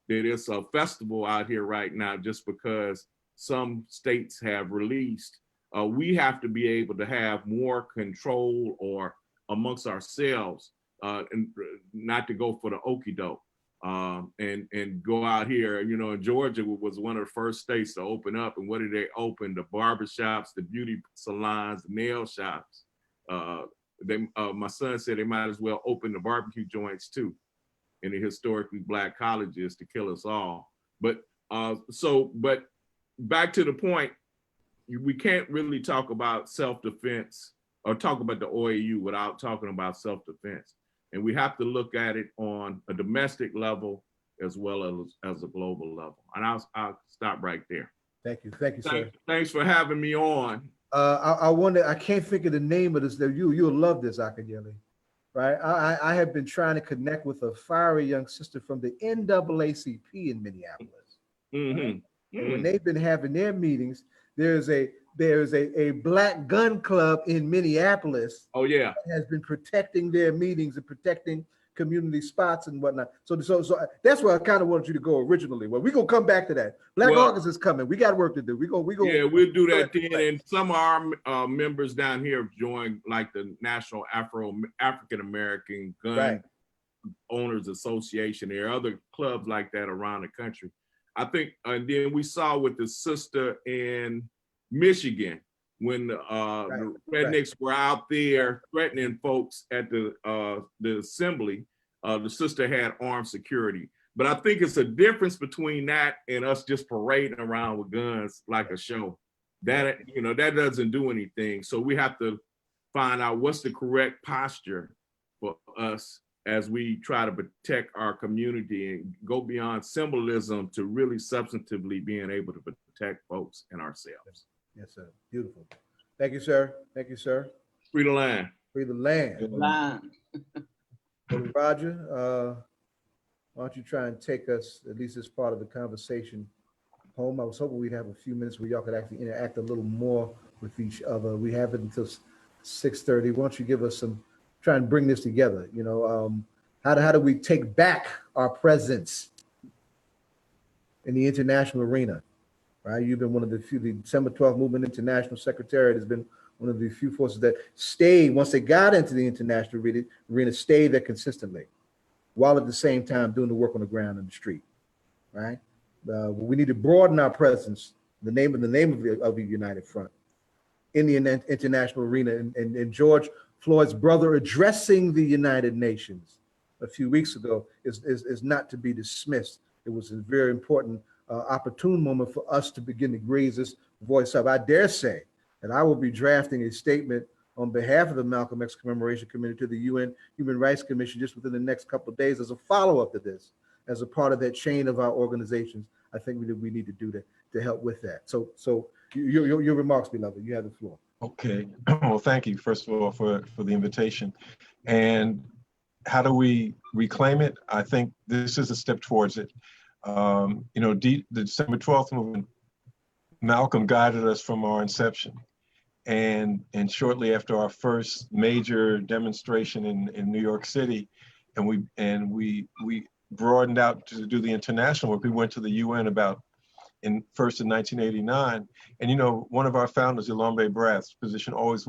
that it's a festival out here right now just because some states have released. We have to be able to have more control or amongst ourselves, and not to go for the okie doke. And go out here, Georgia was one of the first states to open up. And what did they open? The barbershops, the beauty salons, the nail shops. My son said they might as well open the barbecue joints too in the historically Black colleges to kill us all. But back to the point, we can't really talk about self-defense or talk about the OAU without talking about self-defense. And we have to look at it on a domestic level as well as a global level. And I'll stop right there. Thank you, sir. Thanks for having me on. I wonder, I can't think of the name of this. You'll love this, Akinyele, right? I have been trying to connect with a fiery young sister from the NAACP in Minneapolis. Mm-hmm. And when they've been having their meetings, there's a Black gun club in Minneapolis. Oh yeah, that has been protecting their meetings and protecting community spots and whatnot. So that's where I kind of wanted you to go originally. Well, we're gonna come back to that. Black August is coming. We got work to do. We go. Yeah, we'll do that then. And some of our members down here have joined, like the National African American Gun Owners Association. There are other clubs like that around the country. I think, and then we saw with the sister in Michigan when the rednecks were out there threatening folks at the assembly. The sister had armed security, but I think it's a difference between that and us just parading around with guns like a show. That that doesn't do anything. So we have to find out what's the correct posture for us as we try to protect our community and go beyond symbolism to really substantively being able to protect folks and ourselves. Yes, sir. Beautiful. Thank you, sir. Thank you, sir. Free the land. Free the land. Roger, why don't you try and take us, at least as part of the conversation, home? I was hoping we'd have a few minutes where y'all could actually interact a little more with each other. We have it until 6:30. Why don't you give us some, try and bring this together? How do we take back our presence in the international arena? Right, you've been one of the few. The December 12th Movement International Secretariat has been one of the few forces that stayed, once they got into the international arena, stayed there consistently, while at the same time doing the work on the ground in the street. right? We need to broaden our presence, the name of the United Front in the international arena. And George Floyd's brother addressing the United Nations a few weeks ago is not to be dismissed. It was a very important, opportune moment for us to begin to raise this voice up. I dare say that I will be drafting a statement on behalf of the Malcolm X Commemoration Committee to the UN Human Rights Commission just within the next couple of days as a follow-up to this, as a part of that chain of our organizations. I think we need to do that to help with that. So your remarks, beloved, you have the floor. Okay, well, thank you, first of all, for the invitation. And how do we reclaim it? I think this is a step towards it. You know, the December 12th movement, Malcolm guided us from our inception. And shortly after our first major demonstration in New York City, and we broadened out to do the international work. We went to the UN first in 1989. And, you know, one of our founders, Ilambe Brath's position always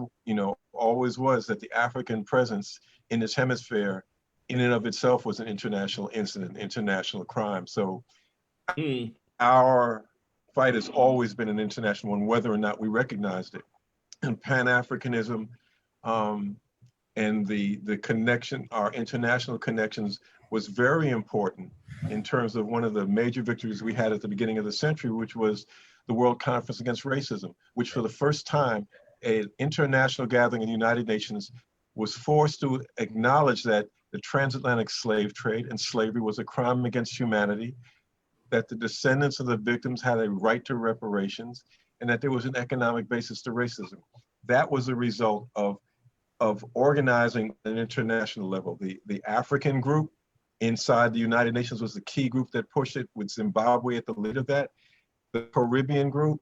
was that the African presence in this hemisphere in and of itself was an international incident, international crime. So our fight has always been an international one, whether or not we recognized it. And Pan-Africanism and the connection, our international connections, was very important in terms of one of the major victories we had at the beginning of the century, which was the World Conference Against Racism, which for the first time, an international gathering in the United Nations was forced to acknowledge that the transatlantic slave trade and slavery was a crime against humanity, that the descendants of the victims had a right to reparations, and that there was an economic basis to racism. That was a result of organizing at an international level. The African group inside the United Nations was the key group that pushed it, with Zimbabwe at the lead of that. The Caribbean group,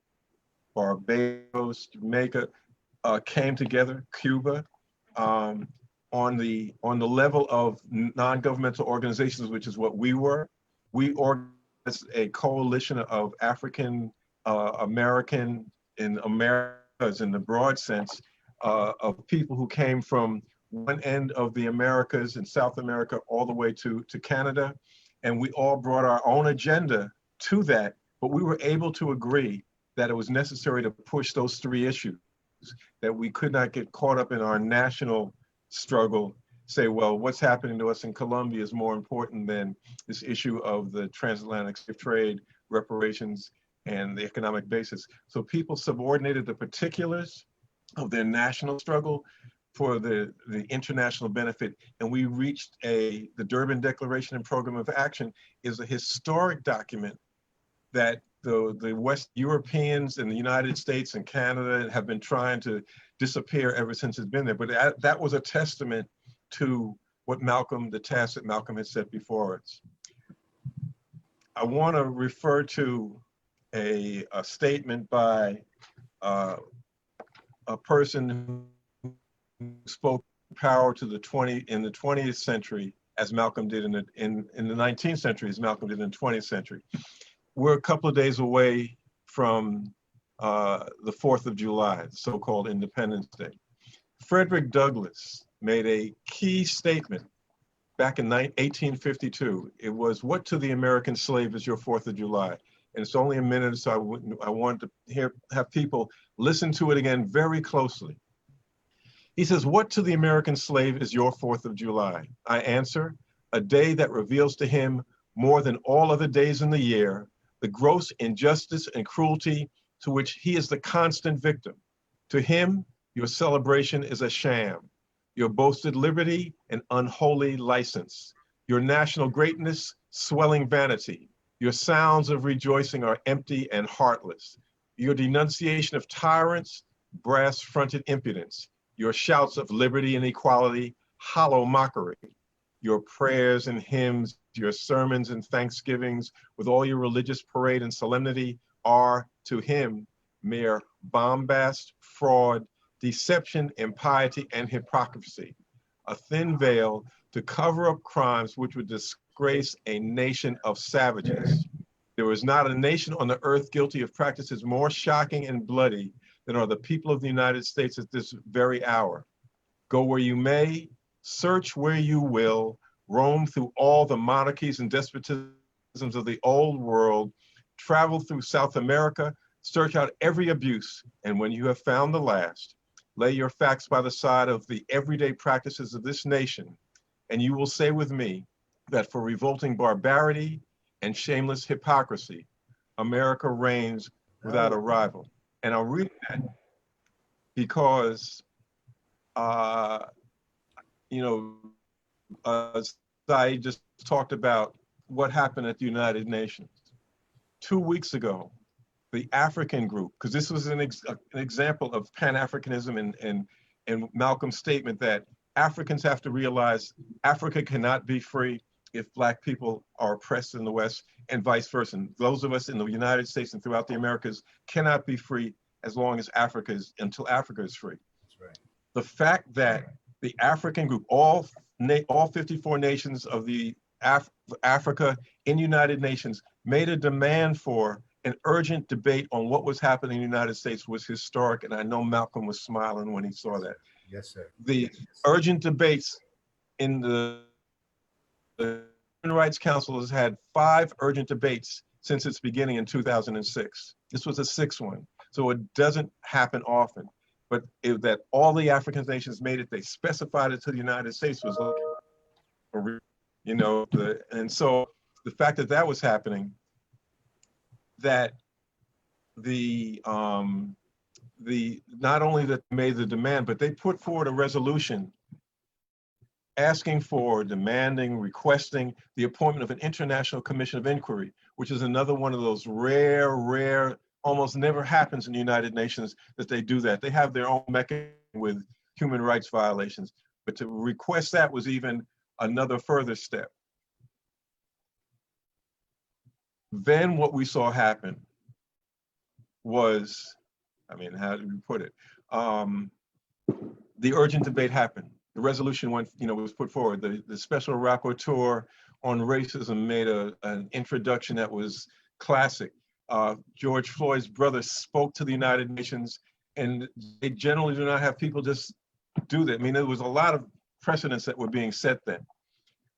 Barbados, Jamaica, came together, Cuba, on the level of non-governmental organizations, which is what we were. We organized a coalition of African American in Americas in the broad sense, of people who came from one end of the Americas in South America all the way to Canada. And we all brought our own agenda to that, but we were able to agree that it was necessary to push those three issues, that we could not get caught up in our national struggle, say, well, what's happening to us in Colombia is more important than this issue of the transatlantic slave trade, reparations, and the economic basis. So people subordinated the particulars of their national struggle for the international benefit. And we reached the Durban Declaration and Program of Action is a historic document that the West Europeans and the United States and Canada have been trying to disappear ever since it's been there. But that was a testament to what the task that Malcolm had set before us. I want to refer to a statement by a person who spoke power to in the 20th century, as Malcolm did in the 19th century, as Malcolm did in the 20th century. We're a couple of days away from the 4th of July, the so-called Independence Day. Frederick Douglass made a key statement back in 1852. It was, "What to the American slave is your 4th of July?" And it's only a minute, so I want to have people listen to it again very closely. He says, "What to the American slave is your 4th of July? I answer, a day that reveals to him more than all other days in the year, the gross injustice and cruelty to which he is the constant victim. To him, your celebration is a sham, your boasted liberty an unholy license, your national greatness swelling vanity, your sounds of rejoicing are empty and heartless, your denunciation of tyrants, brass-fronted impudence, your shouts of liberty and equality, hollow mockery, your prayers and hymns, your sermons and thanksgivings, with all your religious parade and solemnity, are to him mere bombast, fraud, deception, impiety, and hypocrisy, a thin veil to cover up crimes which would disgrace a nation of savages. There is not a nation on the earth guilty of practices more shocking and bloody than are the people of the United States at this very hour. Go where you may, search where you will, roam through all the monarchies and despotisms of the old world, travel through South America, search out every abuse, and when you have found the last, lay your facts by the side of the everyday practices of this nation, and you will say with me that for revolting barbarity and shameless hypocrisy, America reigns without a rival. And I'll read that because, Zayid just talked about what happened at the United Nations. 2 weeks ago, the African group, because this was an example of Pan-Africanism and Malcolm's statement that Africans have to realize Africa cannot be free if Black people are oppressed in the West, and vice versa. Those of us in the United States and throughout the Americas cannot be free as long as until Africa is free. That's right. The fact that the African group, all 54 nations of the Africa in United Nations made a demand for an urgent debate on what was happening in the United States was historic, and I know Malcolm was smiling when he saw that. Yes, sir. The urgent debates in the Human Rights Council has had 5 urgent debates since its beginning in 2006. This was the 6th one, so it doesn't happen often. But that all the African nations made it, they specified it to the United States was like, and so the fact that that was happening, that not only that they made the demand, but they put forward a resolution asking for, demanding, requesting the appointment of an international commission of inquiry, which is another one of those rare, almost never happens in the United Nations that they do that. They have their own mechanism with human rights violations, but to request that was even another further step. Then what we saw happen was, how do we put it? The urgent debate happened. The resolution was put forward. The special rapporteur on racism made an introduction that was classic. George Floyd's brother spoke to the United Nations, and they generally do not have people just do that. I mean, there was a lot of precedents that were being set then.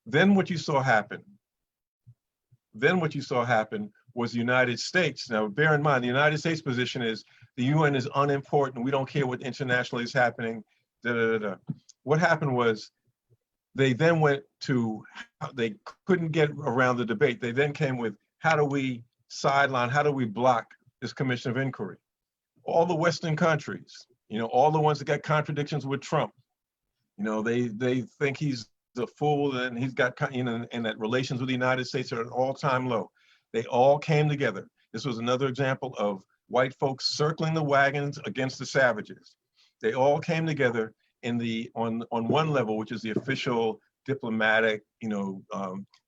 Then what you saw happen was the United States. Now, bear in mind, the United States position is the UN is unimportant. We don't care what internationally is happening. What happened was they then they couldn't get around the debate. They then came with, how do we sideline, how do we block this commission of inquiry? All the Western countries, all the ones that got contradictions with Trump, they think he's a fool and he's got, and that relations with the United States are at an all-time low. They all came together. This was another example of white folks circling the wagons against the savages. They all came together on one level, which is the official diplomatic,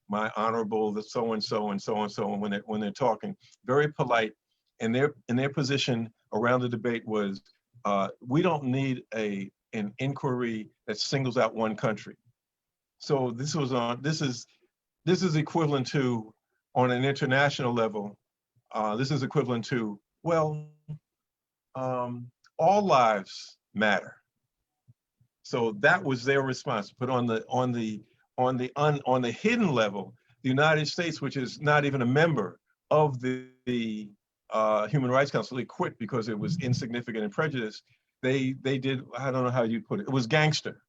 my honorable, the so-and-so and so-and-so, and when they're talking, very polite. And their position around the debate was, we don't need an inquiry that singles out one country. So this is equivalent to, on an international level, this is equivalent to, well, all lives matter. So that was their response. But on the hidden level, the United States, which is not even a member of the Human Rights Council, they quit because it was insignificant and prejudiced. They did, I don't know how you put it, it was gangster.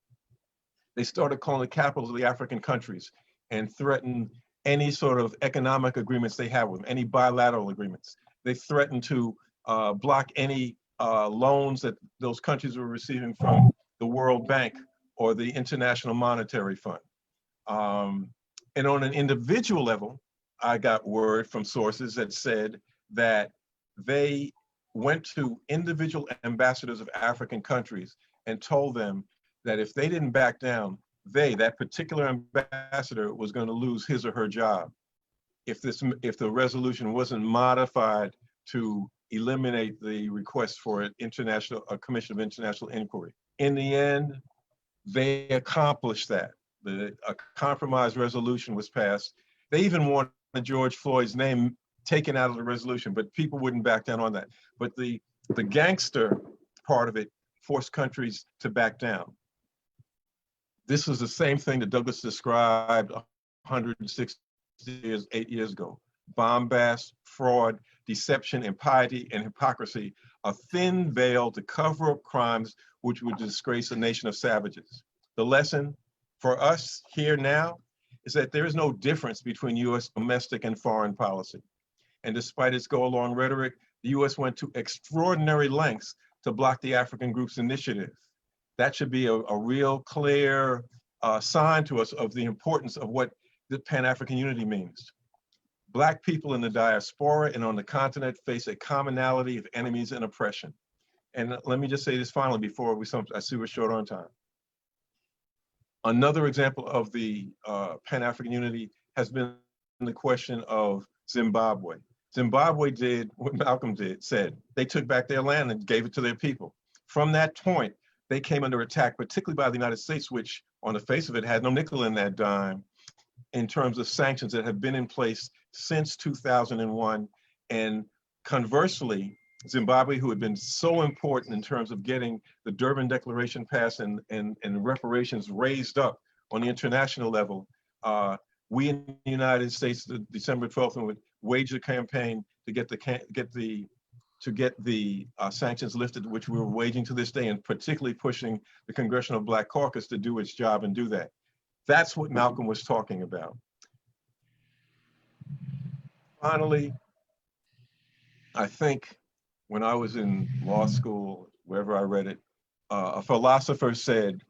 They started calling the capitals of the African countries and threatened any sort of economic agreements they have with them, any bilateral agreements. They threatened to block any loans that those countries were receiving from the World Bank or the International Monetary Fund. And on an individual level, I got word from sources that said that they went to individual ambassadors of African countries and told them that if they didn't back down, that particular ambassador was going to lose his or her job if the resolution wasn't modified to eliminate the request for a commission of international inquiry. In the end, they accomplished that. A compromise resolution was passed. They even wanted George Floyd's name taken out of the resolution, but people wouldn't back down on that. But the gangster part of it forced countries to back down. This was the same thing that Douglas described 160 years, 8 years ago. Bombast, fraud, deception, impiety, and hypocrisy, a thin veil to cover up crimes which would disgrace a nation of savages. The lesson for us here now is that there is no difference between US domestic and foreign policy. And despite its go-along rhetoric, the US went to extraordinary lengths to block the African group's initiative. That should be a real clear sign to us of the importance of what the Pan-African unity means. Black people in the diaspora and on the continent face a commonality of enemies and oppression. And let me just say this finally before I see we're short on time. Another example of the Pan-African unity has been the question of Zimbabwe. Zimbabwe did what Malcolm said. They took back their land and gave it to their people. From that point, they came under attack, particularly by the United States, which on the face of it had no nickel in that dime in terms of sanctions that have been in place since 2001. And conversely, Zimbabwe, who had been so important in terms of getting the Durban Declaration passed and reparations raised up on the international level, we in the United States, December 12th, would wage a campaign to get the sanctions lifted, which we were waging to this day, and particularly pushing the Congressional Black Caucus to do its job and do that. That's what Malcolm was talking about. Finally, I think when I was in law school, wherever I read it, a philosopher said,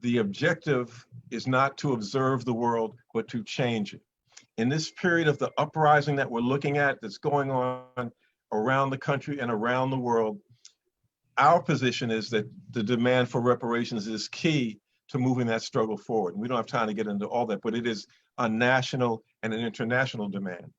the objective is not to observe the world, but to change it. In this period of the uprising that we're looking at, that's going on around the country and around the world, our position is that the demand for reparations is key to moving that struggle forward. And we don't have time to get into all that, but it is a national and an international demand.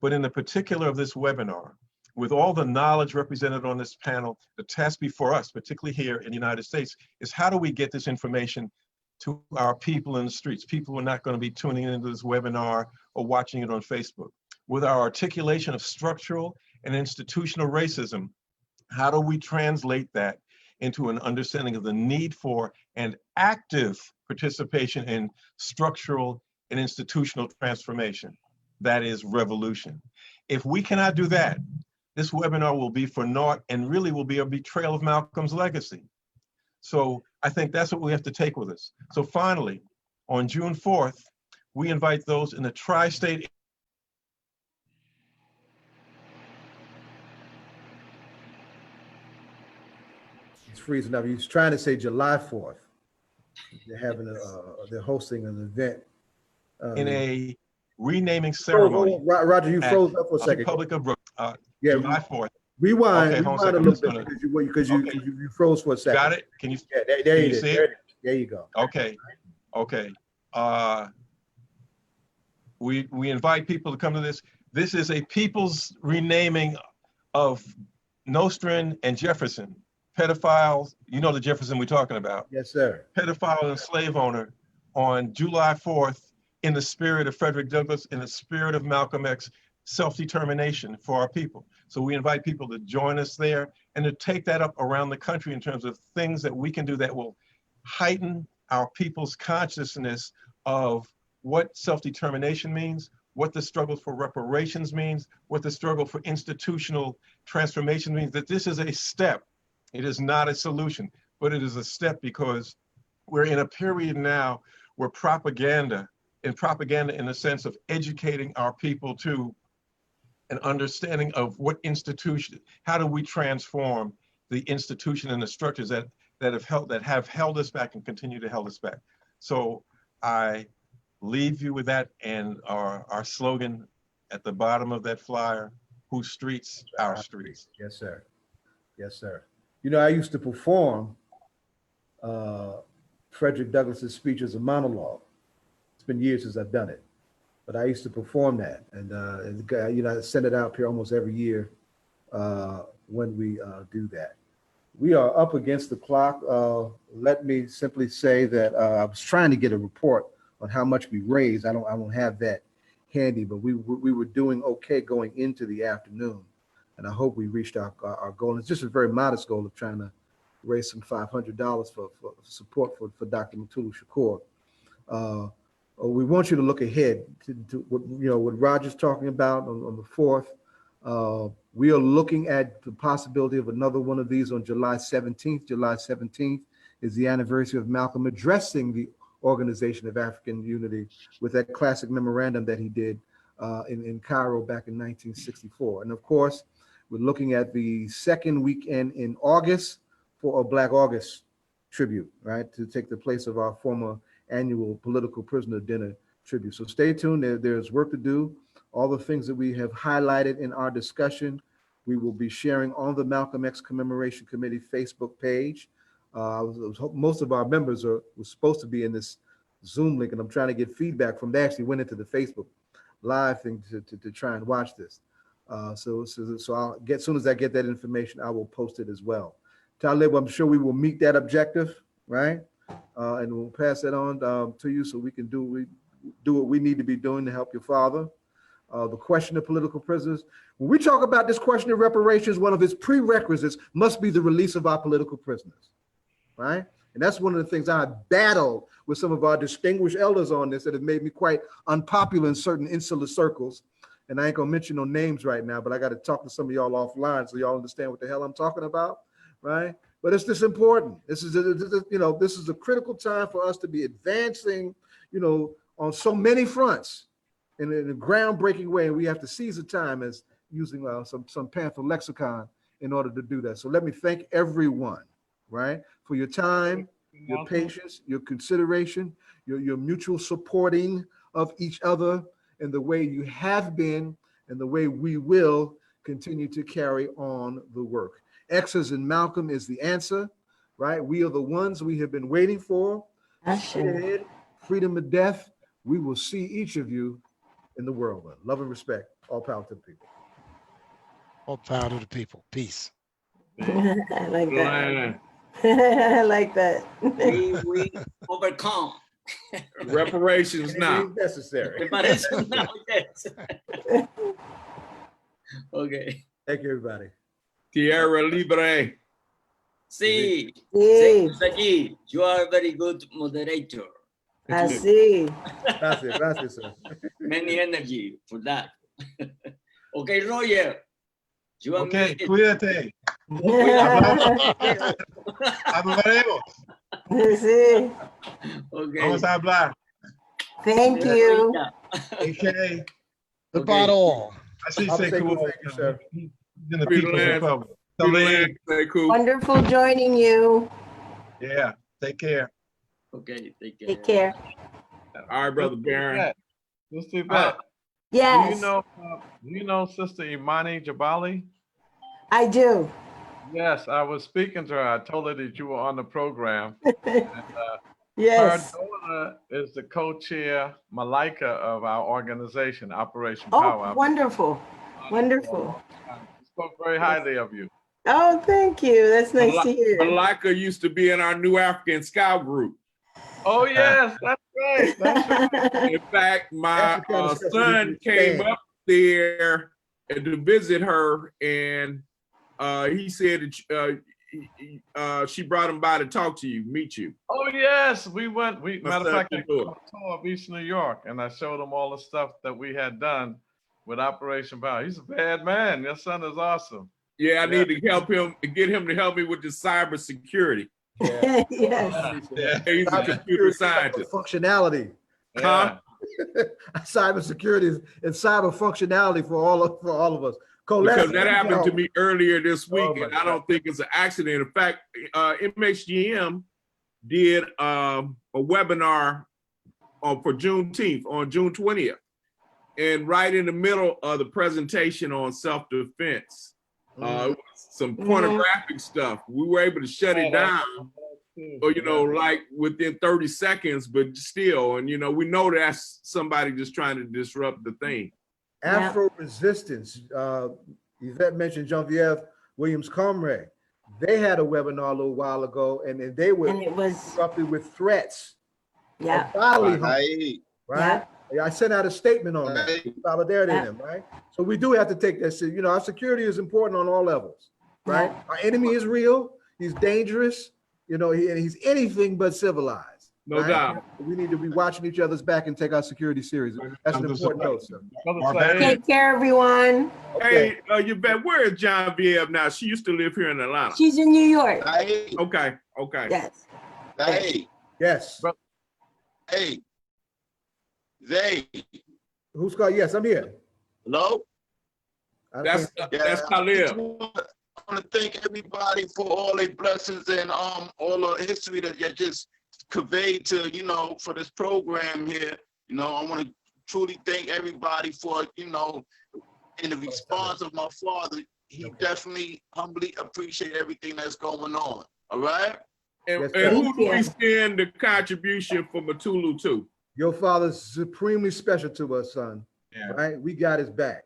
But in the particular of this webinar, with all the knowledge represented on this panel, the task before us, particularly here in the United States, is how do we get this information to our people in the streets, people who are not going to be tuning into this webinar or watching it on Facebook. With our articulation of structural and institutional racism, how do we translate that into an understanding of the need for and active participation in structural and institutional transformation? That is revolution. If we cannot do that, this webinar will be for naught and really will be a betrayal of Malcolm's legacy. So I think that's what we have to take with us. So finally, on June 4th, we invite those in the tri-state. He's freezing up. He's trying to say July 4th. They're having they're hosting an event. In a renaming ceremony. Roger, you froze up for a second. Republic of yeah, July 4th. Rewind, okay, rewind a little bit because you froze for a second. Got it? Can you? Yeah, there you see it? There you go. Okay, okay. We invite people to come to this. This is a people's renaming of Nostrand and Jefferson, pedophiles. You know the Jefferson we're talking about. Yes, sir. Pedophile and slave owner on July 4th in the spirit of Frederick Douglass, in the spirit of Malcolm X, self-determination for our people. So we invite people to join us there and to take that up around the country in terms of things that we can do that will heighten our people's consciousness of what self-determination means, what the struggle for reparations means, what the struggle for institutional transformation means, that this is a step. It is not a solution, but it is a step because we're in a period now where propaganda in the sense of educating our people to an understanding of what institution, how do we transform the institution and the structures that have held us back and continue to hold us back. So I leave you with that and our slogan at the bottom of that flyer, whose streets, our streets. Yes, sir. Yes, sir. You know, I used to perform Frederick Douglass's speech as a monologue. It's been years since I've done it, but I used to perform that, and you know, I send it out here almost every year when we do that. We are up against the clock. Let me simply say that I was trying to get a report on how much we raised. I don't have that handy, but we were doing okay going into the afternoon, and I hope we reached our goal. It's just a very modest goal of trying to raise some $500 for support for Dr. Mutulu Shakur. we want you to look ahead to what, what Roger's talking about on the 4th. We are looking at the possibility of another one of these on July 17th. July 17th is the anniversary of Malcolm addressing the Organization of African Unity with that classic memorandum that he did in Cairo back in 1964. And of course, we're looking at the second weekend in August for a Black August tribute, right? To take the place of our former annual political prisoner dinner tribute. So stay tuned, there's work to do. All the things that we have highlighted in our discussion, we will be sharing on the Malcolm X Commemoration Committee Facebook page. Most of our members were supposed to be in this Zoom link, and I'm trying to get feedback from, they actually went into the Facebook live thing to try and watch this. So I'll get, as soon as I get that information, I will post it as well. Talib, I'm sure we will meet that objective, right? And we'll pass that on to you so we can do what we need to be doing to help your father. The question of political prisoners. When we talk about this question of reparations, one of its prerequisites must be the release of our political prisoners, right? And that's one of the things I battled with some of our distinguished elders on this that have made me quite unpopular in certain insular circles. And I ain't gonna mention no names right now, but I got to talk to some of y'all offline so y'all understand what the hell I'm talking about, right? But it's this important. This is a critical time for us to be advancing, on so many fronts in a groundbreaking way. And we have to seize the time as using some Panther lexicon in order to do that. So let me thank everyone, right, for your time, your patience, your consideration, your mutual supporting of each other, and the way you have been and the way we will continue to carry on the work. X's and Malcolm is the answer, right? We are the ones we have been waiting for. Freedom of death. We will see each of you in the world. Love and respect. All power to the people. All power to the people. Peace. I like that. I like that. We overcome. Reparations now. Necessary. Okay. Thank you, everybody. Tierra Libre. Sí. Sí. You are a very good moderator. Así. Gracias, sir. Many energy for that. Okay, Roger. You are muted. Cuídate. Hablaremos. Sí. Okay. Vamos a hablar. Thank you. Okay. Goodbye to all. I see Thank Sekou. you, sir. In the People's Republic. Sekou. Wonderful joining you. Yeah. Take care. Okay, take care. Take care. All right, Brother Barron. Sister Yvette, Yes, do you know Sister Imani Jabali? I do. Yes, I was speaking to her. I told her that you were on the program. And, Yes. her daughter is the co-chair, Malika, of our organization, Operation Power. Oh, wonderful. Wonderful. She spoke very highly of you. Oh, thank you. That's nice to hear. Malika used to be in our New African Scout group. Oh, yes, that's right. That's right. In fact, my son came up there to visit her, and he said that she brought him by to talk to you, meet you. Oh, yes, we went. Matter of fact, I Shakur. took a tour of East New York, and I showed him all the stuff that we had done with Operation Power. He's a bad man. Your son is awesome. Yeah, I need to help him, get him to help me with the cyber security. Yeah. Yes. He's a computer scientist. Functionality. Yeah. Cyber security and cyber functionality for all of us. Because that happened to me earlier this week, Oh, and I don't think it's an accident. In fact, MXGM did a webinar for Juneteenth on June 20th. And right in the middle of the presentation on self-defense, some pornographic stuff. We were able to shut it down, or, like within 30 seconds, but still, and we know that's somebody just trying to disrupt the thing. Afro resistance. Yvette mentioned Genevieve Williams Comrade. They had a webinar a little while ago, and they were disrupted with threats. Yeah. Bodily harm, Right. right? Yeah. I sent out a statement on that. Solidarity to them, right? So we do have to take that. Our security is important on all levels, right? Our enemy is real. He's dangerous. And he's anything but civilized. No doubt. We need to be watching each other's back and take our security serious. That's an important note, sir. Take care, everyone. Hey, Yvette, where is Genevieve now? She used to live here in Atlanta. She's in New York. Hey, Okay, okay. Yes. hey, Yes. hey, Zay. Who's called? Yes, I'm here. Hello? That's Talib. I want to thank everybody for all their blessings and all the history that you just conveyed to, for this program here. I want to truly thank everybody for, in the response of my father, he definitely humbly appreciate everything that's going on. All right? And who do we send the contribution for Mutulu to? Your father's supremely special to us, son. Yeah. Right? We got his back.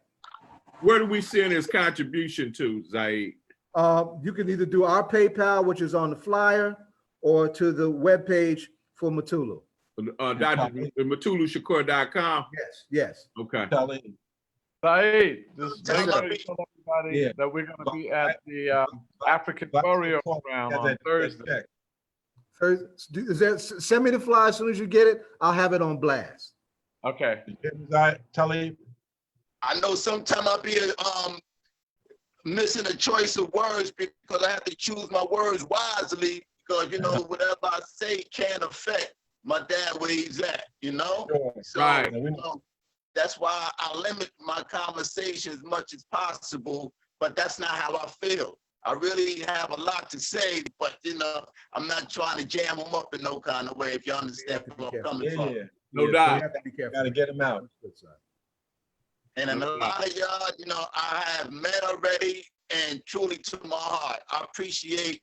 Where do we send his contribution to, Zayid? You can either do our PayPal, which is on the flyer, or to the webpage for Mutulu. MutuluShakur.com. Yes, yes. Okay. Zayid, just make sure you tell everybody that we're going to be at the African Warrior program on Thursday. Send me the flyer as soon as you get it. I'll have it on blast. Okay. Talib. I know sometimes I'll be missing a choice of words because I have to choose my words wisely because, whatever I say can affect my dad where he's at, So, right. That's why I limit my conversation as much as possible, but that's not how I feel. I really have a lot to say, but, I'm not trying to jam them up in no kind of way, if you understand where I'm coming from. Yeah. No doubt. Got to get them out. And a lot of y'all, I have met already, and truly to my heart, I appreciate,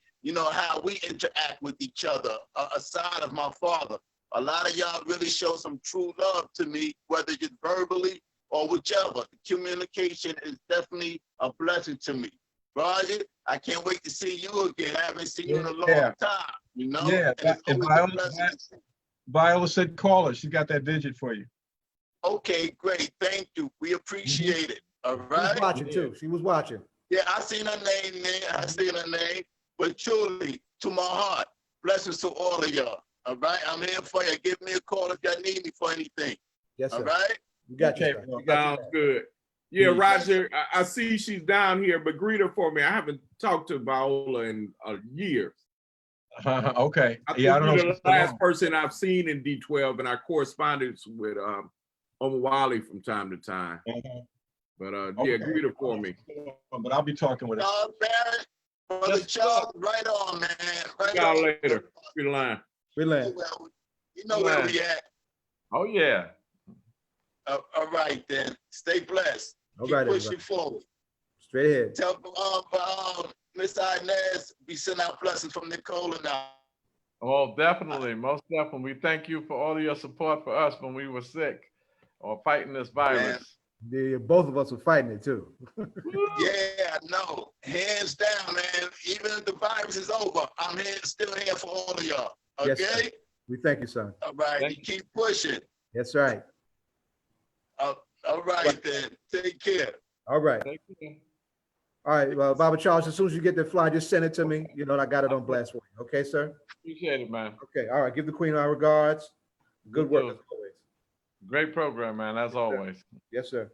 how we interact with each other aside of my father. A lot of y'all really show some true love to me, whether it's verbally or whichever. The communication is definitely a blessing to me. Roger, I can't wait to see you again. I haven't seen you in a long time, Yeah, and Viola said call her. She got that digit for you. Okay, great. Thank you. We appreciate it. All right. She was watching too. She was watching. Yeah, I seen her name there. I seen her name. But truly, to my heart, blessings to all of y'all. All right. I'm here for you. Give me a call if y'all need me for anything. Yes, sir. All right. You got you. Sounds good. Yeah, Roger, I see she's down here, but greet her for me. I haven't talked to Viola in a year. Okay. I think you're the last person I've seen in D12, and I corresponded with Omawali from time to time. But yeah, greet her for me. But I'll be talking with her. Barron, Brother Charles, right on, man. Right on. later. We line. We line. You know where we at. Oh, yeah. All right, then. Stay blessed. All Keep right, pushing everybody. forward. Straight ahead. Tell Miss Inez, we send out blessings from Nicole and I. Oh, definitely. Most definitely. We thank you for all of your support for us when we were sick or fighting this virus. Yeah, both of us were fighting it too. Yeah, I know. Hands down, man. Even if the virus is over, I'm still here for all of y'all. Okay? Yes, we thank you, son. All right. You keep pushing. That's right. All right, then. Take care. All right. Thank you. All right. Well, Baba Charles, as soon as you get the fly, just send it to me. And I got it on blast for you. Okay, sir? Appreciate it, man. Okay. All right. Give the Queen our regards. Good work as always. Great program, man, as always. Yes, sir.